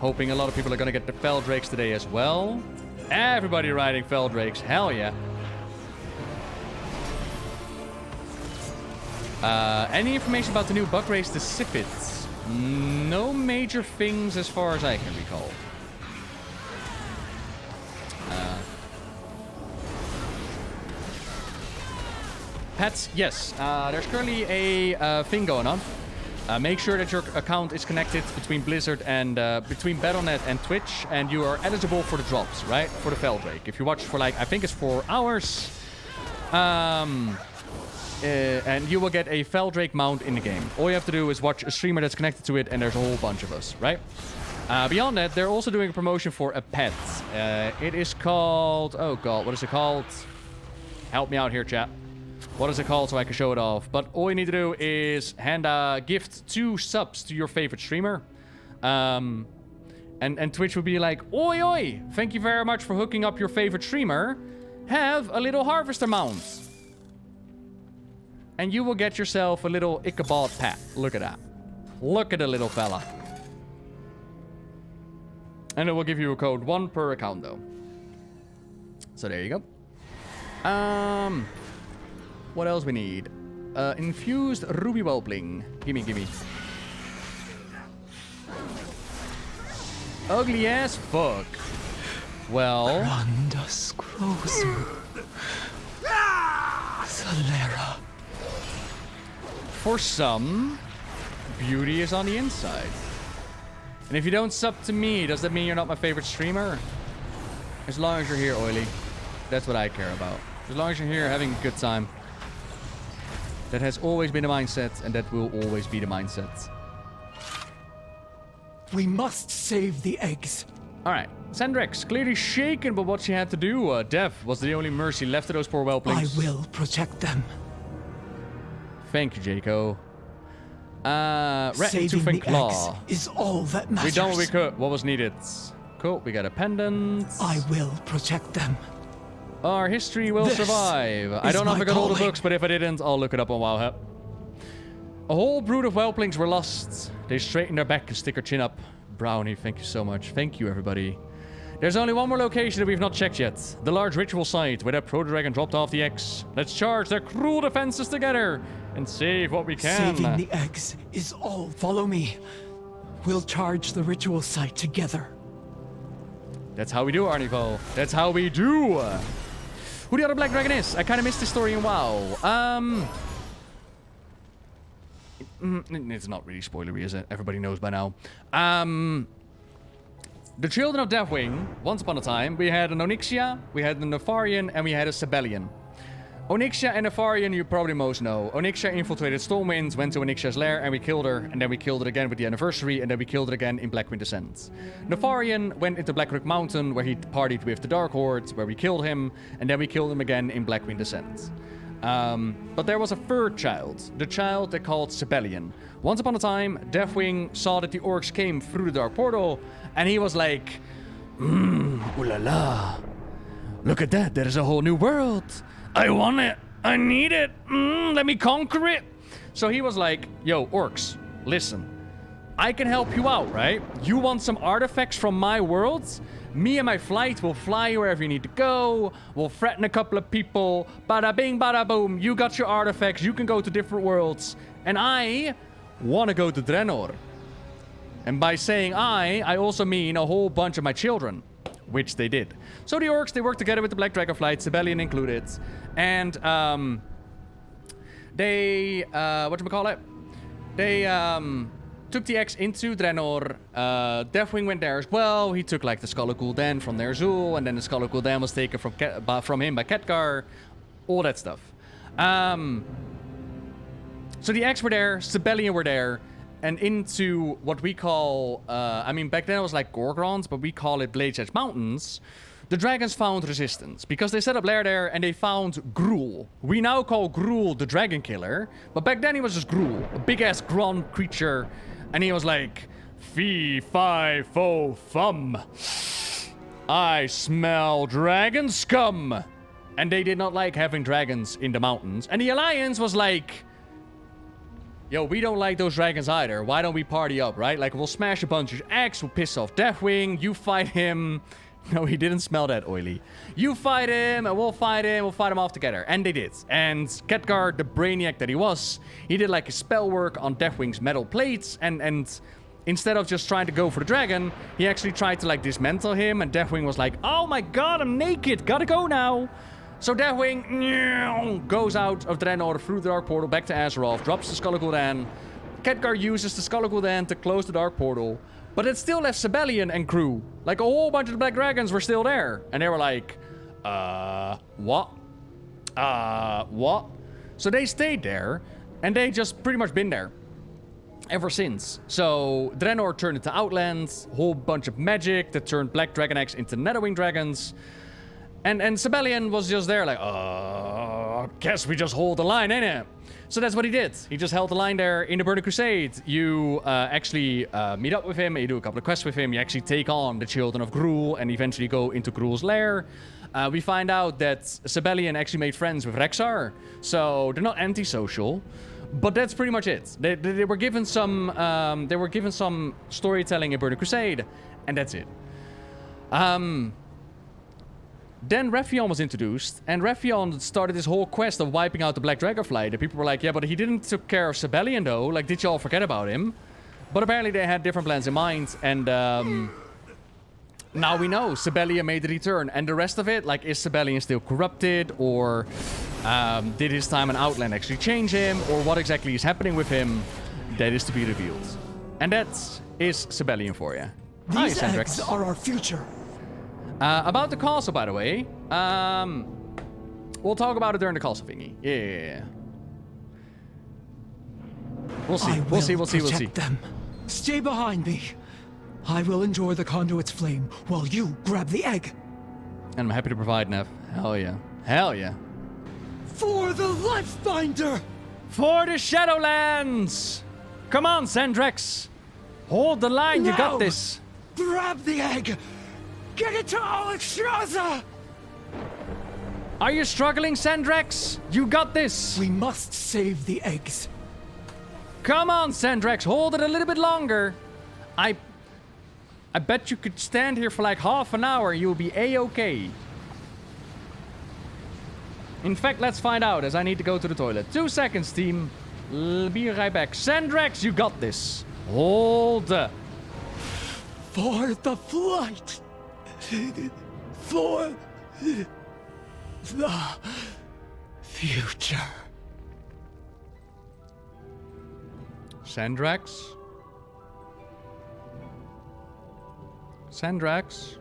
Hoping a lot of people are going to get the Feldrakes today as well. Everybody riding Feldrakes. Hell yeah. Any information about the new bug race, the Sippets? No major things as far as I can recall. Pets, yes. There's currently a thing going on. Make sure that your account is connected between Blizzard and between Battle.net and Twitch, and you are eligible for the drops, right? For the Feldrake. If you watch for like, I think it's 4 hours, and you will get a Feldrake mount in the game. All you have to do is watch a streamer that's connected to it, and there's a whole bunch of us, right? Beyond that, they're also doing a promotion for a pet. It is called... Oh god, what is it called? Help me out here, chat. What is it called so I can show it off? But all you need to do is hand a gift 2 subs to your favorite streamer. And Twitch would be like, oi oi, thank you very much for hooking up your favorite streamer. Have a little harvester mount. And you will get yourself a little Ichabod pet. Look at that. Look at the little fella. And it will give you a code 1 per account though. So there you go. What else we need? Infused ruby whelpling. Gimme. Ugly as fuck. Well. Grandas closer. Solera. For some, beauty is on the inside. And if you don't sub to me, does that mean you're not my favorite streamer? As long as you're here, Oily. That's what I care about. As long as you're here having a good time. That has always been the mindset, and that will always be the mindset. We must save the eggs. Alright. Sandrex, clearly shaken by what she had to do. Death was the only mercy left to those poor whelplings. I will protect them. Thank you, Jaco. Rat Tooth and Claw. Is all that matters. We done what we could. What was needed. Cool. We got a pendant. I will protect them. Our history will survive. I don't know if I got all the books, but if I didn't, I'll look it up on WoWHub. A whole brood of whelplings were lost. They straighten their back and stick their chin up. Brownie, thank you so much. Thank you, everybody. There's only one more location that we've not checked yet. The large ritual site where that proto-dragon dropped off the eggs. Let's charge their cruel defenses together and save what we can. Saving the eggs is all. Follow me. We'll charge the ritual site together. That's how we do, Arnival. That's how we do. Who the other Black Dragon is? I kind of missed the story in WoW. It's not really spoilery, is it? Everybody knows by now. The Children of Deathwing, once upon a time, we had an Onyxia, we had a Nefarian, and we had a Sibelian. Onyxia and Nefarian you probably most know. Onyxia infiltrated Stormwind, went to Onyxia's lair, and we killed her, and then we killed it again with the Anniversary, and then we killed it again in Blackwind Descent. Nefarian went into Blackrock Mountain, where he partied with the Dark Horde, where we killed him, and then we killed him again in Blackwind Descent. But there was a third child, the child they called Sibelian. Once upon a time, Deathwing saw that the orcs came through the Dark Portal, and he was like, ooh la la, look at that, there's a whole new world. I want it, I need it, let me conquer it. So he was like, yo, orcs, listen, I can help you out, right? You want some artifacts from my worlds? Me and my flight will fly you wherever you need to go. We'll threaten a couple of people. Bada bing, bada boom. You got your artifacts. You can go to different worlds. And I want to go to Draenor. And by saying I also mean a whole bunch of my children. Which they did. So the orcs, they worked together with the Black Dragonflight, Sibelian included. And, they, whatchamacallit? They, took the axe into Draenor. Deathwing went there as well. He took, like, the Skull of Gul'dan from Ner'zhul. And then the Skull of Gul'dan was taken from him by Khadgar. All that stuff. So the axe were there, Sibelian were there. And into what we call, I mean, back then it was like Gorgrons, but we call it Blade's Edge Mountains. The dragons found resistance because they set up lair there and they found GOOOO. We now call GOOOO the Dragon Killer, but back then he was just GOOOO, a big-ass Gron creature. And he was like, fee, fi, fo, fum. I smell dragon scum. And they did not like having dragons in the mountains. And the Alliance was like, yo, we don't like those dragons either. Why don't we party up, right? Like, we'll smash a bunch of eggs, we'll piss off Deathwing, you fight him. No, he didn't smell that oily. You fight him, and we'll fight him off together. And they did. And Khadgar, the brainiac that he was, he did like a spell work on Deathwing's metal plates, and instead of just trying to go for the dragon, he actually tried to like dismantle him, and Deathwing was like, oh my god, I'm naked, gotta go now. So Deathwing goes out of Draenor through the Dark Portal back to Azeroth, drops the Skull of Gul'dan. Khadgar uses the Skull of Gul'dan to close the Dark Portal, but it still left Sibelian and crew. Like, a whole bunch of the Black Dragons were still there. And they were like, what? What? So they stayed there, and they just pretty much been there ever since. So Draenor turned into Outlands, a whole bunch of magic that turned Black Dragon Eggs into Netherwing Dragons. And Sibelian was just there like, guess we just hold the line, ain't it? So that's what he did. He just held the line there in the Burning Crusade. You actually meet up with him, you do a couple of quests with him, you actually take on the Children of GOOOO and eventually go into GOOOO's lair. We find out that Sibelian actually made friends with Rexxar, so they're not antisocial. But that's pretty much it. They were given some storytelling in Burning Crusade, and that's it. Then Rephion was introduced, and Rephion started this whole quest of wiping out the Black Dragonflight. And people were like, yeah, but he didn't take care of Sibelian, though. Like, did y'all forget about him? But apparently they had different plans in mind, and now we know Sibelian made the return. And the rest of it, like, is Sibelian still corrupted, or did his time in Outland actually change him, or what exactly is happening with him? That is to be revealed. And that is Sibelian for you. These eggs are our future. About the castle, by the way, we'll talk about it during the castle thingy. Yeah. We'll see. We'll see. Them. Stay behind me. I will enjoy the conduit's flame while you grab the egg. And I'm happy to provide, Nev. Hell yeah. Hell yeah. For the Lifebinder! For the Shadowlands! Come on, Sandrex. Hold the line, no. You got this. Grab the egg! Get it to Alexstrasza! Are you struggling, Sandrex? You got this! We must save the eggs. Come on, Sandrex, hold it a little bit longer. I bet you could stand here for like half an hour and you'll be A-okay. In fact, let's find out as I need to go to the toilet. 2 seconds, team. Be right back. Sandrex, you got this. Hold. For the flight. For the future. Sandrex? Sandrex?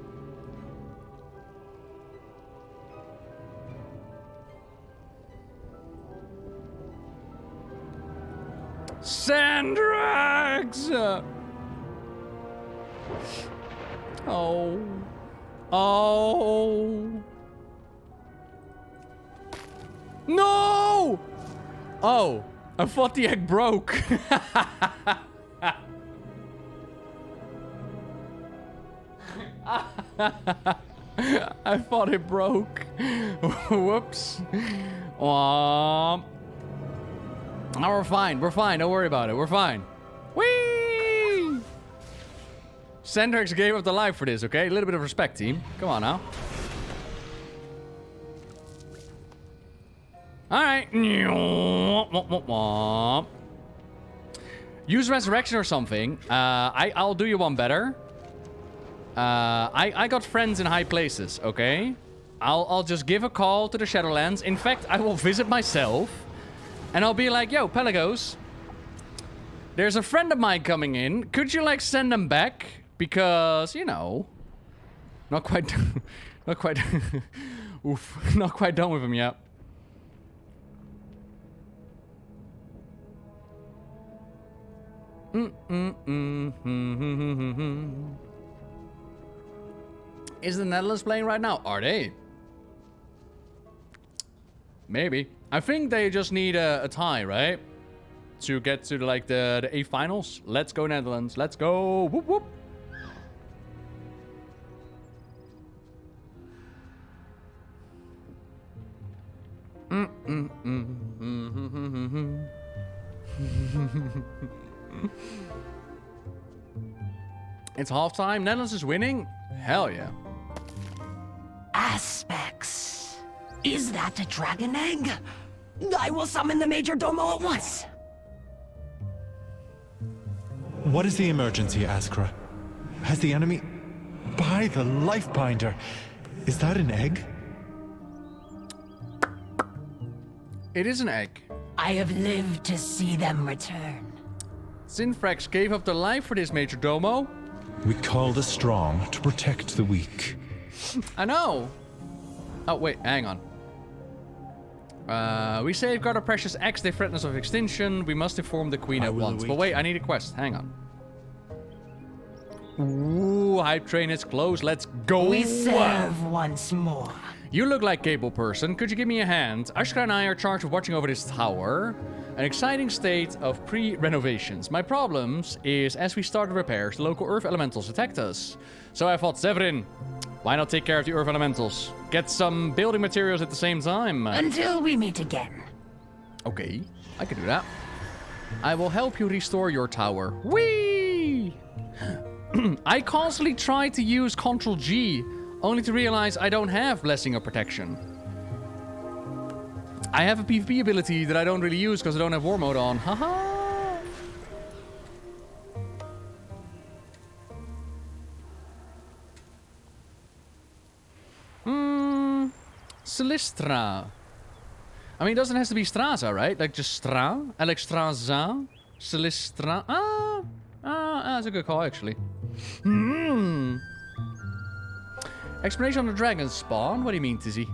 Sandrex! Oh. Oh. No! Oh, I thought the egg broke. I thought it broke. Whoops. Now we're fine. We're fine. Don't worry about it. We're fine. Whee! Sandrex gave up the life for this, okay? A little bit of respect, team. Come on now. Alright. Use resurrection or something. I'll do you one better. I got friends in high places, okay? I'll just give a call to the Shadowlands. In fact, I will visit myself. And I'll be like, yo, Pelagos, there's a friend of mine coming in. Could you, like, send them back? Because, you know, not quite, not quite, oof, not quite done with him yet. Is the Netherlands playing right now? Are they? Maybe. I think they just need a tie, right? To get to the A finals. Let's go Netherlands. Let's go. Whoop whoop. It's halftime. Netherlands is winning. Hell yeah. Aspects. Is that a dragon egg? I will summon the Major Domo at once. What is the emergency, Askra? Has the enemy... By the Lifebinder! Is that an egg? It is an egg. I have lived to see them return. Zinfrax gave up their life for this Major Domo. We call the strong to protect the weak. I know. Oh, wait, hang on. We safeguard our precious eggs. They threaten us with extinction. We must inform the queen at once. But wait, I need a quest. Hang on. Ooh, hype train is close. Let's go. We serve once more. You look like a capable person. Could you give me a hand? Ashkar and I are charged with watching over this tower. An exciting state of pre-renovations. My problems is, as we started repairs, the local earth elementals attacked us. So I thought, Severin, why not take care of the earth elementals? Get some building materials at the same time. Until we meet again. Okay, I can do that. I will help you restore your tower. Whee! I constantly try to use Ctrl G, only to realize I don't have Blessing of Protection. I have a PvP ability that I don't really use because I don't have War Mode on. Haha! Silistra. I mean, it doesn't have to be Straza, right? Like just Stra, Alexstrasza, Silistra. That's a good call, actually. Explanation on the dragon spawn? What do you mean, Tizzy?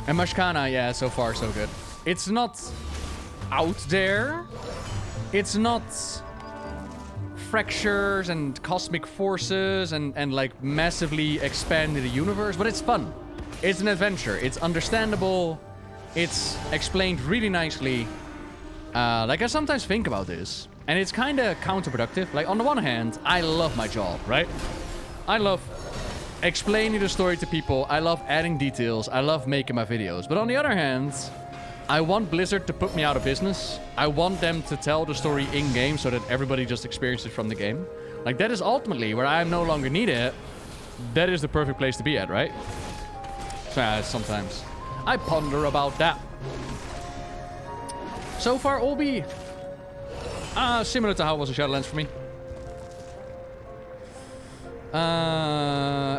And Mashkana, yeah, so far so good. It's not out there. It's not fractures and cosmic forces and like massively expanding the universe, but it's fun. It's an adventure. It's understandable. It's explained really nicely. Like, I sometimes think about this, and it's kind of counterproductive. Like, on the one hand, I love my job, right? I love explaining the story to people. I love adding details. I love making my videos. But on the other hand, I want Blizzard to put me out of business. I want them to tell the story in-game so that everybody just experiences it from the game. Like, that is ultimately where I am no longer needed. That is the perfect place to be at, right? So, sometimes I ponder about that. So far, all be similar to how it was in Shadowlands for me.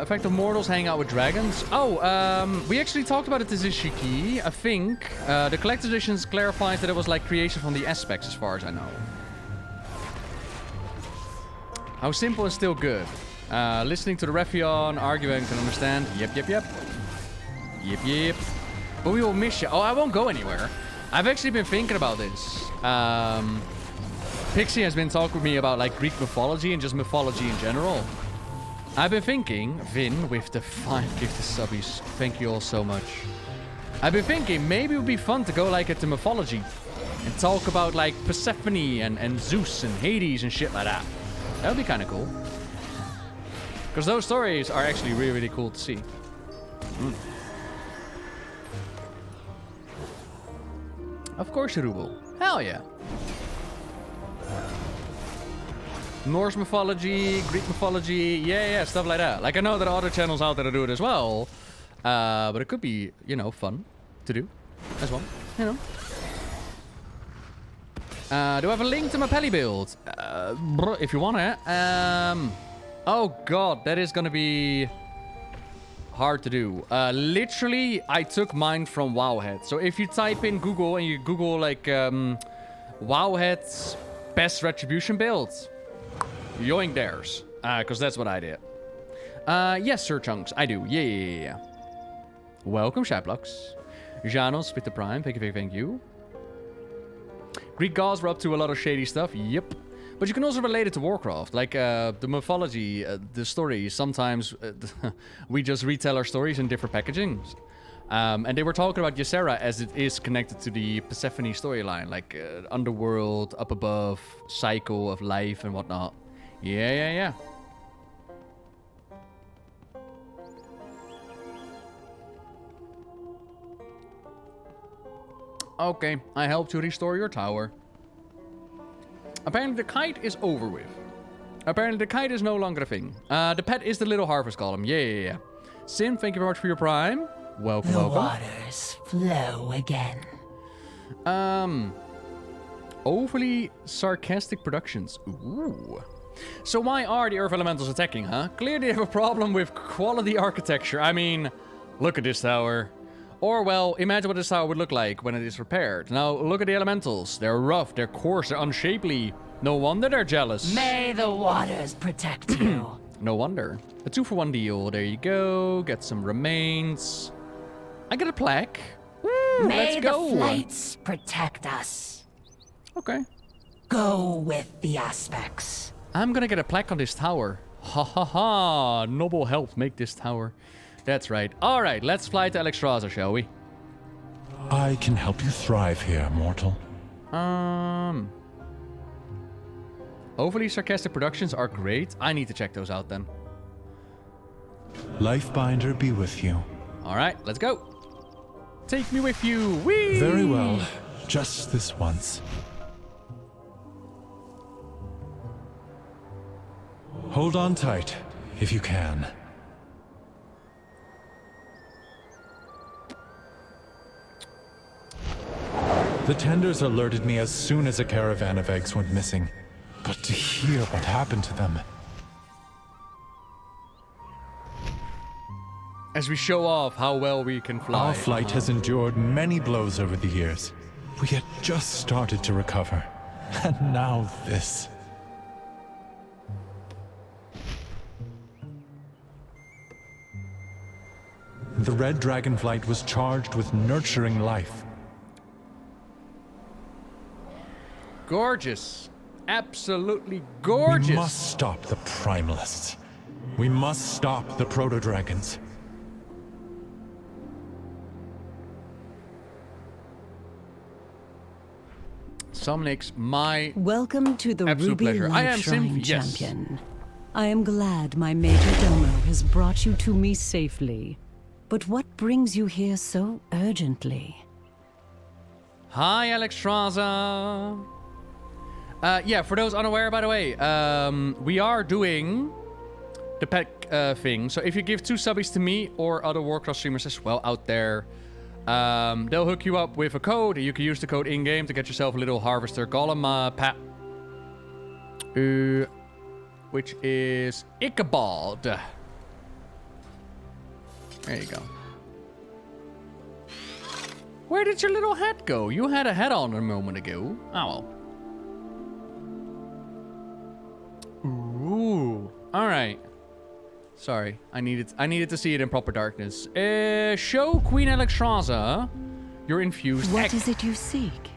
Effect of mortals hang out with dragons. Oh, we actually talked about it as Ishiki. I think the collector's edition clarifies that it was like creation from the aspects, as far as I know. How simple and still good. Listening to the Rephion, arguing, can understand. Yep. But we will miss you. Oh, I won't go anywhere. I've actually been thinking about this. Pixie has been talking with me about like Greek mythology and just mythology in general. I've been thinking, Vin, with the 5 gifted subbies, thank you all so much. I've been thinking maybe it would be fun to go like into mythology and talk about like Persephone and Zeus and Hades and shit like that. That would be kind of cool. Because those stories are actually really, really cool to see. Of course, Rubel. Hell yeah. Norse mythology, Greek mythology, yeah, stuff like that. Like, I know there are other channels out there that do it as well. But it could be, you know, fun to do as well, you know. Do I have a link to my Pelly build? If you want it. Oh god, that is gonna be hard to do. Literally, I took mine from Wowhead. So if you type in Google and you Google like Wowhead's best retribution builds, yoink theirs. Because that's what I did. Yes, Sir Chunks, I do. Yeah. Welcome, Shaplux. Janos with the Prime, thank you. Greek gods were up to a lot of shady stuff, yep. But you can also relate it to Warcraft, like the mythology, the story. Sometimes we just retell our stories in different packagings. And they were talking about Ysera as it is connected to the Persephone storyline, like underworld, up above, cycle of life and whatnot. Yeah. Okay, I helped you restore your tower. Apparently the kite is over with. Apparently the kite is no longer a thing. The pet is the little harvest column. Yeah. Sim, thank you very much for your prime. Welcome. The waters flow again. Overly sarcastic productions. Ooh. So why are the Earth Elementals attacking, huh? Clearly they have a problem with quality architecture. I mean, look at this tower. Or, well, imagine what this tower would look like when it is repaired. Now, look at the elementals. They're rough, they're coarse, they're unshapely. No wonder they're jealous. May the waters protect you. No wonder. A 2-for-1 deal. There you go. Get some remains. I get a plaque. Woo, May let's go. the flights protect us. Okay. Go with the aspects. I'm gonna get a plaque on this tower. Ha ha ha. Nobbel helped make this tower. That's right. All right, let's fly to Alexstrasza, shall we? I can help you thrive here, mortal. Overly sarcastic productions are great. I need to check those out then. Lifebinder be with you. All right, let's go. Take me with you. Whee! Very well. Just this once. Hold on tight, if you can. The tenders alerted me as soon as a caravan of eggs went missing. But to hear what happened to them... As we show off how well we can fly. Our flight has endured many blows over the years. We had just started to recover. And now this. The red Dragonflight was charged with nurturing life. Gorgeous. Absolutely gorgeous. We must stop the Primalists. We must stop the Proto-Dragons. Somnix, my Welcome to the absolute Ruby pleasure. I am Life Shrine, Sim, yes. Champion. I am glad my Major Domo has brought you to me safely. But what brings you here so urgently? Hi, Alexstrasza. Yeah, for those unaware, by the way, we are doing the pet thing. So if you give 2 subbies to me or other Warcraft streamers as well out there, they'll hook you up with a code. You can use the code in-game to get yourself a little Harvester Golem pet. Which is Ichabod. There you go. Where did your little hat go? You had a hat on a moment ago. Oh well. Ooh. Alright. Sorry. I needed to see it in proper darkness. Show Queen Alexstrasza your infused What egg. is it you seek?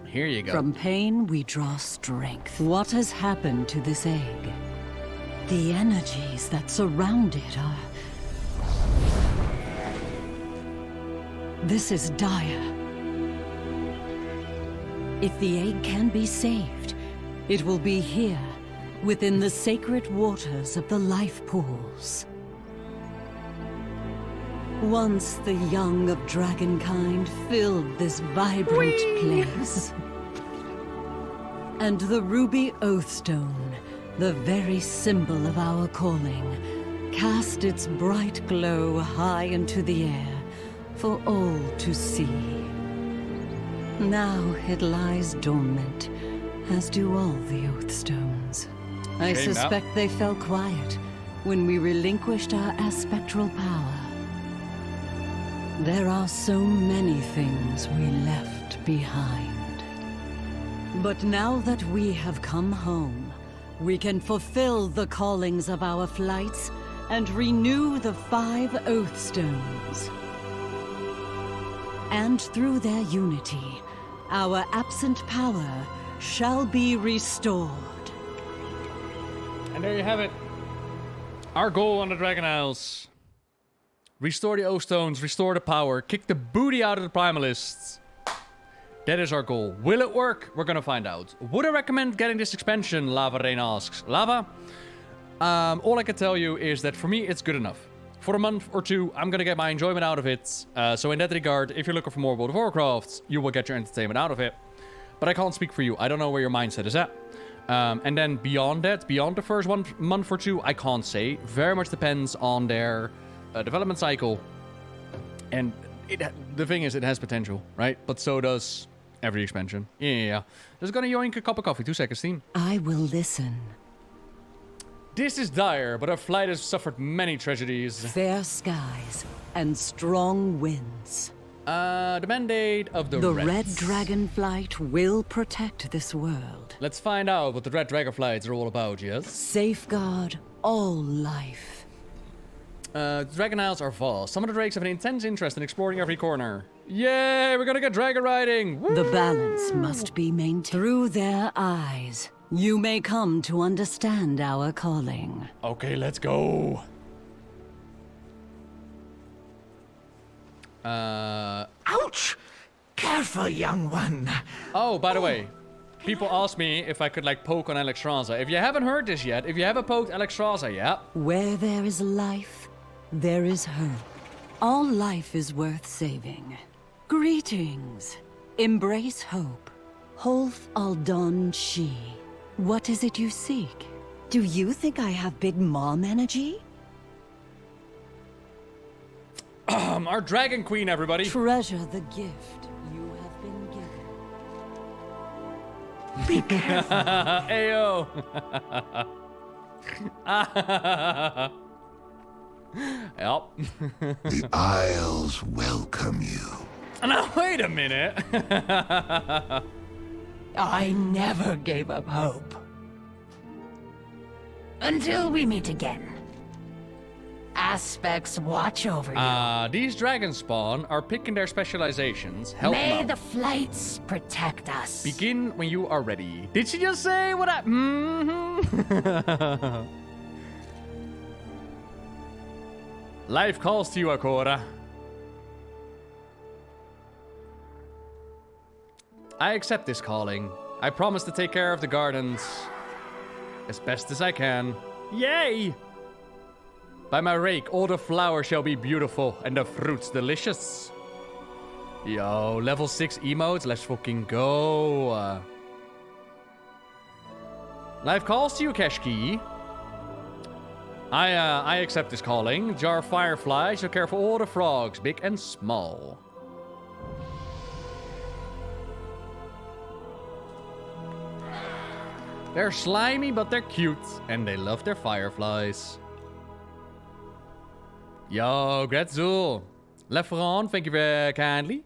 Here you go. From pain we draw strength. What has happened to this egg? The energies that surround it are... This is dire. If the egg can be saved, it will be here, within the sacred waters of the life pools. Once the young of dragonkind filled this vibrant place. And the ruby oathstone, the very symbol of our calling, cast its bright glow high into the air for all to see. Now it lies dormant, as do all the oathstones. I Shame that. suspect they fell quiet when we relinquished our aspectral power. There are so many things we left behind. But now that we have come home, we can fulfill the callings of our flights and renew the 5 oathstones. And through their unity, our absent power shall be restored. And there you have it. Our goal on the Dragon Isles. Restore the oathstones, restore the power, kick the booty out of the primalists. That is our goal. Will it work? We're gonna find out. Would I recommend getting this expansion? Lava Rain asks. Lava? All I can tell you is that for me, it's good enough. For a month or two, I'm gonna get my enjoyment out of it. So in that regard, if you're looking for more World of Warcraft, you will get your entertainment out of it. But I can't speak for you. I don't know where your mindset is at. And then beyond that, beyond the first 1 month or two, I can't say. Very much depends on their development cycle. And the thing is, it has potential, right? But so does every expansion. Yeah. Just gonna yoink a cup of coffee. 2 seconds, team. I will listen. This is dire, but our flight has suffered many tragedies. Fair skies and strong winds. The mandate of the Reds. Red Dragonflight will protect this world. Let's find out what the Red Dragonflights are all about, yes? Safeguard all life. Dragon Isles are vast. Some of the drakes have an intense interest in exploring every corner. Yay, we're gonna get dragon riding! Woo! The balance must be maintained. Through their eyes, you may come to understand our calling. Okay, let's go. Ouch! Careful, young one. Oh, by the way, people ask me if I could, like, poke on Alexstrasza. If you haven't heard this yet, if you haven't poked Alexstrasza yet... Where there is life, there is hope. All life is worth saving. Greetings. Embrace hope. Holf Aldon Shi. What is it you seek? Do you think I have Big Mom energy? Our Dragon Queen, everybody. Treasure the gift you have been given. Be careful. Ayo. Yep. The Isles welcome you. Now, wait a minute. I never gave up hope. Until we meet again. Aspects watch over you. These dragon spawn are picking their specializations. Help May them the out. flights protect us. Begin when you are ready. Did she just say what I... Mm-hmm. Life calls to you, Akora. I accept this calling. I promise to take care of the gardens as best as I can. Yay! By my rake, all the flowers shall be beautiful and the fruits delicious. Yo, level 6 emotes, let's fucking go. Life calls to you, Keshki. I accept this calling. Jar Firefly shall care for all the frogs, big and small. They're slimy, but they're cute, and they love their fireflies. Yo, Gretzel. Lefferon, thank you very kindly.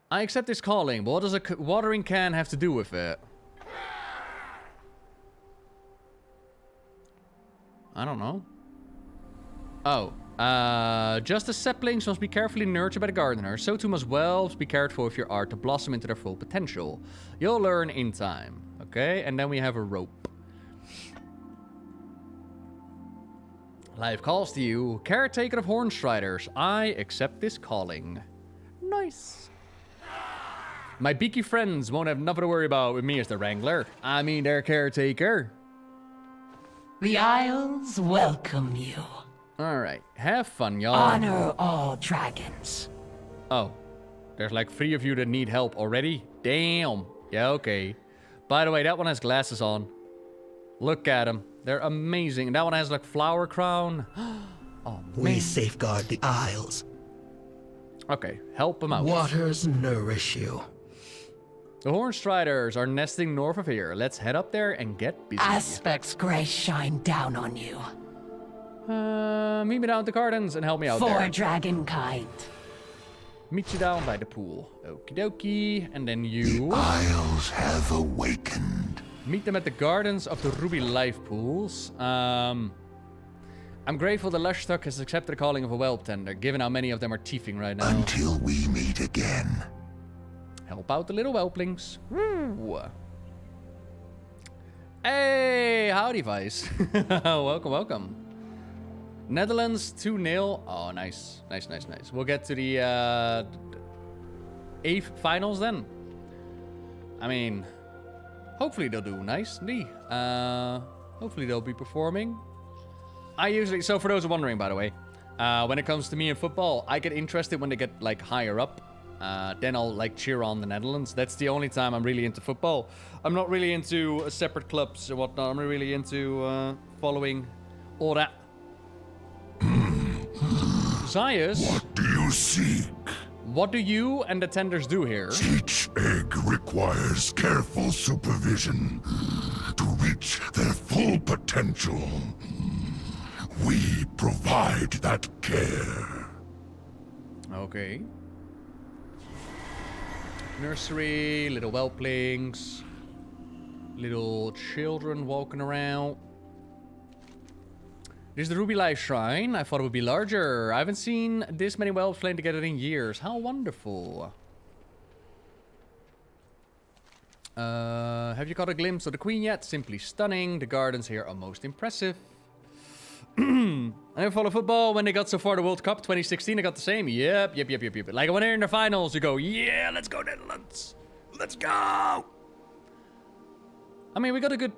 I accept this calling, but what does a watering can have to do with it? I don't know. Oh, just as saplings must be carefully nurtured by the gardener, so too must wells be cared for if your art to blossom into their full potential. You'll learn in time. Okay, and then we have a rope. Life calls to you, caretaker of Hornstriders. I accept this calling. Nice. My beaky friends won't have nothing to worry about with me as the wrangler. I mean, their caretaker. The Isles welcome you. Alright, have fun, y'all. Honor all dragons. Oh, there's like 3 of you that need help already? Damn. Yeah, okay. By the way, that one has glasses on. Look at them. They're amazing. And that one has like flower crown. Oh, We man. safeguard the Isles. Okay, help them out. Waters nourish you. The Hornstriders are nesting north of here. Let's head up there and get busy. Aspect's grace shine down on you. Meet me down at the gardens and help me out For there. dragonkind. Meet you down by the pool. Okie dokie. And then you... Isles have awakened. Meet them at the gardens of the Ruby Life Pools. I'm grateful the Lushtuck has accepted the calling of a whelp tender, given how many of them are teething right now. Until we meet again. Help out the little whelplings. Woo. Hey, howdy, Vice. Welcome, welcome. Netherlands 2-0. Oh, nice. Nice. We'll get to the 8th finals then. I mean, hopefully they'll do nicely. Hopefully they'll be performing. So for those who are wondering, by the way, when it comes to me in football, I get interested when they get like higher up. Then I'll like cheer on the Netherlands. That's the only time I'm really into football. I'm not really into separate clubs or whatnot. I'm really into following all that. Zayas, what do you seek? What do you and the tenders do here? Each egg requires careful supervision to reach their full potential. We provide that care. Okay. Nursery, little whelplings, little children walking around. There's the Ruby Life Shrine. I thought it would be larger. I haven't seen this many whelps playing together in years. How wonderful. Have you caught a glimpse of the Queen yet? Simply stunning. The gardens here are most impressive. I didn't follow football when they got so far the World Cup 2016. I got the same. Yep. Like when they're in the finals, you go, yeah, let's go Netherlands. Let's go. I mean, we got a good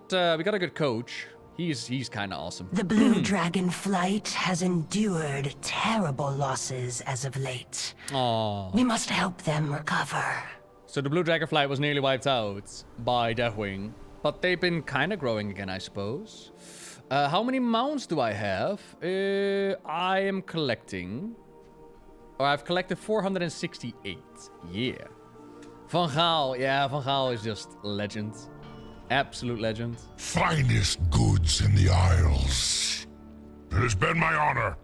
coach. He's kind of awesome. The blue Dragonflight has endured terrible losses as of late. Aww. We must help them recover. So the blue Dragonflight was nearly wiped out by Deathwing, but they've been kind of growing again, I suppose. How many mounts do I have? I am collecting... Or I've collected 468. Yeah. Van Gaal. Yeah, Van Gaal is just legend. Absolute legend. Finest goods in the Isles. It has been my honor.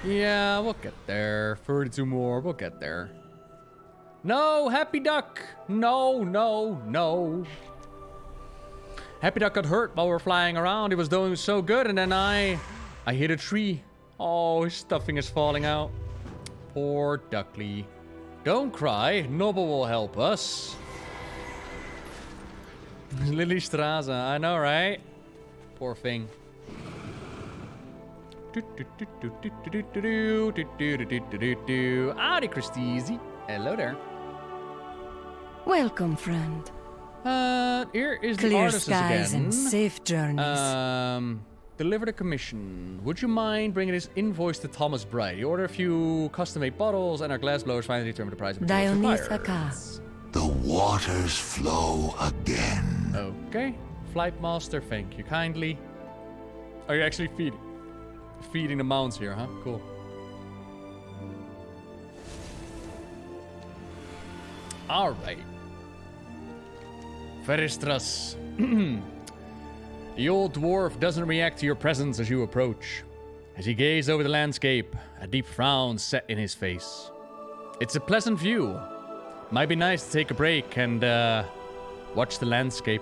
Yeah, we'll get there. 32 more. We'll get there. No, Happy Duck. No. Happy Duck got hurt while we were flying around. He was doing so good, and then I hit a tree. Oh, his stuffing is falling out. Poor Duckly. Don't cry. Nobbel will help us. Alexstrasza, I know, right? Poor thing. Howdy, Christeezy. Hello there. Welcome, friend. Here is the Clear artists skies again. and safe journeys. Deliver the commission. Would you mind bringing this invoice to Thomas Bright? You order a few custom-made bottles, and our glass blowers finally determine the price of Dionysa. The waters flow again. Okay. Flight Master, thank you kindly. Are you actually feeding the mounts here, huh? Cool. All right. Feristras. The old dwarf doesn't react to your presence as you approach. As he gazes over the landscape, a deep frown set in his face. It's a pleasant view. Might be nice to take a break and watch the landscape.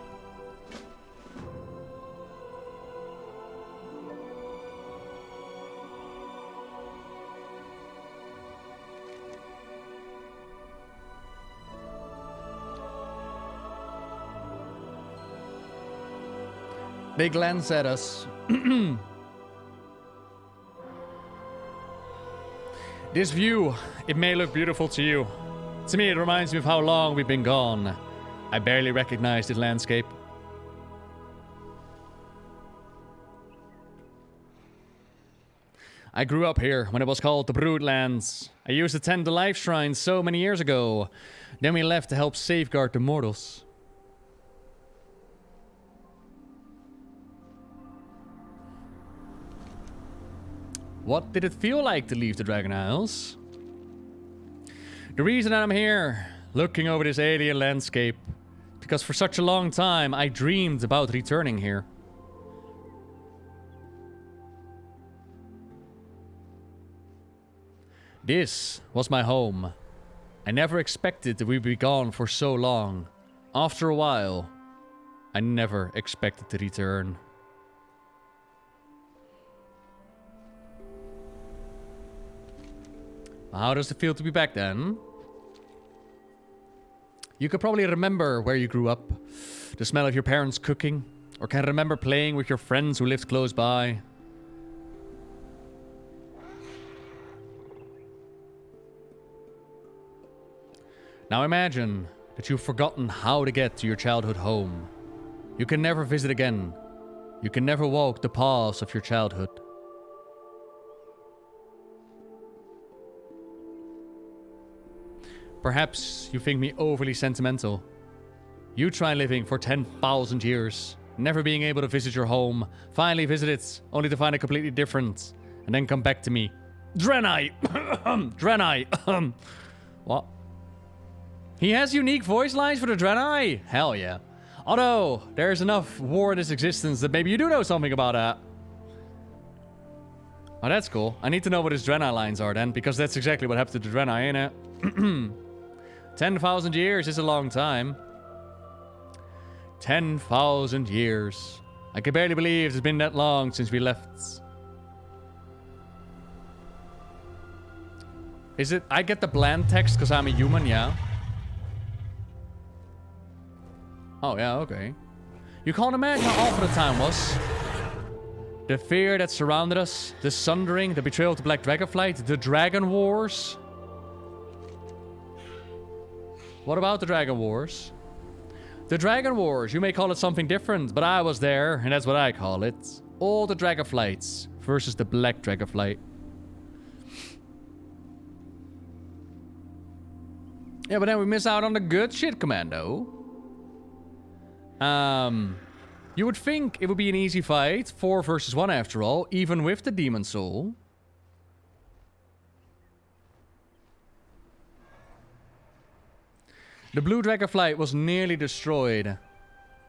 They glance at us. This view, it may look beautiful to you. To me, it reminds me of how long we've been gone. I barely recognize this landscape. I grew up here when it was called the Broodlands. I used to tend the life shrines so many years ago. Then we left to help safeguard the mortals. What did it feel like to leave the Dragon Isles? The reason that I'm here, looking over this alien landscape. Because for such a long time, I dreamed about returning here. This was my home. I never expected that we'd be gone for so long. After a while, I never expected to return. How does it feel to be back then? You could probably remember where you grew up, the smell of your parents cooking, or can remember playing with your friends who lived close by. Now imagine that you've forgotten how to get to your childhood home. You can never visit again. You can never walk the paths of your childhood. Perhaps you think me overly sentimental. You try living for 10,000 years, never being able to visit your home, finally visit it, only to find it completely different, and then come back to me. Draenei! Draenei! What? He has unique voice lines for the Draenei? Hell yeah. Although, there's enough war in this existence that maybe you do know something about that. Oh, that's cool. I need to know what his Draenei lines are then, because that's exactly what happened to the Draenei, ain't it? 10,000 years is a long time. 10,000 years. I can barely believe it's been that long since we left. Is it... I get the bland text because I'm a human, yeah? Oh, yeah, okay. You can't imagine how awful the time was. The fear that surrounded us, the sundering, the betrayal of the Black Dragonflight, the Dragon Wars. What about the Dragon Wars? The Dragon Wars, you may call it something different, but I was there, and that's what I call it. All the Dragonflights versus the Black Dragonflight. Yeah, but then we miss out on the good shit, Commando. You would think it would be an easy fight, 4 versus 1 after all, even with the Demon Soul. The Blue Dragonflight was nearly destroyed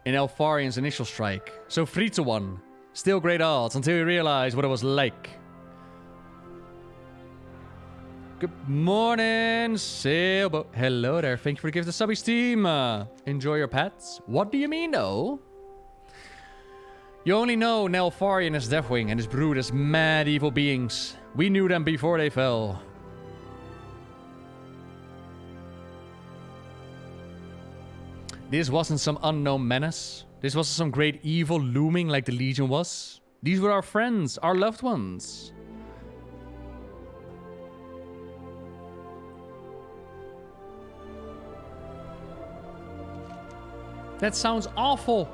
in Elfarian's initial strike, so 3-1. Still great odds until you realize what it was like. Good morning, Sailboat. Hello there, thank you for the gift of subbies team. Enjoy your pets. What do you mean, though? You only know Nelfarian as Deathwing and his brood as mad evil beings. We knew them before they fell. This wasn't some unknown menace. This wasn't some great evil looming like the Legion was. These were our friends, our loved ones. That sounds awful.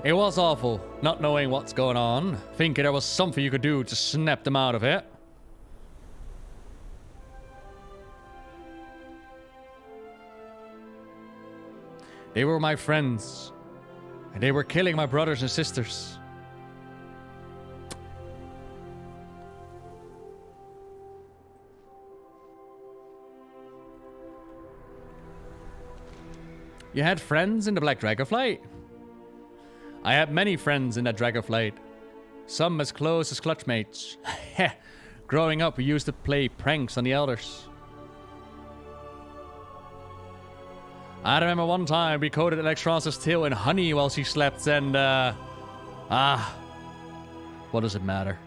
It was awful, not knowing what's going on, thinking there was something you could do to snap them out of it. They were my friends, and they were killing my brothers and sisters. You had friends in the Black Dragonflight? I had many friends in that Dragonflight. Some as close as clutchmates. Growing up, we used to play pranks on the elders. I remember one time we coated Alexstrasza's tail in honey while she slept and, what does it matter?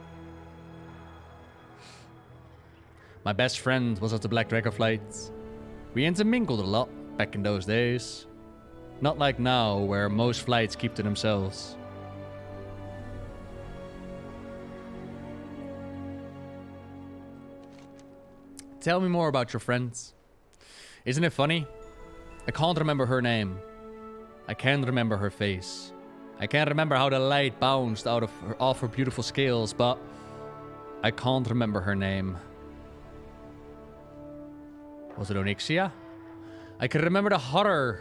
My best friend was of the Black Dragonflight. We intermingled a lot back in those days. Not like now, where most flights keep to themselves. Tell me more about your friends. Isn't it funny? I can't remember her name. I can't remember her face. I can't remember how the light bounced off her beautiful scales, but I can't remember her name. Was it Onyxia? I can remember the horror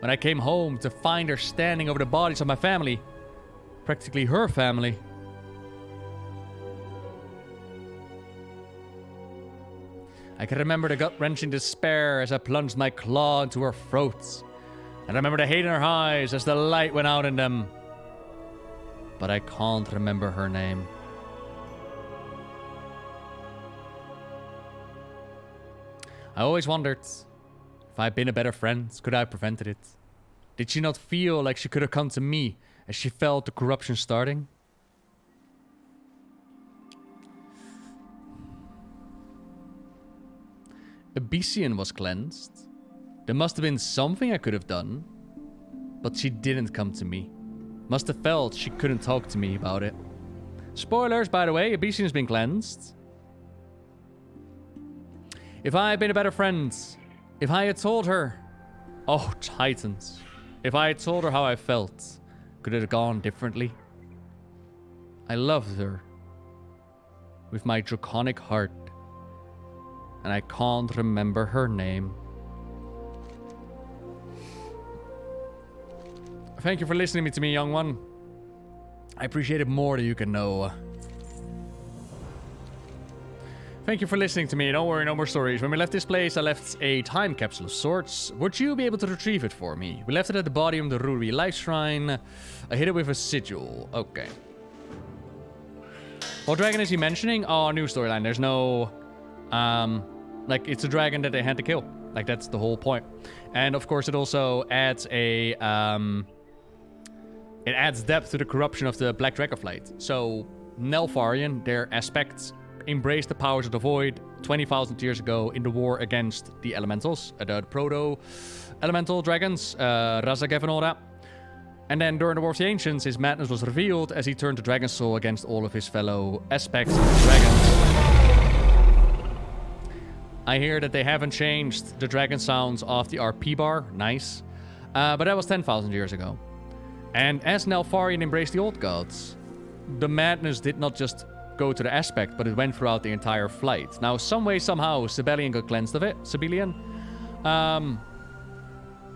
when I came home to find her standing over the bodies of my family. Practically her family. I I can remember the gut-wrenching despair as I plunged my claw into her throat. And I remember the hate in her eyes as the light went out in them. But I can't remember her name. I always wondered, if I'd been a better friend, could I have prevented it? Did she not feel like she could have come to me as she felt the corruption starting? Abyssian was cleansed. There must have been something I could have done. But she didn't come to me. Must have felt she couldn't talk to me about it. Spoilers, by the way, Abyssian's been cleansed. If I had been a better friend, if I had told her... Oh, Titans. If I had told her how I felt, could it have gone differently? I loved her. With my draconic heart. And I can't remember her name. Thank you for listening to me, young one. I appreciate it more than you can know. Thank you for listening to me. Don't worry, no more stories. When we left this place, I left a time capsule of sorts. Would you be able to retrieve it for me? We left it at the bottom of the Ruri Life Shrine. I hit it with a sigil. Okay. What dragon is he mentioning? Oh, new storyline. There's no... like, it's a dragon that they had to kill. Like, that's the whole point. And, of course, it also adds a... it adds depth to the corruption of the Black Dragonflight. So, Neltharion, their aspects... embraced the powers of the void 20,000 years ago in the war against the elementals, the proto-elemental dragons, Razagev and all that. And then during the War of the Ancients, his madness was revealed as he turned to Dragon Soul against all of his fellow aspects of the dragons. I hear that they haven't changed the dragon sounds off the RP bar. Nice. But that was 10,000 years ago. And as Neltharion embraced the old gods, the madness did not just go to the aspect, but it went throughout the entire flight. Now, some way, somehow, Sibelian got cleansed of it. Sibelian.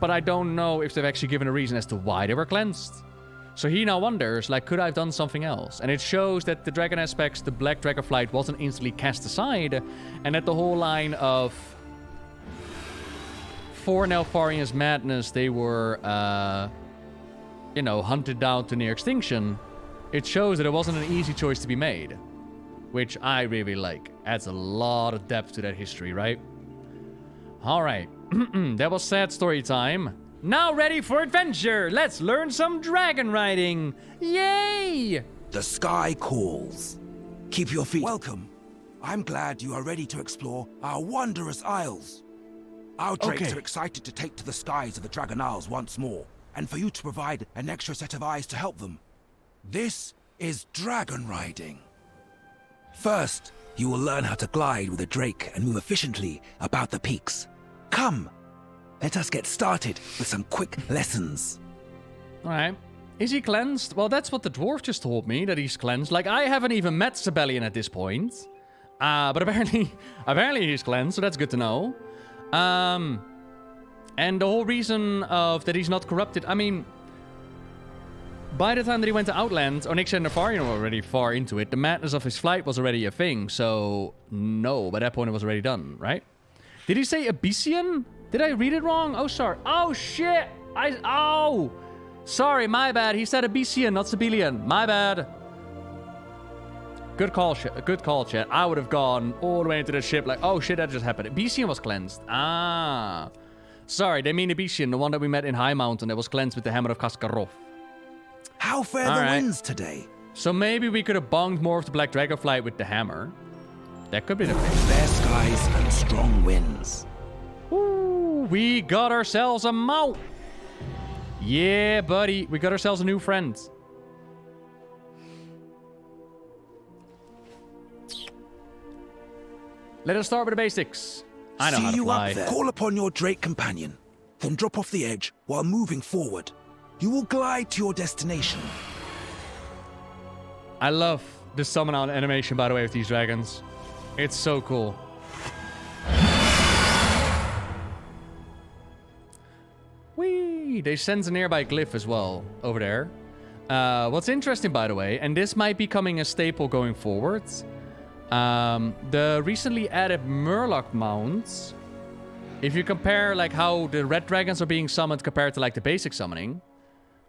But I don't know if they've actually given a reason as to why they were cleansed. So he now wonders, like, could I have done something else? And it shows that the dragon aspects, the Black Dragonflight, wasn't instantly cast aside, and that the whole line of... for Neltharion's madness, they were, you know, hunted down to near extinction. It shows that it wasn't an easy choice to be made. Which I really like. Adds a lot of depth to that history, right? Alright. That was sad story time. Now ready for adventure! Let's learn some dragon riding! Yay! The sky calls. Keep your feet. Welcome. I'm glad you are ready to explore our wondrous isles. Our drakes are excited to take to the skies of the Dragon Isles once more, and for you to provide an extra set of eyes to help them. This is dragon riding. First, you will learn how to glide with a drake and move efficiently about the peaks. Come, let us get started with some quick lessons. Alright. Is he cleansed? Well, that's what the dwarf just told me, that he's cleansed. Like, I haven't even met Sibelian at this point. But apparently he's cleansed, so that's good to know. And the whole reason of that he's not corrupted, I mean... by the time that he went to Outlands, Onyx and Neltharion were already far into it. The madness of his flight was already a thing, so... no, by that point it was already done, right? Did he say Abyssian? Did I read it wrong? Oh, sorry. Oh, shit! Oh! Sorry, my bad. He said Abyssian, not Sibelian. My bad. Good call, chat. I would have gone all the way into the ship like, oh, shit, that just happened. Abyssian was cleansed. Ah. Sorry, they mean Abyssian, the one that we met in High Mountain that was cleansed with the Hammer of Kaskarov. How fare the winds today? So maybe we could have bonged more of the Black Dragonflight with the hammer. That could be the thing. Fair skies and strong winds. Ooh, we got ourselves a mount. Yeah, buddy. We got ourselves a new friend. Let us start with the basics. I know how to fly. Up there. Call upon your drake companion, then drop off the edge while moving forward. You will glide to your destination. I love the summon out animation, by the way, with these dragons. It's so cool. Whee! They sense a nearby glyph as well, over there. What's interesting, by the way, and this might be becoming a staple going forward, The recently added Murloc mounts, if you compare like how the red dragons are being summoned compared to like the basic summoning,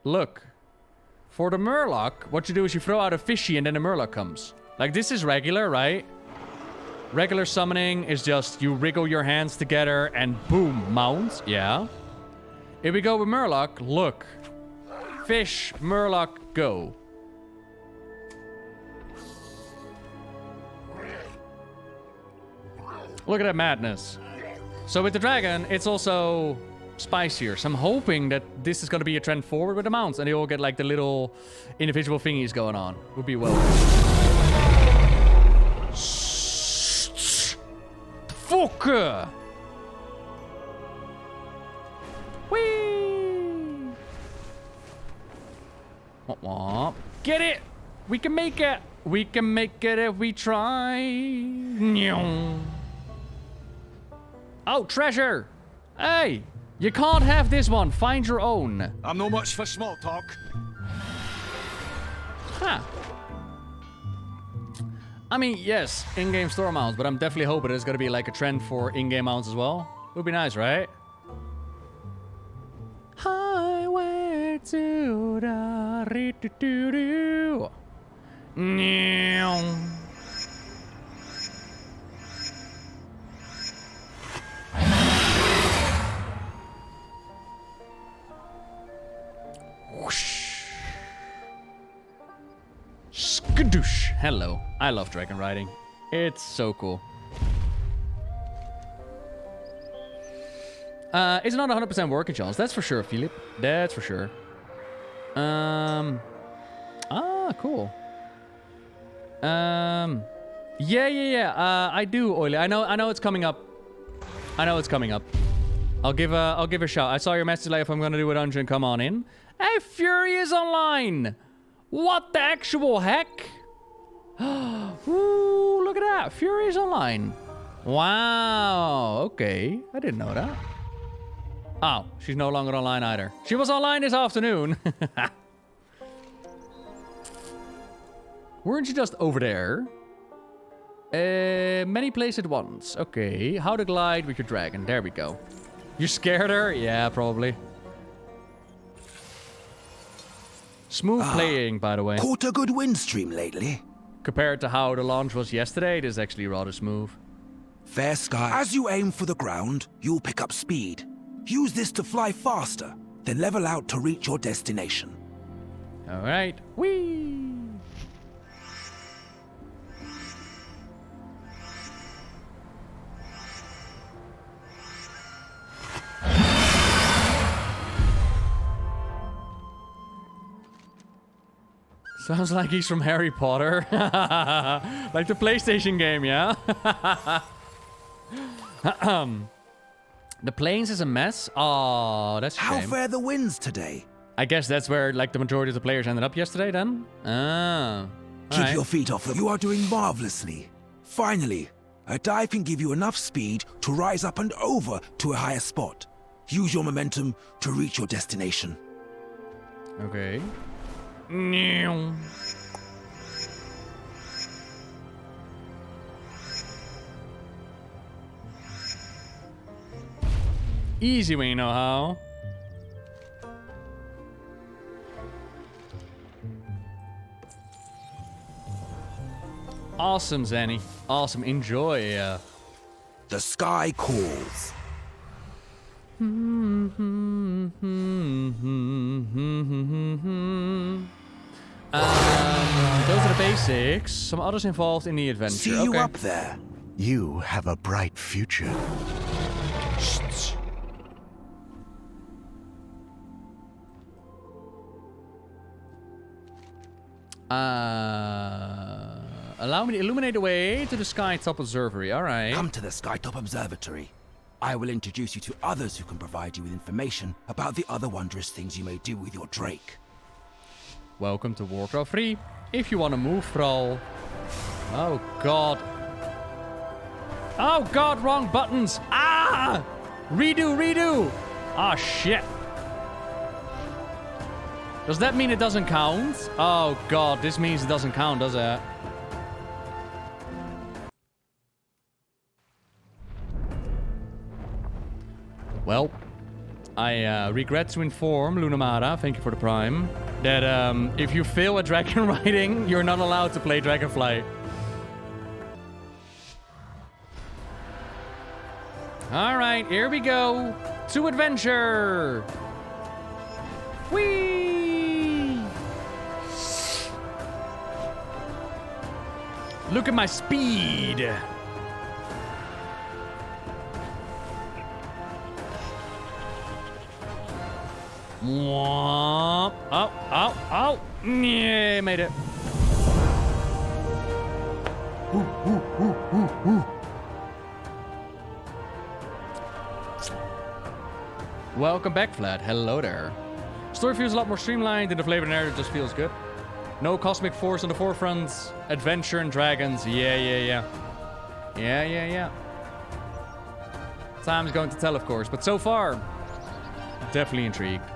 look. For the Murloc, what you do is you throw out a fishy and then the Murloc comes. Like this is regular, right? Regular summoning is just you wriggle your hands together and boom, mount. Yeah. If we go with Murloc, look. Fish, Murloc, go. Look at that madness. So with the dragon, it's also spicier. So I'm hoping that this is going to be a trend forward with the mounts and they all get like the little individual thingies going on. Would be well. Fuck! Whee! Womp womp. Get it! We can make it! We can make it if we try. Oh, treasure! Hey! You can't have this one. Find your own. I'm no much for small talk. Huh. I mean, yes, in-game store mounts, but I'm definitely hoping there's gonna be like a trend for in-game mounts as well. Would be nice, right? Highway to the ri-do-do-do. Skadoosh. Hello. I love dragon riding. It's so cool. It's not 100% working chance. That's for sure, Philip. That's for sure. Cool. Yeah. I do, Oily. I know it's coming up. I'll give a shout. I saw your message like if I'm gonna do a dungeon, come on in. Hey, Fury is online! What the actual heck? Ooh, look at that. Fury is online. Wow. Okay. I didn't know that. Oh, she's no longer online either. She was online this afternoon. Weren't you just over there? Many places at once. Okay. How to glide with your dragon. There we go. You scared her? Yeah, probably. Smooth playing, by the way. Caught a good wind stream lately. Compared to how the launch was yesterday, it is actually rather smooth. Fair sky. As you aim for the ground, you'll pick up speed. Use this to fly faster, then level out to reach your destination. All right. Whee! Sounds like he's from Harry Potter. Like the PlayStation game, yeah? The plains is a mess? Oh, that's a shame. How fare the winds today? I guess that's where like the majority of the players ended up yesterday then? Keep your feet off them. You are doing marvelously. Finally, a dive can give you enough speed to rise up and over to a higher spot. Use your momentum to reach your destination. Okay. Easy when you know how. Awesome, Zanny. Awesome. Enjoy. The sky calls. Those are the basics. Some others involved in the adventure. See you up there. You have a bright future. Shh. Allow me to illuminate the way to the Skytop Observatory. All right. Come to the Skytop Observatory. I will introduce you to others who can provide you with information about the other wondrous things you may do with your Drake. Welcome to Warcraft 3. If you want to move, Thrall. Oh, God. Oh, God, wrong buttons. Ah! Redo. Ah, shit. Does that mean it doesn't count? Oh, God, this means it doesn't count, does it? Well, I regret to inform Lunamara, thank you for the prime, that if you fail at dragon riding, you're not allowed to play Dragonflight. Alright, here we go. To adventure! Whee! Look at my speed! Womp. Oh! Yeah, made it. Welcome back, Vlad. Hello there. Story feels a lot more streamlined, and the flavor narrative just feels good. No cosmic force on the forefront. Adventure and dragons. Yeah. Time's going to tell, of course. But so far, definitely intrigued.